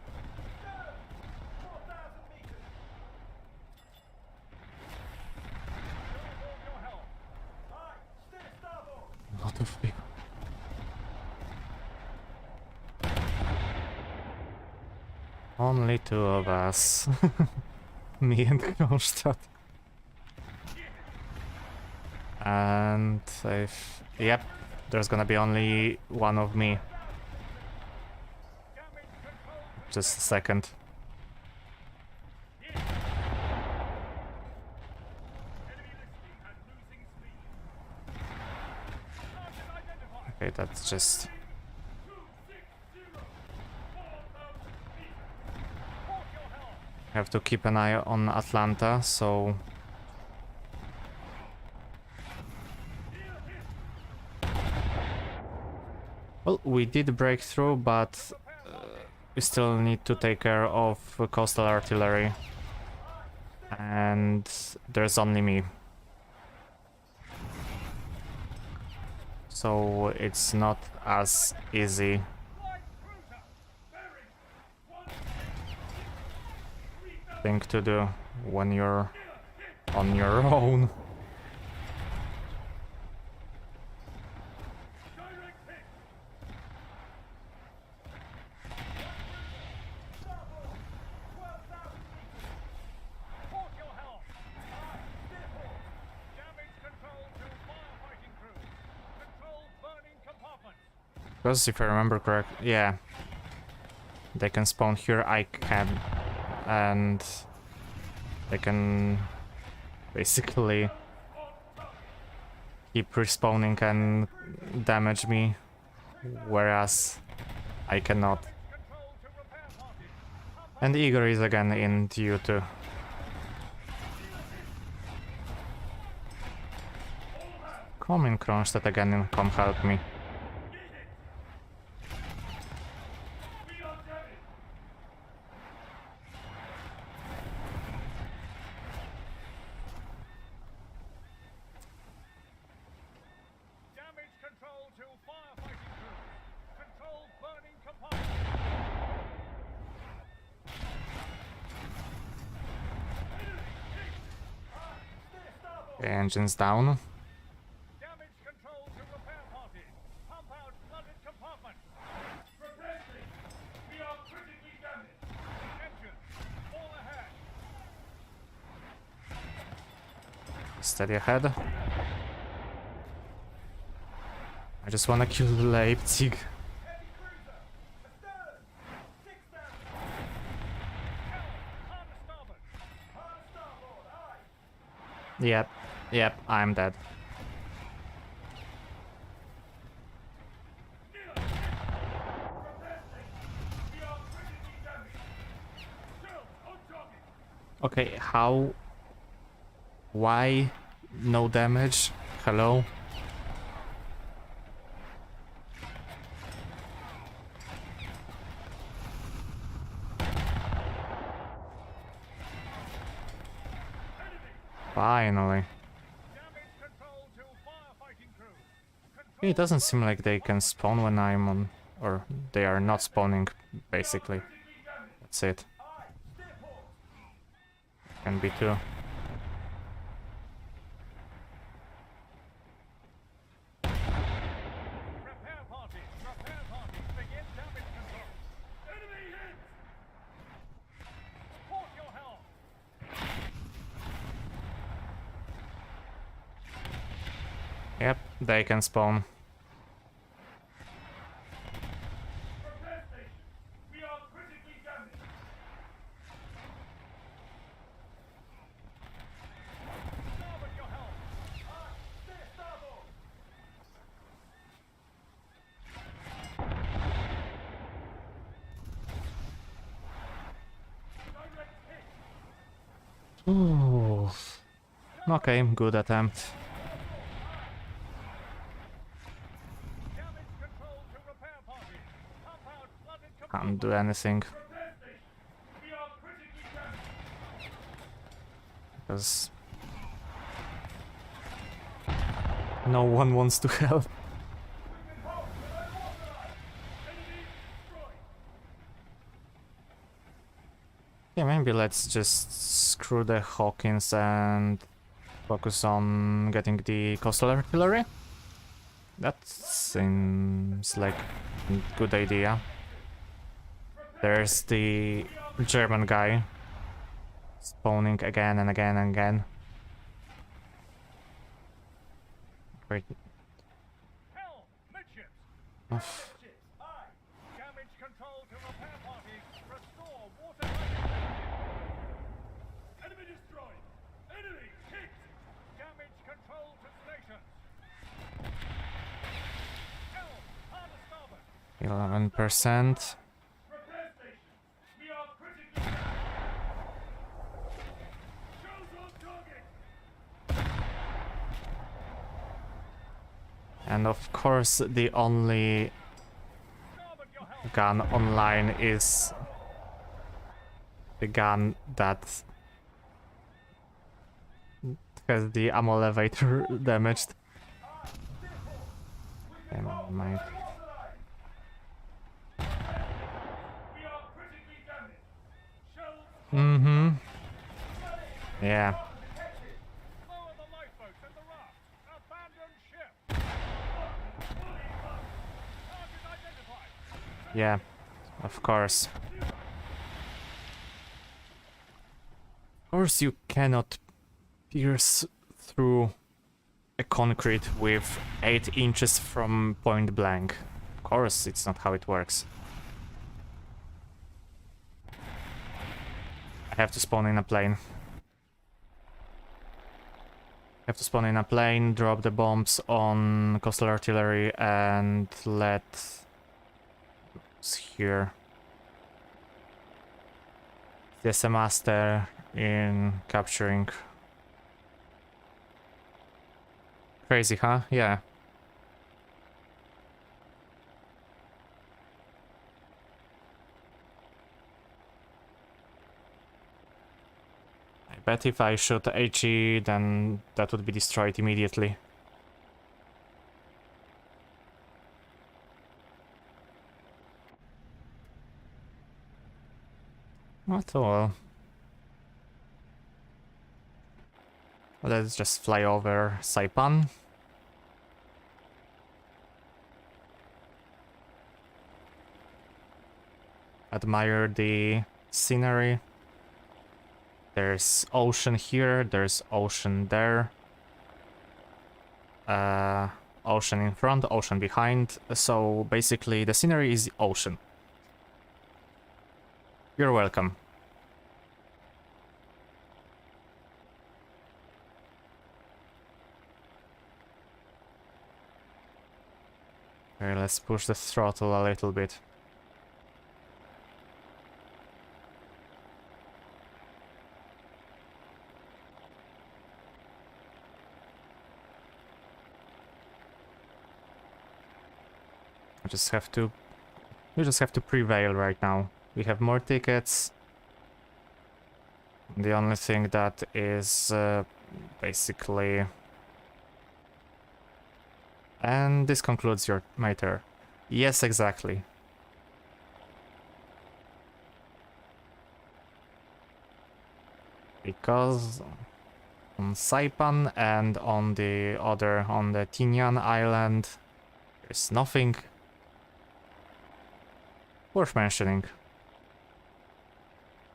Stern. 4,000 meters. Starboard your helm. Aye, steer starboard. a lot of people. Only two of us. Me and Kronstadt. And if... Yep, there's gonna be only one of me. Damage control. Just a second. Enemy listing and losing speed. Target identified. Okay, that's just... 260. 4,000 meters. Port your helm. Have to keep an eye on Atlanta, so... Well, we did break through, but we still need to take care of coastal artillery. And there's only me. So it's not as easy Light cruiser. Bearing 1. thing to do when you're on your own. Direct hit. Starboard. 12,000 meters. Port your helm. Steer port. Damage control to firefighting crew. Control burning compartments. Because if I remember correct, yeah, they can spawn here, I can, and they can basically keep respawning and damage me, whereas I cannot. Control to repair parties. Pump And Igor is again in U2. Come in, Kronstadt again and come help me. We are ready. Damage control to firefighting crew. Control burning compartments. Steer starboard. Engines down. Damage control to repair parties. Pump out flooded compartments. Replacing. We are critically damaged. Engine. All ahead. Steady ahead. I just wanna kill Leipzig. Heavy cruiser. Astern. 6,000. Helm. Hard starboard. Hard starboard. Aye. Yep, I'm dead. Replacing. We are critically damaged. Still on target. Okay, how? Why? No damage? Hello? Finally. Damage control to firefighting crew. It doesn't seem like they can spawn when I'm on... Or they are not spawning, basically. That's it. Aye. Steer port. Can be too. Repair parties. Repair parties. Begin damage control. Enemy hit. Port your helm. Yep, they can spawn. Ooh. Okay, good attempt. Damage control to repair party. Compound flooded Can't do compartment. anything Repair station. We are critically damaged. because no one wants to help. Enemy destroyed. Yeah, maybe let's just screw the Hawkins and focus on getting the coastal artillery. That seems like a good idea. There's the German guy spawning again and again and again. Great. Helm, midships. Oof. Midships. Aye. Damage control to repair party. Restore water line. Enemy destroyed. Enemy hit. Damage control to stations. Helm, hard starboard. 11%. Repair station. We are critically damaged. Shows on target. And of course, the only Starboard your helm. gun online is the gun that has the ammo elevator damaged. Okay, my We are critically damaged. Shells Mm-hmm. Yeah. lower the lifeboats and the raft. Abandon ship. Target identified. Yeah. Of course. Of course you cannot pierce through a concrete with 8 inches from point blank. Of course, it's not how it works. I have to spawn in a plane. Have to spawn in a plane, drop the bombs on coastal artillery, and let it's here. There's a master in capturing. Crazy, huh? Yeah. I bet if I shoot HE, then that would be destroyed immediately. Not all. Let's just fly over Saipan. Admire the scenery. There's ocean here, there's ocean there. Ocean in front, ocean behind. So basically the scenery is the ocean. You're welcome. Okay, let's push the throttle a little bit. I just have to... We just have to prevail right now. We have more tickets. The only thing that is basically... And this concludes my turn. Yes, exactly. Because on Saipan and on the Tinian Island, there's nothing worth mentioning.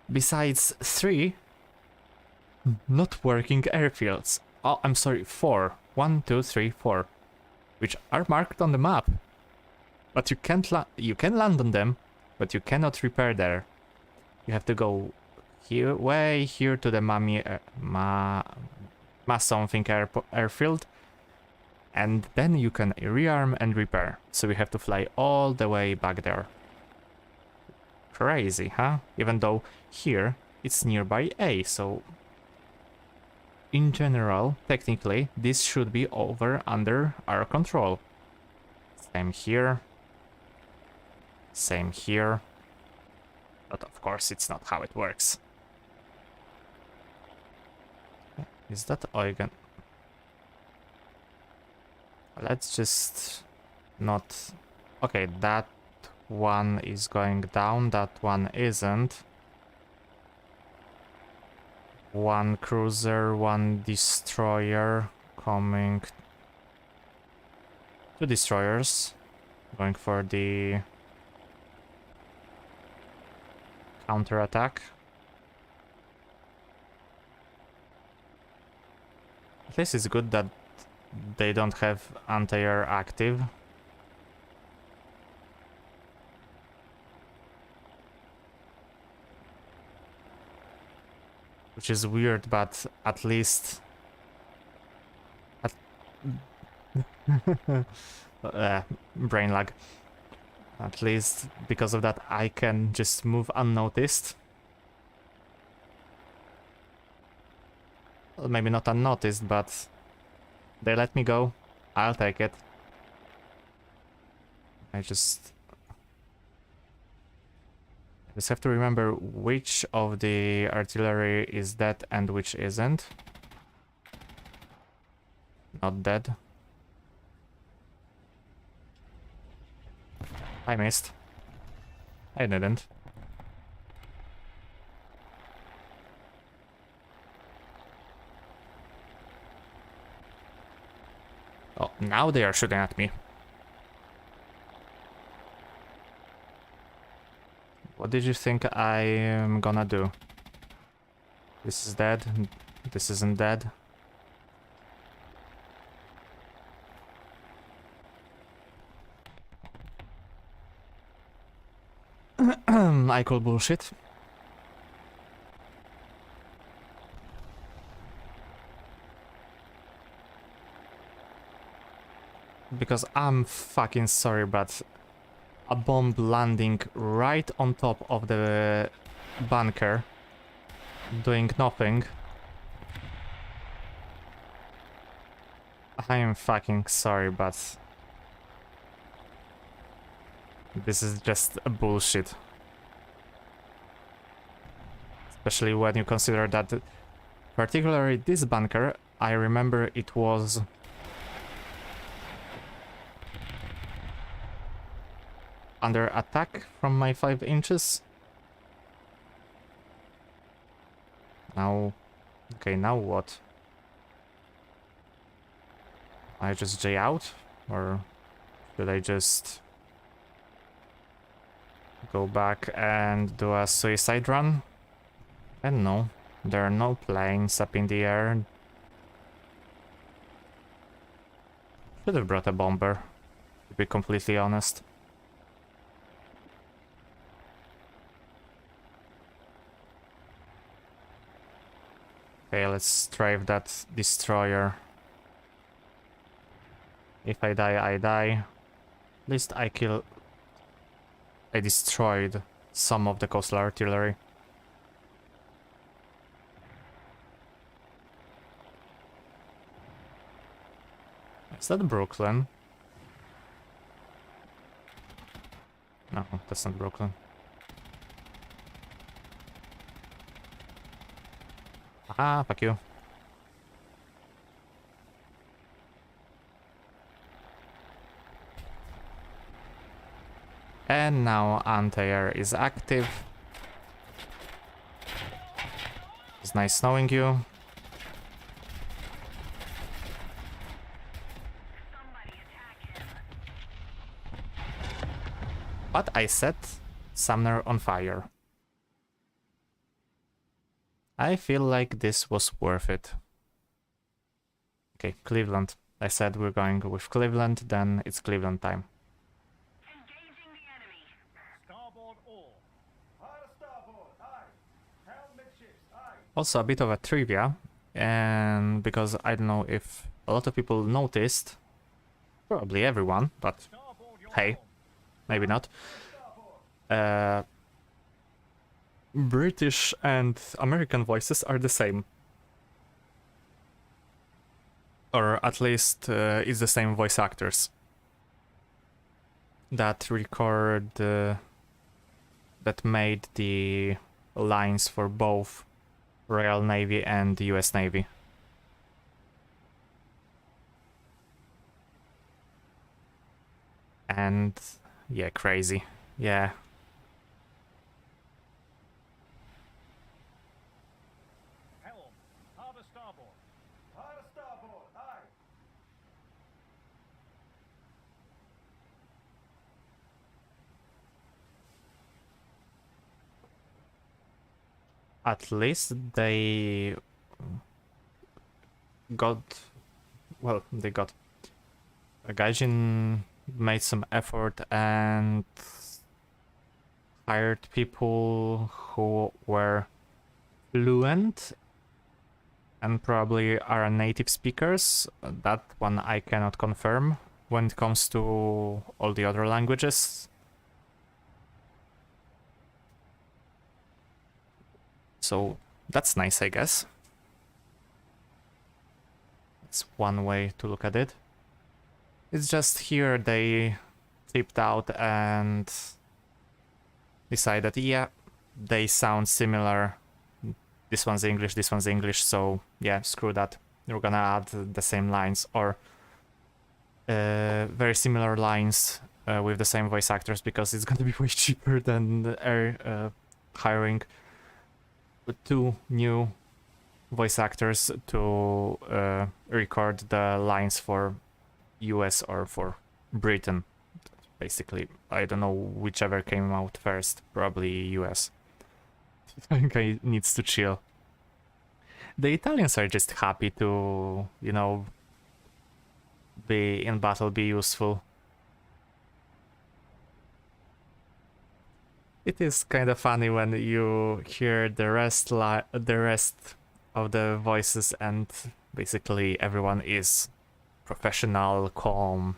Besides 3 not working airfields. Oh, I'm sorry, 4. 1, 2, 3, 4. Which are marked on the map. But you can't you can land on them, but you cannot repair there. You have to go here, way here to the Ma something airfield, and then you can rearm and repair. So we have to fly all the way back there. Crazy, huh? Even though here it's nearby A, so in general, technically, this should be over under our control. Same here. Same here. But of course, it's not how it works. Is that Eugen? Let's just not... Okay, that one is going down, that one isn't. One cruiser, one destroyer coming. Two destroyers going for the counterattack. At least it's good that they don't have anti-air active. Which is weird, but at least... brain lag. At least because of that I can just move unnoticed. Well, maybe not unnoticed, but they let me go. I'll take it. I just have to remember which of the artillery is dead and which isn't. Not dead. I missed. I didn't. Oh, now they are shooting at me. What did you think I am gonna do? This is dead. This isn't dead. I call bullshit. Because I'm fucking sorry, but a bomb landing right on top of the bunker, doing nothing. I am fucking sorry, but this is just a bullshit. Especially when you consider that, particularly this bunker, I remember it was under attack from my 5 inches. Now... okay, now what? I just J out? Or should I just go back and do a suicide run? I don't know. There are no planes up in the air. Should have brought a bomber, to be completely honest. Okay, let's strive that destroyer. If I die, I die. At least I destroyed some of the coastal artillery. Is that Brooklyn? No, that's not Brooklyn. Ah, fuck you. And now anti-air is active. It's nice knowing you. But I set Sumner on fire. I feel like this was worth it. Okay, Cleveland. I said we're going with Cleveland, then it's Cleveland time. Engaging the enemy. Starboard all. Hard starboard. Aye. Helm midships. Aye. Also a bit of a trivia, and because I don't know if a lot of people noticed, probably everyone, but Starboard your hey, helm. maybe not. British and American voices are the same. or at least it's the same voice actors that record that made the lines for both Royal Navy and the US Navy. And yeah, crazy. Yeah. Helm, hard to starboard. Hard to starboard, aye. At least they got, well, they got Gaijin made some effort and hired people who were fluent and probably are native speakers. That one I cannot confirm when it comes to all the other languages. So that's nice, I guess. It's one way to look at it. It's just here they tipped out and decided, yeah, they sound similar. This one's English, so yeah, screw that. We're gonna add the same lines or very similar lines with the same voice actors because it's gonna be way cheaper than hiring 2 new voice actors to record the lines for US or for Britain. Basically, I don't know whichever came out first, probably US. I think I needs to chill. The Italians are just happy to, you know, be in battle, be useful. It is kind of funny when you hear the rest of the voices and basically everyone is professional, calm,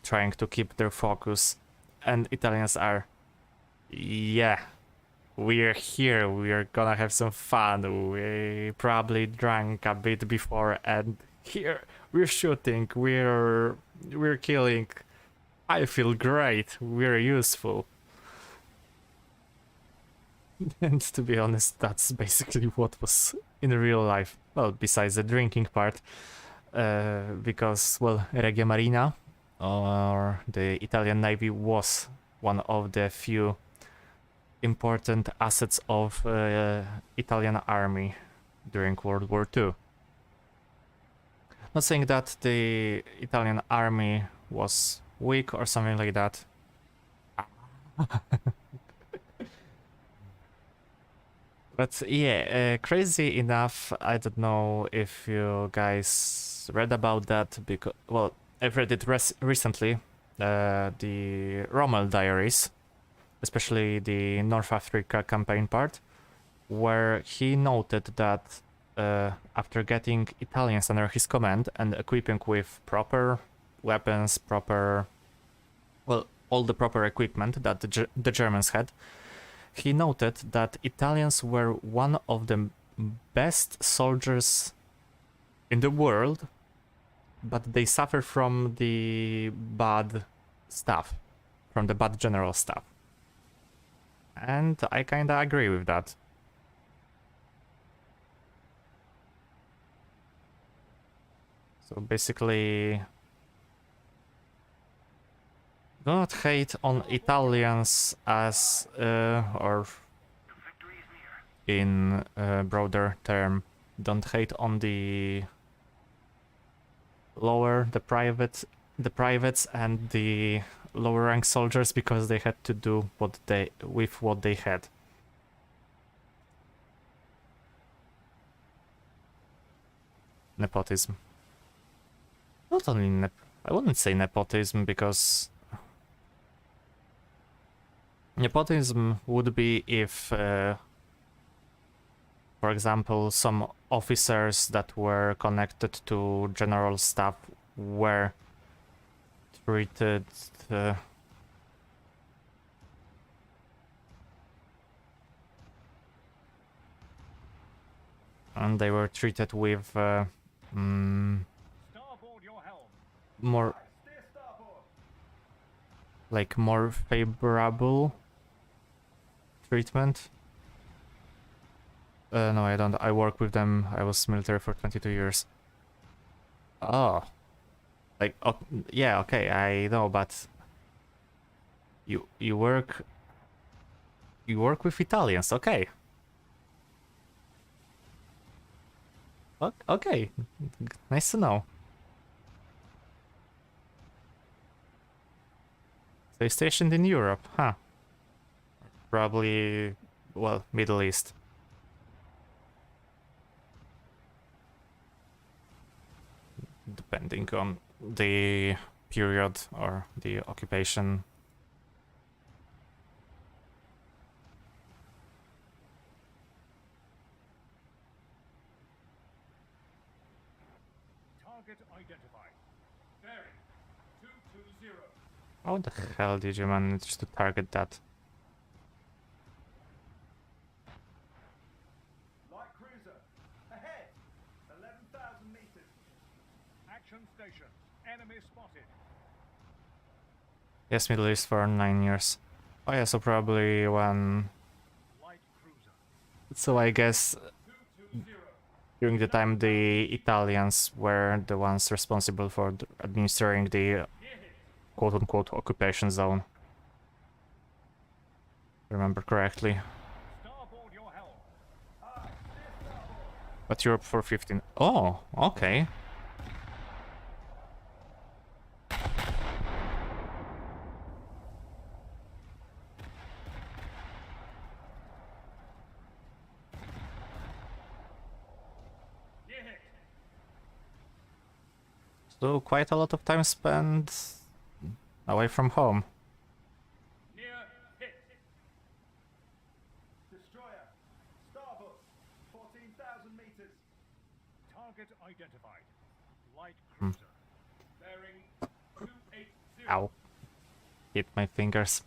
trying to keep their focus, and Italians are, yeah, we're here, we're gonna have some fun, we probably drank a bit before, and here we're shooting, we're killing, I feel great, we're useful. And to be honest, that's basically what was in real life, well, besides the drinking part, because, well, Regia Marina, or the Italian Navy, was one of the few important assets of Italian army during World War II. Not saying that the Italian army was weak or something like that. But yeah, crazy enough, I don't know if you guys read about that, because, well, I've read it recently, the Rommel diaries, especially the North Africa campaign part, where he noted that after getting Italians under his command and equipping with proper weapons, well, all the proper equipment that the Germans had, he noted that Italians were one of the best soldiers in the world, but they suffer from the bad stuff, from the bad general stuff. And I kinda agree with that. So basically, do not hate on Italians as, or in a broader term, don't hate on the privates and the lower rank soldiers, because they had to do what they had. Nepotism. Not only I wouldn't say nepotism, because nepotism would be if, for example, some officers that were connected to general staff were treated and they were treated with Starboard your helm. More Steer starboard. like more favorable treatment. No, I don't. I work with them. I was military for 22 years. Oh, like yeah, okay, I know, but you work with Italians, okay? Okay, nice to know. So you're stationed in Europe, huh? Probably, well, Middle East. Depending on the period or the occupation. Target identified. Bearing 220. How the hell did you manage to target that? Light cruiser. Ahead. 11,000 meters. Action stations. Enemy spotted. Yes, Middle East for 9 years. Oh yeah, so probably when... Light cruiser. So I guess 220. during the time the Italians were the ones responsible for administering the quote-unquote occupation zone. Remember correctly. Starboard your helm. But Europe for 15... Oh, okay. Near hit. So quite a lot of time spent away from home. Near hit. Destroyer. Starboard. 14,000 meters. Target identified. Light cruiser. Bearing 280. Ow. Hit my fingers.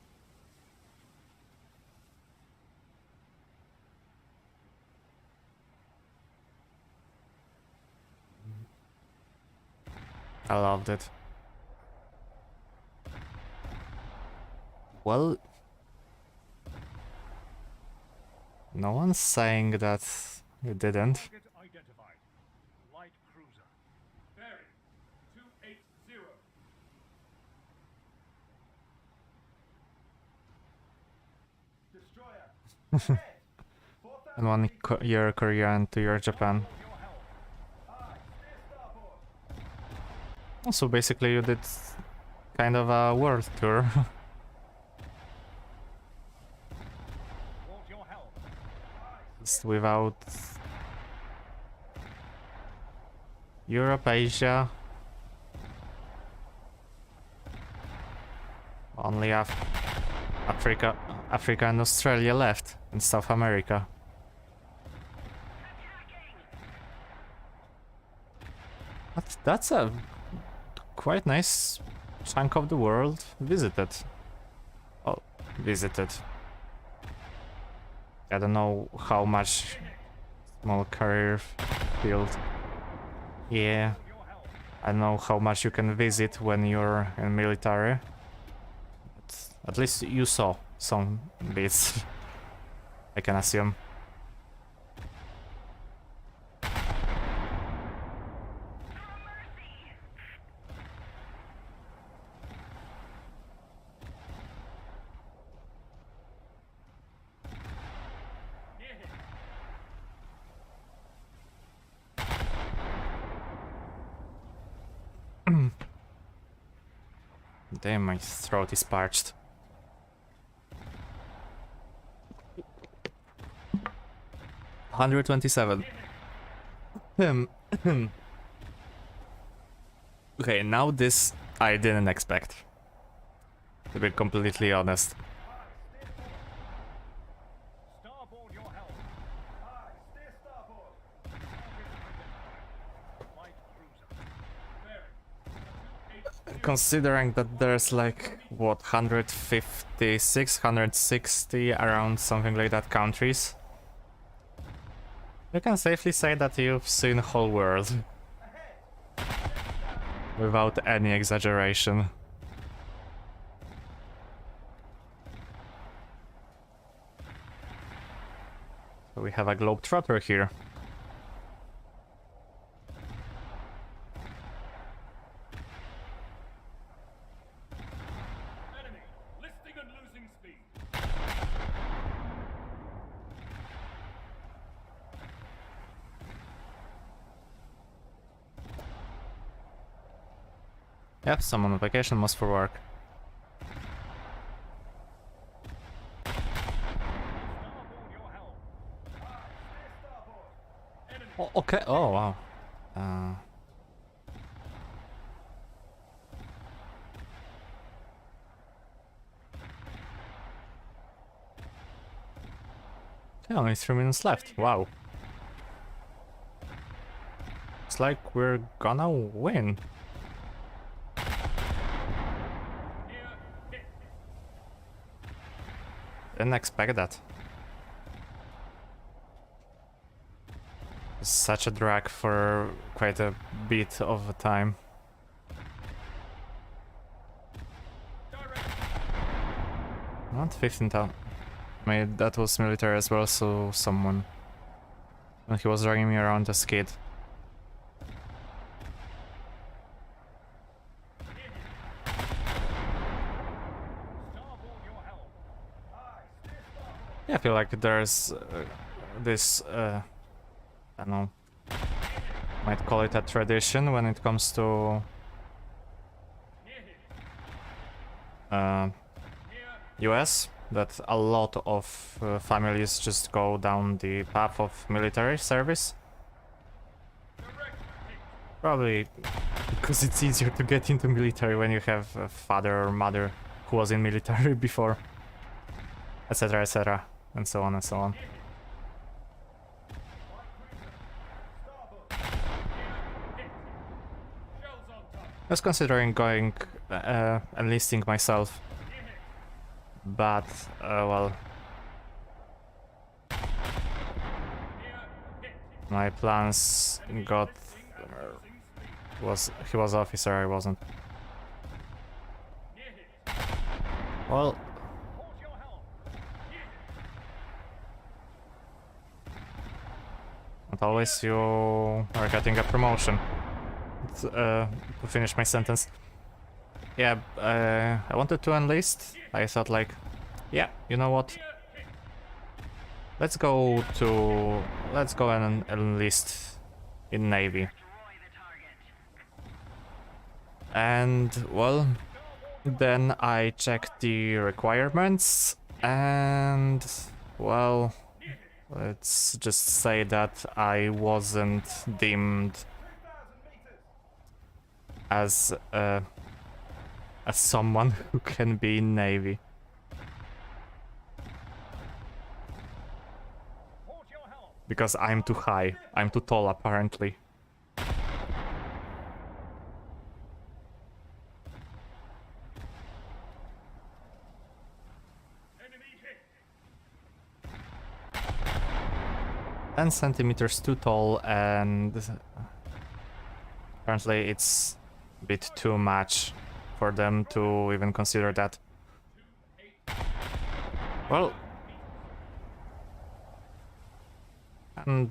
I loved it. Well, no one's saying that you didn't. Target identified. Light cruiser. Bearing 280. Destroyer. Ahead. 4,000 And 1 year Korea and 2 year Japan. your helm. Aye. Steer starboard. Also, basically, you did kind of a world tour. Port your helm. Just without Europe, Asia. Only Africa and Australia left, and South America. That's a quite nice chunk of the world visited. Oh, visited. I don't know how much small career field. Yeah, Your helm. I don't know how much you can visit when you're in military. But at least you saw some bits. I can assume. Near hit. Damn, my throat is parched. $127. Okay, now this I didn't expect. To be completely honest. Starboard your helm. Aye. Steer starboard. Light cruiser. Bearing 280. Considering that there's like, what, 156, 160 around something like that countries. You can safely say that you've seen the whole world. Ahead. Without any exaggeration. So we have a globetrotter here. Enemy, listing and losing speed. Yep, someone on vacation, most for work. Starboard your helm. Aye, steer starboard. Enemy, Oh, okay. Oh, wow. Yeah, only 3 minutes left. Wow. It's like we're gonna win. near hit. Didn't expect that. It's such a drag for quite a bit of a time. Direct. Not 15,000. I mean, that was military as well, so someone... And he was dragging me around as a kid. Starboard your helm. Aye, steer starboard. Yeah, I feel like there's this... I don't know... Might call it a tradition when it comes to... Near hit. Uh, Near. US, that a lot of families just go down the path of military service. Direct hit. Probably because it's easier to get into military when you have a father or mother who was in military before, etc., and so on and so on. Near hit. Light cruiser. Starboard. Near hit. Shells on top. I was considering going enlisting myself, Near hit. but well, Near hit. my plans got Listing and losing speed. he was officer, I wasn't. Near hit. Well, Port your helm. Near hit. not always you are getting a promotion. To finish my sentence. Yeah, I wanted to enlist. I thought like, yeah, you know what? Near hit. Let's go and enlist in Navy. Destroy the target. And well, then I checked the requirements and well, let's just say that I wasn't deemed 2,000 meters. as someone who can be in Navy. Port your helm. Because I'm too high. I'm too tall, apparently. Enemy hit. 10 centimeters too tall, and apparently it's a bit too much for them to even consider that. Well, and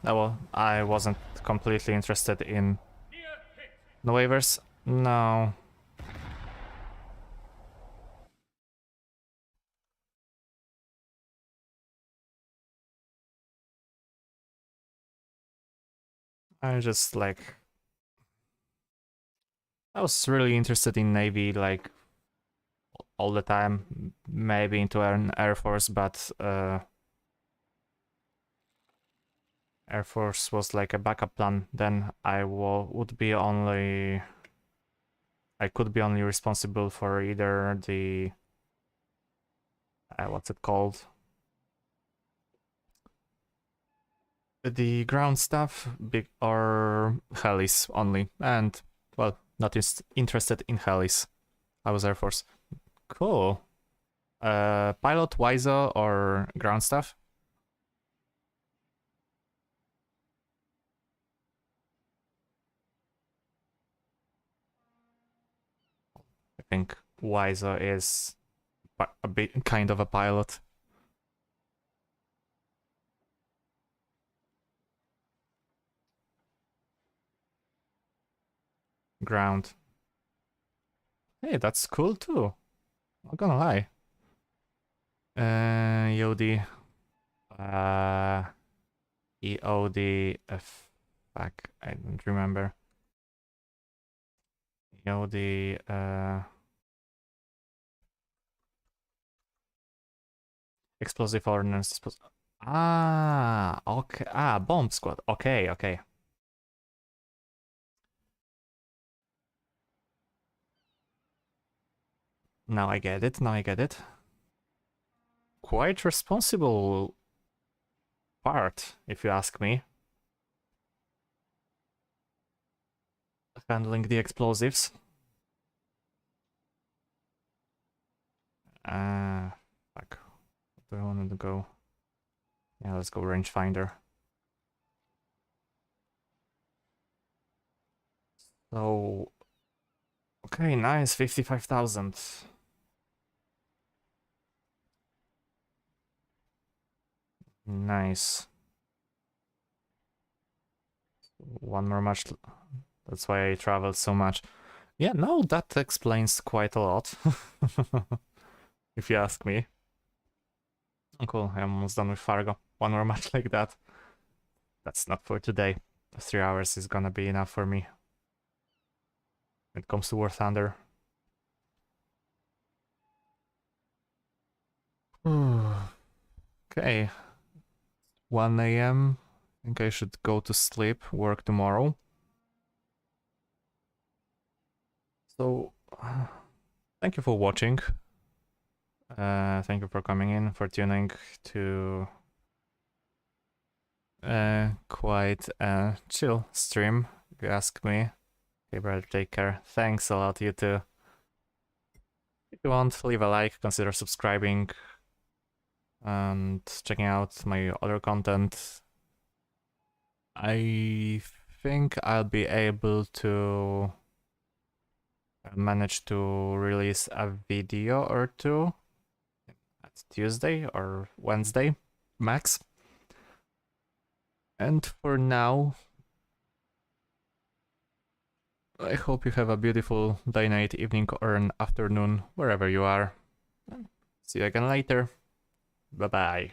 well, I wasn't completely interested in Near hit. the waivers. No. I just like... I was really interested in Navy, like, all the time. Maybe into an Air Force, but Air Force was like a backup plan. Then I would be only... I could be only responsible for either the... what's it called? The ground stuff, big or helis only, and well, not interested in helis. I was Air Force. Cool. Pilot, WISO, or ground stuff? think Wiser is a bit kind of a pilot. Ground. Hey, that's cool too. Not gonna lie. EOD. EOD. Fuck, I don't remember. EOD. Explosive ordnance. Ah, okay. Ah, bomb squad. Okay, okay. Now I get it. Now I get it. Quite responsible part, if you ask me. Handling the explosives. Fuck. What do I want to go? Yeah, let's go rangefinder. So, okay, nice, 55,000. Nice. One more match. That's why I traveled so much. Yeah, no, that explains quite a lot. If you ask me. Oh, cool, I'm almost done with Fargo. One more match like that. That's not for today. 3 hours is gonna be enough for me. When it comes to War Thunder. Okay. 1 a.m. I think I should go to sleep, work tomorrow. So, thank you for watching. Thank you for coming in, for tuning to quite a chill stream, if you ask me. Okay, brother, take care. Thanks a lot, you too. If you want, leave a like, consider subscribing, and checking out my other content. I think I'll be able to manage to release a video or two at Tuesday or Wednesday max. And for now, I hope you have a beautiful day, night, evening, or an afternoon, wherever you are. See you again later. Bye bye.